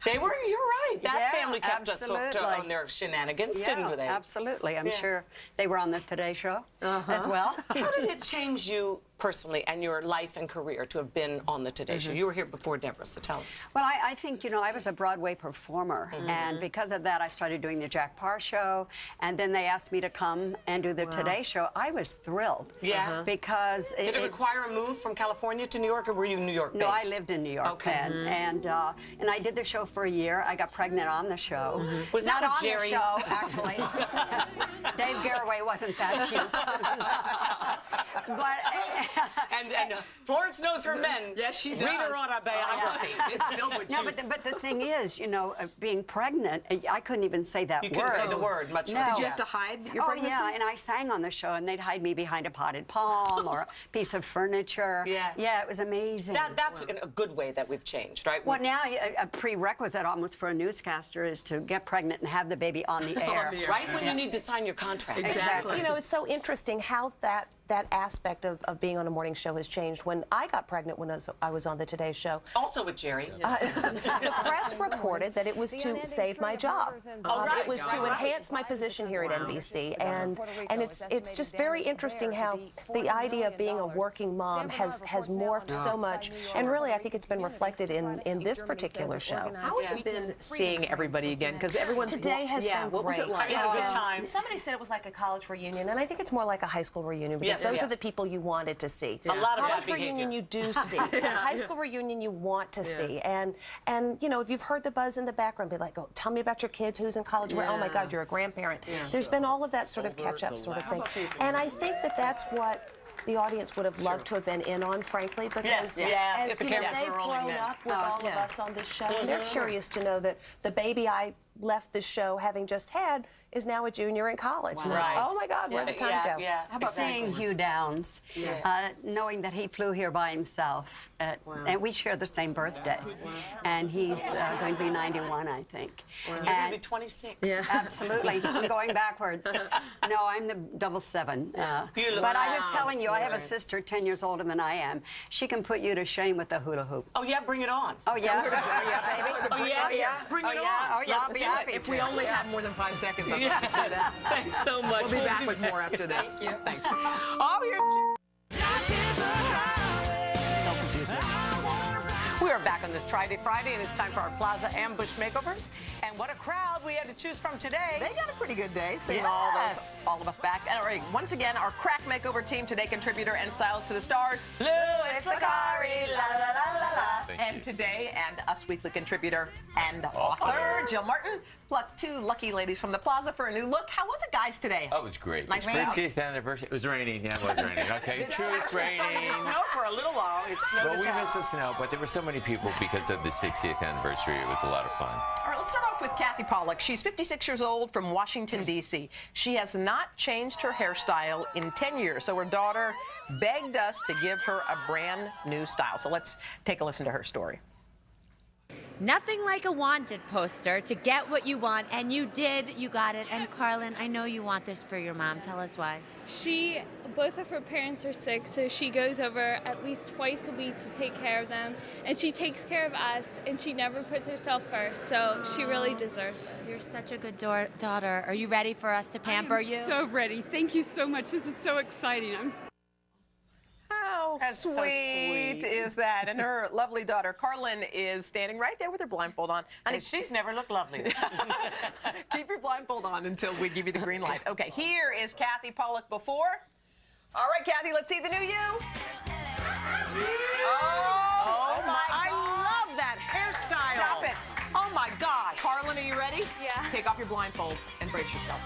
They were, you're right. That Yeah, family kept us hooked absolutely. on their shenanigans, didn't they? Absolutely. I'm Yeah. sure they were on the Today Show as well. How did it change you personally and your life and career to have been on the Today Show? You were here before Deborah, so tell us. Well, I think, you know, I was a Broadway performer, and because of that, I started doing the Jack Parr Show, and then they asked me to come and do the Today Show. I was thrilled. Yeah. Because Did it require a move from California to New York, or were you New York-based? No, I lived in New York then, and I did the show for a year. I got pregnant on the show. Was that Not with on Jerry? the show, actually. Dave Garraway wasn't that cute. But and Florence knows her men. Yes, she does. Read her autobiography. It's filled with no, juice. but the thing is, you know, being pregnant, I couldn't even say that You word. couldn't say the word, much No. less. Did you have to hide your pregnancy? Oh, yeah, and I sang on the show, and they'd hide me behind a potted palm or a piece of furniture. Yeah, it was amazing. That's in a good way that we've changed, right? Well, now a prerequisite almost for a newscaster is to get pregnant and have the baby on the air. Right when you need to sign your contract. Exactly. You know, it's so interesting how that that aspect of being on a morning show has changed. When I got pregnant when I was on the Today Show, Also with Jerry. the press reported that it was to save my job. It was to enhance my position here at NBC, and it's just very interesting how the idea of being a working mom has morphed so much, and really I think it's been reflected in this particular show. How has it been seeing everybody again? Because everyone's Today has been what great. was it like? It's a good time. Somebody said it was like a college reunion, and I think it's more like a high school reunion because those are the people you wanted to see. A lot of college bad reunion behavior. you do see. High school reunion you want to see, and you know, if you've heard the buzz in the background, be like, oh, tell me about your kids, who's in college, where, oh my God, you're a grandparent. There's been all of that sort of catch-up sort of thing, and I think that that's what the audience would have loved to have been in on, frankly, because as you know, they've grown up with all of us on this show, and they're curious to know that the baby I left the show having just had is now a junior in college. Wow. Right. Oh my God, where'd the time go? How about seeing Hugh Downs, knowing that he flew here by himself, and we share the same birthday, and he's going to be 91, I think. You're going to be 26. Yeah, absolutely. I'm going backwards. No, I'm the 7. But I was telling you, I have a sister 10 years older than I am. She can put you to shame with the hula hoop. Oh yeah, bring it on. Oh yeah, oh yeah, baby. Oh yeah, bring it on. Oh yeah, I'll be happy. If we only have more than 5 seconds, I'll have to say that. Thanks so much. We'll be back with more after this. Thank you. Thanks. Oh, here's We are back on this Friday, and it's time for our Plaza Ambush Makeovers. And what a crowd we had to choose from today. They got a pretty good day, seeing all of us back. All right, once again, our crack makeover team today, contributor and stylist to the stars, Louis Licari, la la la la la. And today, and Us Weekly contributor and author, Jill Martin, plucked 2 lucky ladies from the Plaza for a new look. How was it, guys, today? Oh, it was great. Nice 60th anniversary. It was raining. Yeah, it was raining. Okay, It true, it's actually started raining. to snow for a little while. It snowed Well, a we ton. missed the snow, but there were so many people because of the 60th anniversary. It was a lot of fun. All right, let's start off with Kathy Pollock. She's 56 years old from Washington, D.C. She has not changed her hairstyle in 10 years, so her daughter begged us to give her a brand new style. So let's take a listen to her story. Nothing like a wanted poster to get what you want, and you did. You got it. And Carlin, I know you want this for your mom. Tell us why. Both of her parents are sick, so she goes over at least twice a week to take care of them, and she takes care of us, and she never puts herself first, so she really deserves it. You're such a good daughter. Are you ready for us to pamper you? So ready. Thank you so much. This is so exciting. How That's so sweet is that? And her lovely daughter, Carlin, is standing right there with her blindfold on. And she's never looked lovelier. Keep your blindfold on until we give you the green light. Okay, here is Kathy Pollock before. All right, Kathy, let's see the new you. Oh my God. I love that hairstyle. Stop it. Oh my gosh. Carlin, are you ready? Yeah. Take off your blindfold and brace yourself.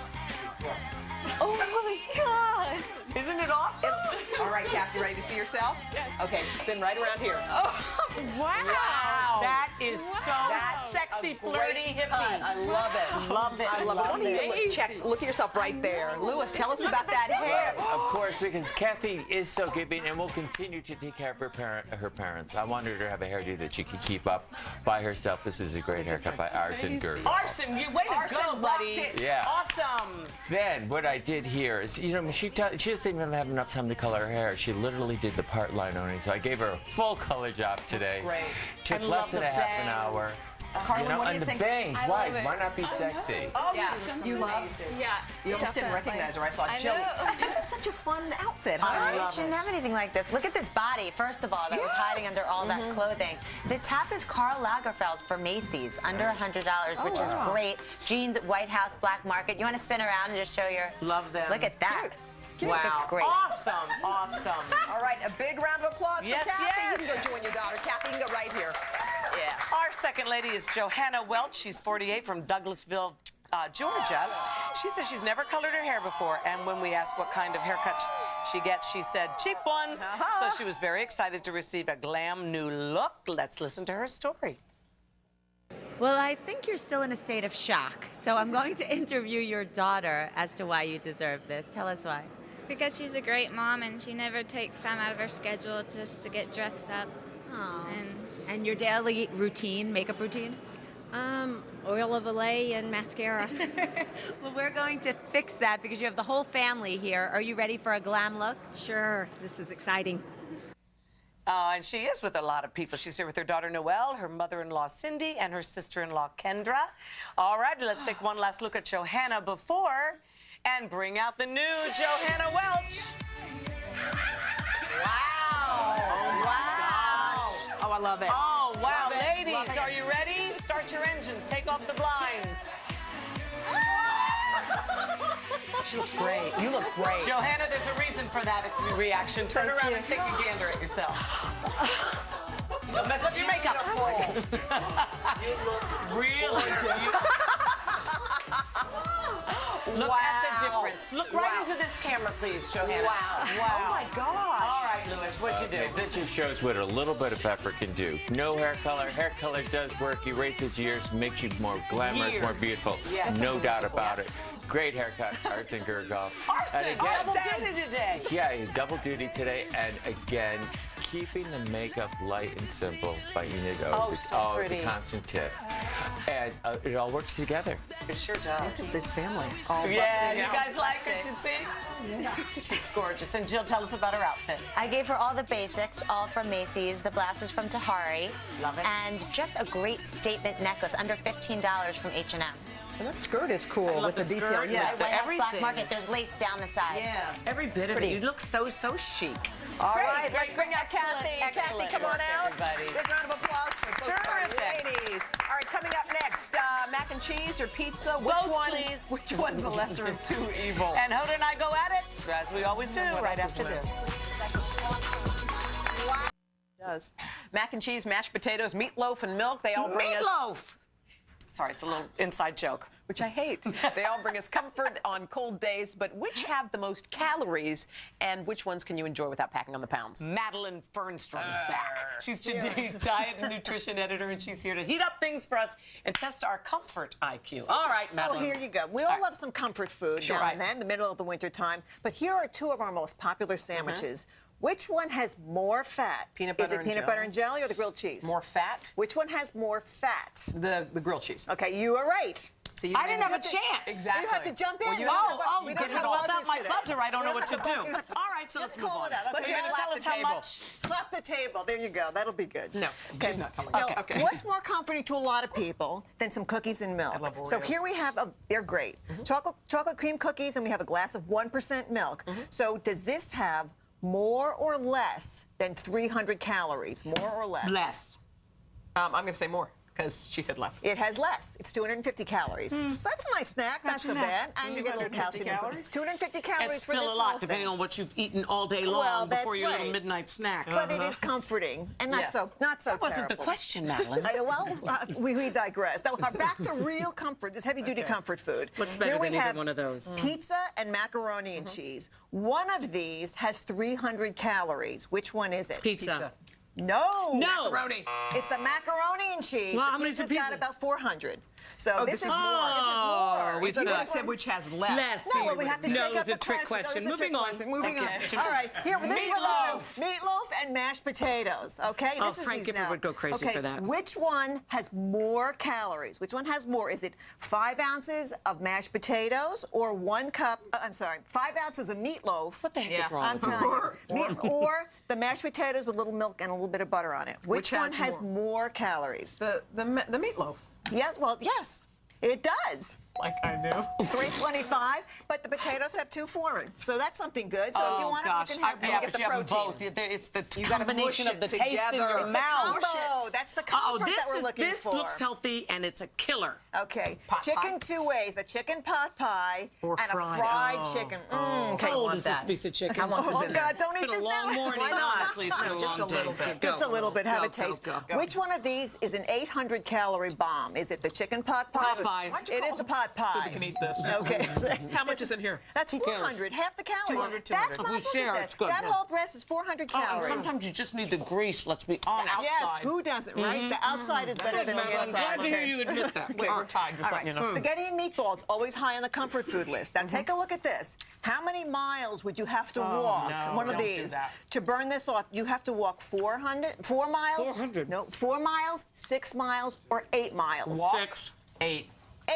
Oh my God. Isn't it awesome? All right, Kathy, ready to see yourself? Yes. Okay, spin right around here. Oh, wow. That is so sexy, flirty, hippie. I love it. Love it. I love it. Why don't you look at yourself right there. Louis, tell us about that hair. Of course, because Kathy is so giving and will continue to take care of her parents. I wanted her to have a hairdo that she could keep up by herself. This is a great haircut by Arson Gerger. Arson, you way to go, buddy. Yeah. Awesome. Then what I did here is, you know, she doesn't even have enough time to color her hair. She literally did the part line only, so I gave her a full color job today. That's great. Took less than a half an hour. Carlin, You know, what do and you the think? bangs, I why? love it. Why not be sexy? Oh, Yeah, she's you love. Yeah. You almost didn't recognize her. I saw Jill. This is such a fun outfit. Huh? I love Shouldn't have anything like this. Look at this body, first of all, that was hiding under all that clothing. The top is Karl Lagerfeld for Macy's, under $100, which is great. Jeans, White House, Black Market. You want to spin around and just show your... Love them. Look at that. Wow. Looks great. Awesome. Awesome. All right, a big round of applause Yes, for Kathy. yes. You can go join your daughter. Kathy, you can go right here. Yeah. Our second lady is Johanna Welch. She's 48 from Douglasville, Georgia. She says she's never colored her hair before, and when we asked what kind of haircuts she gets, she said cheap ones. So she was very excited to receive a glam new look. Let's listen to her story. Well, I think you're still in a state of shock, so I'm going to interview your daughter as to why you deserve this. Tell us why. Because she's a great mom, and she never takes time out of her schedule just to get dressed up. And your daily routine, makeup routine? Oil of Olay and mascara. Well, we're going to fix that because you have the whole family here. Are you ready for a glam look? Sure, this is exciting. And she is with a lot of people. She's here with her daughter Noelle, her mother-in-law Cindy, and her sister-in-law Kendra. All right, let's take one last look at Johanna before and bring out the new Johanna Welch. Wow. Oh, Wow. Oh, I love it. Oh, wow. Love it. Ladies, Love it. are you ready? Start your engines. Take off the blinds. She looks great. You look great. Johanna, there's a reason for that reaction. Turn around and take a gander at yourself. Don't mess up your makeup. You look Really? Look at the difference. Look right into this camera, please, Johanna. Wow. Wow. Oh, my gosh. All right, Louis, what'd you do? That just shows what a little bit of effort can do. No hair color. Hair color does work. Erases years, makes you more glamorous, more beautiful. Yes. No doubt about it. Great haircut, Arsen Gergov. Arsen, double duty today. Yeah, he's double duty today, and again, keeping the makeup light and simple by Enid O. Oh, so pretty. The constant tip. And it all works together. It sure does. Look at this family. Yeah, you guys like her, you see? Yeah. She's gorgeous. And Jill, tell us about her outfit. I gave her all the basics, all from Macy's. The blouse is from Tahari. Love it. And just a great statement necklace, under $15 from H&M. And that skirt is cool with the detail. skirt, Yeah. with the White House Black everything. Market, there's lace down the side. Yeah. Every bit of it. You look so chic. All Great, right, great, let's bring out excellent, Kathy. excellent Kathy, come on work, out. everybody. Big round of applause for both our Terrific. ladies. All right, coming up next, mac and cheese or pizza? Both, please. Which one's the lesser of two evil? And Hoda and I go at it, as we always do, right after this. Does. Mac and cheese, mashed potatoes, meatloaf, and milk, they all bring us... Meatloaf! Sorry, it's a little inside joke. Which I hate. They all bring us comfort on cold days, but which have the most calories and which ones can you enjoy without packing on the pounds? Madeline Fernstrom's back. She's today's diet and nutrition editor, and she's here to heat up things for us and test our comfort IQ. All right, Madeline. Oh, here you go. We all love some comfort food Sure. now Right. and then, the middle of the winter time. But here are two of our most popular sandwiches. Which one has more fat? Peanut Is butter it and peanut jelly. butter and jelly or the grilled cheese? More fat? Which one has more fat? The grilled cheese. Okay, you are right. So you I didn't have a to- chance. Exactly. You have to jump in. Well, you We have don't to- have- Oh, we don't good have call. Without buzzers my today. buzzer, I don't We know what to have a buzzer. do. You have to- All right, so just let's move call on. it out. But Okay, you're going to slap tell the us how table. much? Slap the table. There you go. That'll be good. No, Okay. she's not telling Now, us. Okay. what's more comforting to a lot of people than some cookies and milk? I love So Oreos. here we have, they're great. Chocolate cream cookies, and we have a glass of 1% milk. So does this have more or less than 300 calories? More or less? Less. I'm going to say more because she said less. It has less. It's 250 calories. So that's a nice snack. Not so bad. And you get a little 250 calcium. calories? 250 calories It's for still this a lot, whole depending thing. on what you've eaten all day long Well, that's before your little right. midnight snack. But it is comforting and not so That terrible. wasn't the question, Madeline. We digress. Now, back to real comfort, this heavy-duty comfort food. What's better Here we than either have one of those? pizza and macaroni and cheese. One of these has 300 calories. Which one is it? Pizza. No. No. Macaroni. It's the macaroni and cheese. Well, the how many's the pizza's got pizza? about 400. So Oh, this this is is more. more. This is more. We So thought this you said one- which has less. Less. No, well, we have to No, shake it was up the a trick question. No, it was a trick Moving on. question. Moving Okay. on. All right, here, this Meatloaf. one is meatloaf and mashed potatoes. Okay, Oh, this is Frank easy Gifford now. would go crazy okay, for that. Which one has more calories? Which one has more? Is it 5 ounces of mashed potatoes or 1 cup? I'm sorry, 5 ounces of meatloaf. What the heck is wrong I'm with you? telling you. or the mashed potatoes with a little milk and a little bit of butter on it. Which one has more calories? The meatloaf. Yes, well, yes, it does. Like I knew. 325, but the potatoes have 240, so that's something good. So if you want gosh. it, you can have, Yeah, you but get the you have protein. both. It's the gotta combination mush of the it taste in together. your It's the mouth. Combo. That's the comfort this that we're looking this for. looks healthy and it's a killer. Okay, Pot chicken pie? 2 ways: a chicken pot pie Or and fried. a fried Oh. chicken. Okay, How old want is this that. piece of chicken? I want some Oh dinner. God, don't It's eat been a this long now. morning. Why not? Honestly, it's been a Just long a little day. bit. Just a little bit. Have Go, a taste. go. Which one of these is an 800-calorie bomb? Is it the chicken pot pie? Pot pie. Why'd you It call is a pot pie. We can eat this. Okay. How much is in here? That's Who cares? 400, half the calories. 200, That's 200. not We look share, at that. it's good. That whole breast is 400 calories. Sometimes you just need the grease, let's be honest. Yes, who doesn't, right? The outside is better than the I'm inside. glad to hear you admit that. Wait, we're tied. Just All letting right, you know. spaghetti and meatballs, always high on the comfort food list. Now take a look at this. How many miles would you have to walk, no, one of don't do these, that. to burn this off? You have to walk 4 miles. 400. No, 4 miles, 6 miles, or 8 miles. Walk. 6, 8.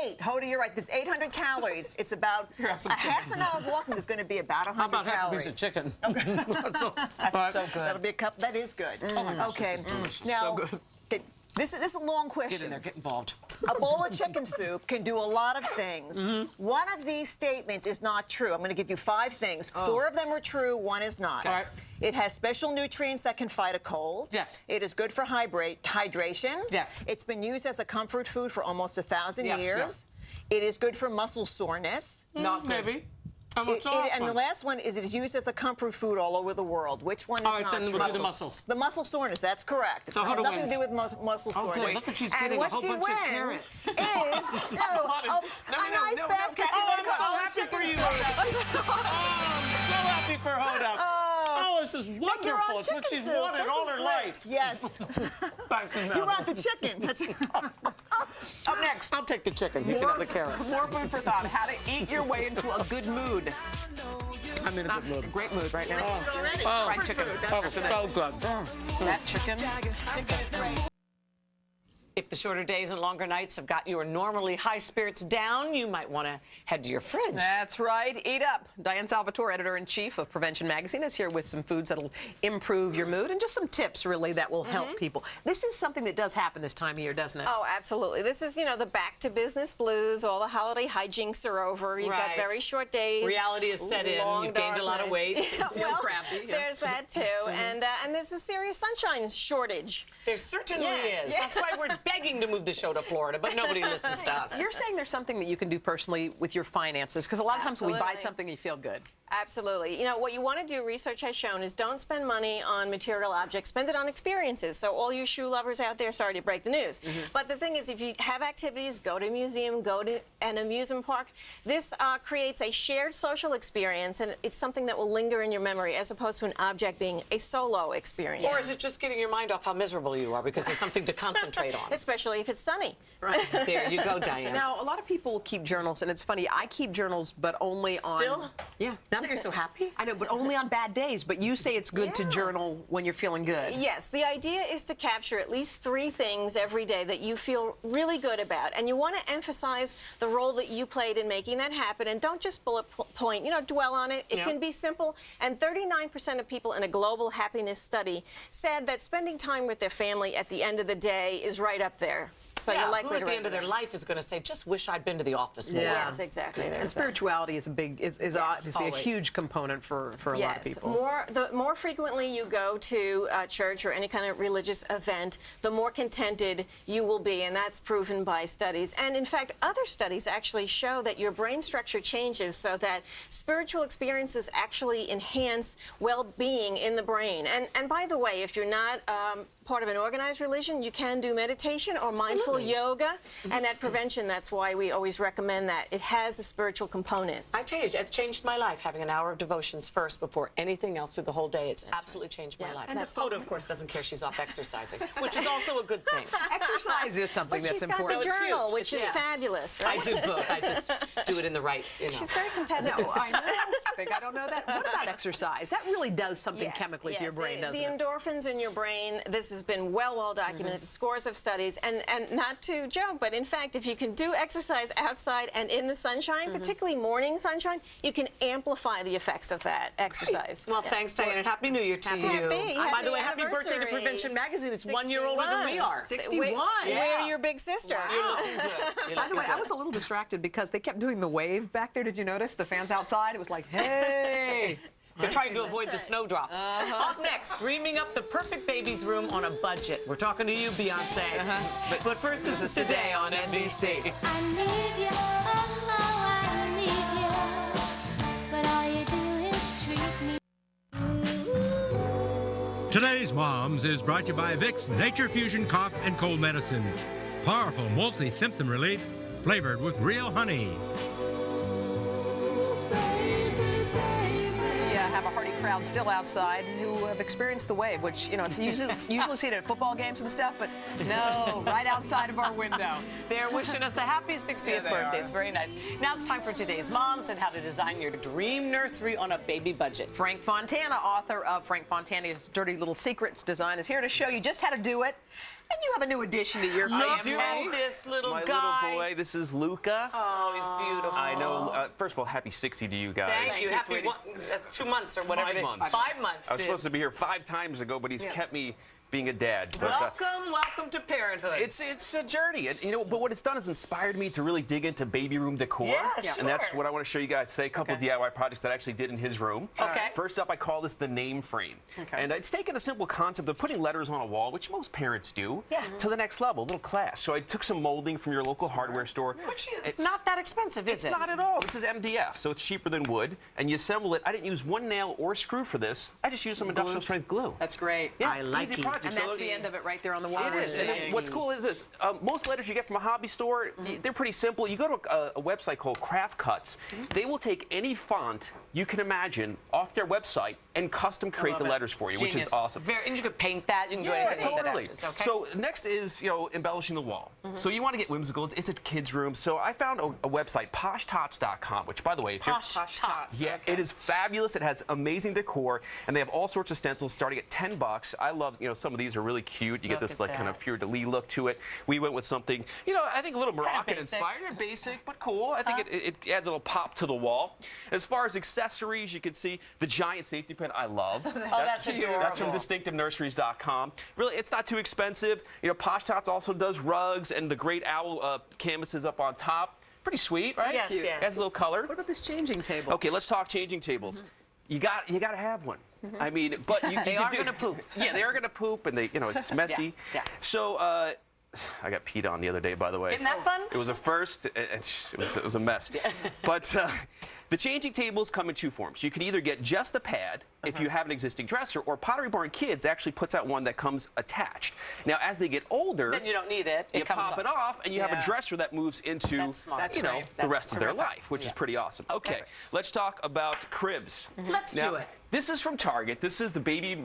8. Hoda, you're right. There's 800 calories. It's about a half an hour of walking is going to be about 100 How about calories. half a piece of chicken? That's so good. That'll be a cup. That is good. Oh my gosh, okay. this is delicious. Now, So good. okay, this is a long question. Get in there, get involved. A bowl of chicken soup can do a lot of things. One of these statements is not true. I'm going to give you 5 things. 4 of them are true, 1 is not. All right. It has special nutrients that can fight a cold. Yes. It is good for hydration. Yes. It's been used as a comfort food for almost 1,000 Yeah, years. It is good for muscle soreness. Not good. Maybe. And what's the last And the one? last one is it is used as a comfort food all over the world. Which one is All right, not then true? we'll do the muscles. The muscle soreness, that's correct. It's So Hoda nothing wins. to do with muscle Oh, soreness. good. Look what she's And getting, a what whole she bunch of wins carrots. is a nice basket Oh, of I'm so happy chicken for you, soup. Hoda. Oh, I'm so happy for Hoda. Oh, this is wonderful. It's what she's wanted all her life. Yes. Thank you, You want the chicken. That's Up next. I'll take the chicken. You can have the carrots. More food for thought. How to eat your way into a good mood. I'm in a good mood. Great mood right now. Oh, Fried chicken. Oh, so good. That chicken. If the shorter days and longer nights have got your normally high spirits down, you might want to head to your fridge. That's right. Eat up. Diane Salvatore, editor-in-chief of Prevention Magazine, is here with some foods that'll improve your mood and just some tips, really, that will help people. This is something that does happen this time of year, doesn't it? Oh, absolutely. This is, the back to business blues. All the holiday hijinks are over. You've got very short days. Reality is set in. long You've gained a lot of weight. darkness. Feel Well, crappy. there's that too. And there's a serious sunshine shortage. There certainly Yes, is. yes. That's why we're begging to move the show to Florida, but nobody listens to us. You're saying there's something that you can do personally with your finances, because a lot of times when we buy Absolutely. something, you feel good. Absolutely. What you want to do, research has shown, is don't spend money on material objects. Spend it on experiences. So all you shoe lovers out there, sorry to break the news. But the thing is, if you have activities, go to a museum, go to an amusement park, this creates a shared social experience, and it's something that will linger in your memory as opposed to an object being a solo experience. Or is it just getting your mind off how miserable you are because there's something to concentrate on? Especially if it's sunny. Right. There you go, Diane. Now, a lot of people keep journals, and it's funny, I keep journals, but only on... Still? Yeah. Now that you're so happy? I know, but only on bad days. But you say it's good to journal when you're feeling good. Yes, the idea is to capture at least 3 things every day that you feel really good about. And you want to emphasize the role that you played in making that happen. And don't just bullet point, dwell on it. It can be simple. And 39% of people in a global happiness study said that spending time with their family at the end of the day is right up there. So yeah, you're likely who at to the end of their life is going to say, just wish I'd been to the office more. Yes, exactly. And spirituality is obviously a huge component for a lot of people. The more frequently you go to church or any kind of religious event, the more contented you will be, and that's proven by studies. And in fact, other studies actually show that your brain structure changes so that spiritual experiences actually enhance well-being in the brain. And by the way, if you're not part of an organized religion, you can do meditation or mindful yoga. And at Prevention, that's why we always recommend that. It has a spiritual component. I tell you, it changed my life, having an hour of devotions first before anything else through the whole day. It's absolutely changed my life. And Hoda, of course, doesn't care she's off exercising, which is also a good thing. Exercise is something that's important. She's got the journal, which is fabulous, right? I do both. I just do it in the right, She's very competitive. No, I know. I don't know that. What about exercise? That really does something chemically to your brain, doesn't it? The endorphins in your brain, this has been well documented, scores of studies, and not to joke, but in fact, if you can do exercise outside and in the sunshine, particularly morning sunshine, you can amplify the effects of that exercise. Well, thanks, Diane, and Happy New Year to you. By the way, happy birthday to Prevention Magazine. It's 1 year older than we are. 61. We're your big sister. Wow. You're looking good. By the way, I was a little distracted because they kept doing the wave back there. Did you notice? The fans outside, it was like, hey. They're trying to avoid the snowdrops. Up next, dreaming up the perfect baby's room on a budget. We're talking to you, Beyonce. But first, this is Today on NBC. I need you, I need you, but all you do is treat me. Today's Moms is brought to you by Vicks Nature Fusion Cough and Cold Medicine. Powerful multi-symptom relief flavored with real honey. Have a hearty crowd still outside who have experienced the wave, which, you know, it's usually seen at football games and stuff, but no, right outside of our window. They're wishing us a happy 60th birthday. It's very nice. Now it's time for today's moms and how to design your dream nursery on a baby budget. Frank Fontana, author of Frank Fontana's Dirty Little Secrets Design, is here to show you just how to do it. And you have a new addition to your family. Look at this little My guy. little boy, this is Luca. Oh, he's beautiful. I know. First of all, happy 60 to you guys. Thank you. Happy 2 months or whatever. 5 months. 5 months. I was supposed to be here 5 times ago, but he's kept me being a dad. But, welcome to parenthood. It's a journey, and, you know. But what it's done is inspired me to really dig into baby room decor. Yeah, and that's what I want to show you guys today. A couple DIY projects that I actually did in his room. Okay. First up, I call this the name frame. Okay. And it's taken a simple concept of putting letters on a wall, which most parents do, to the next level, a little class. So I took some molding from your local hardware store. Which is not that expensive, is it? It's not at all. This is MDF, so it's cheaper than wood. And you assemble it. I didn't use one nail or screw for this. I just used some industrial strength glue. That's great. Yeah, I like easy it. project. And that's the end of it right there on the wall. It is. And then what's cool is this. Most letters you get from a hobby store, they're pretty simple. You go to a website called Craft Cuts. They will take any font you can imagine off their website and custom create the letters for you, which is awesome. And you could paint that. You can do anything totally. with that. Okay. So next is, you know, embellishing the wall. So you want to get whimsical. It's a kid's room. So I found a website, poshtots.com, which, by the way, if you're... Posh Tots. Yeah, it is fabulous. It has amazing decor, and they have all sorts of stencils starting at $10. I love, you know, some of these are really cute. You get this like kind of fleur-de-lis look to it. We went with something, you know, I think a little Moroccan inspired and basic, but cool. I think it adds a little pop to the wall. As far as accessories, you can see the giant safety pin I love. That's adorable. That's from distinctivenurseries.com. Really, it's not too expensive. You know, Posh Tots also does rugs and the Great Owl canvases up on top. Pretty sweet, right? Yes, yes. Adds a little color. What about this changing table? Okay, let's talk changing tables. You got to have one. I mean, but they are going to poop. Yeah, they are going to poop, and you know, it's messy. Yeah. So I got peed on the other day, by the way. Isn't that fun? It was a first. It was a mess. But the changing tables come in 2 forms. You can either get just a pad if you have an existing dresser, or Pottery Barn Kids actually puts out one that comes attached. Now, as they get older, then you don't need it. You pop it off, and you have a dresser that moves into you know, the rest of their life, which is pretty awesome. Okay, let's talk about cribs. Let's do it. This is from Target. This is the Baby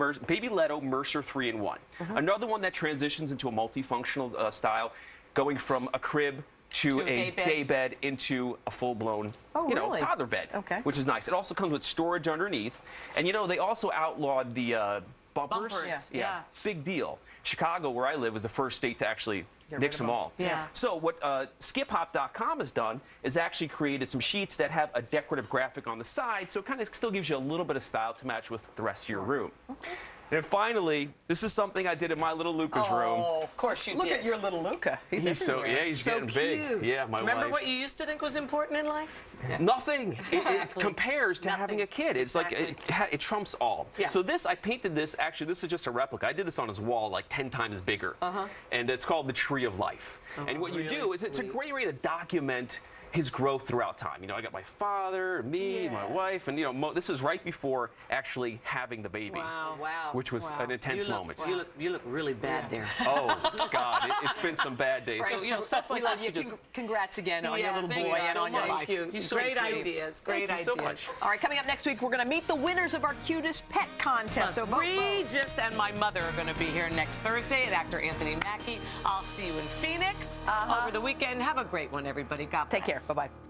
Leto Mercer 3-in-1. Another one that transitions into a multifunctional style, going from a crib to a day bed into a full-blown, toddler bed, which is nice. It also comes with storage underneath, and you know they also outlawed the bumpers. Yeah, big deal. Chicago, where I live, is the first state to actually nix them all. Yeah. So what SkipHop.com has done is actually created some sheets that have a decorative graphic on the side, so it kind of still gives you a little bit of style to match with the rest of your room. And finally, this is something I did in my little Luca's room. Oh, of course you did. Look at your little Luca. He's he's getting big. Yeah, my Remember wife. what you used to think was important in life? Nothing. It compares to having a kid. It's like it trumps all. Yeah. So I painted this. Actually, this is just a replica. I did this on his wall like 10 times bigger. And it's called the Tree of Life. And what you do is it's a great way to document his growth throughout time. You know, I got my father, me, my wife, and you know, this is right before actually having the baby. Wow. Which was an intense moment. You look really bad there. Oh God, it's been some bad days. So you know, stuff like that. Congrats again on your little boy and on your life. Great ideas. Great ideas. Thank you so much. All right, coming up next week, we're going to meet the winners of our cutest pet contest. So Regis and my mother are going to be here next Thursday, and actor Anthony Mackie. I'll see you in Phoenix over the weekend. Have a great one, everybody. God bless. Take care. Bye-bye.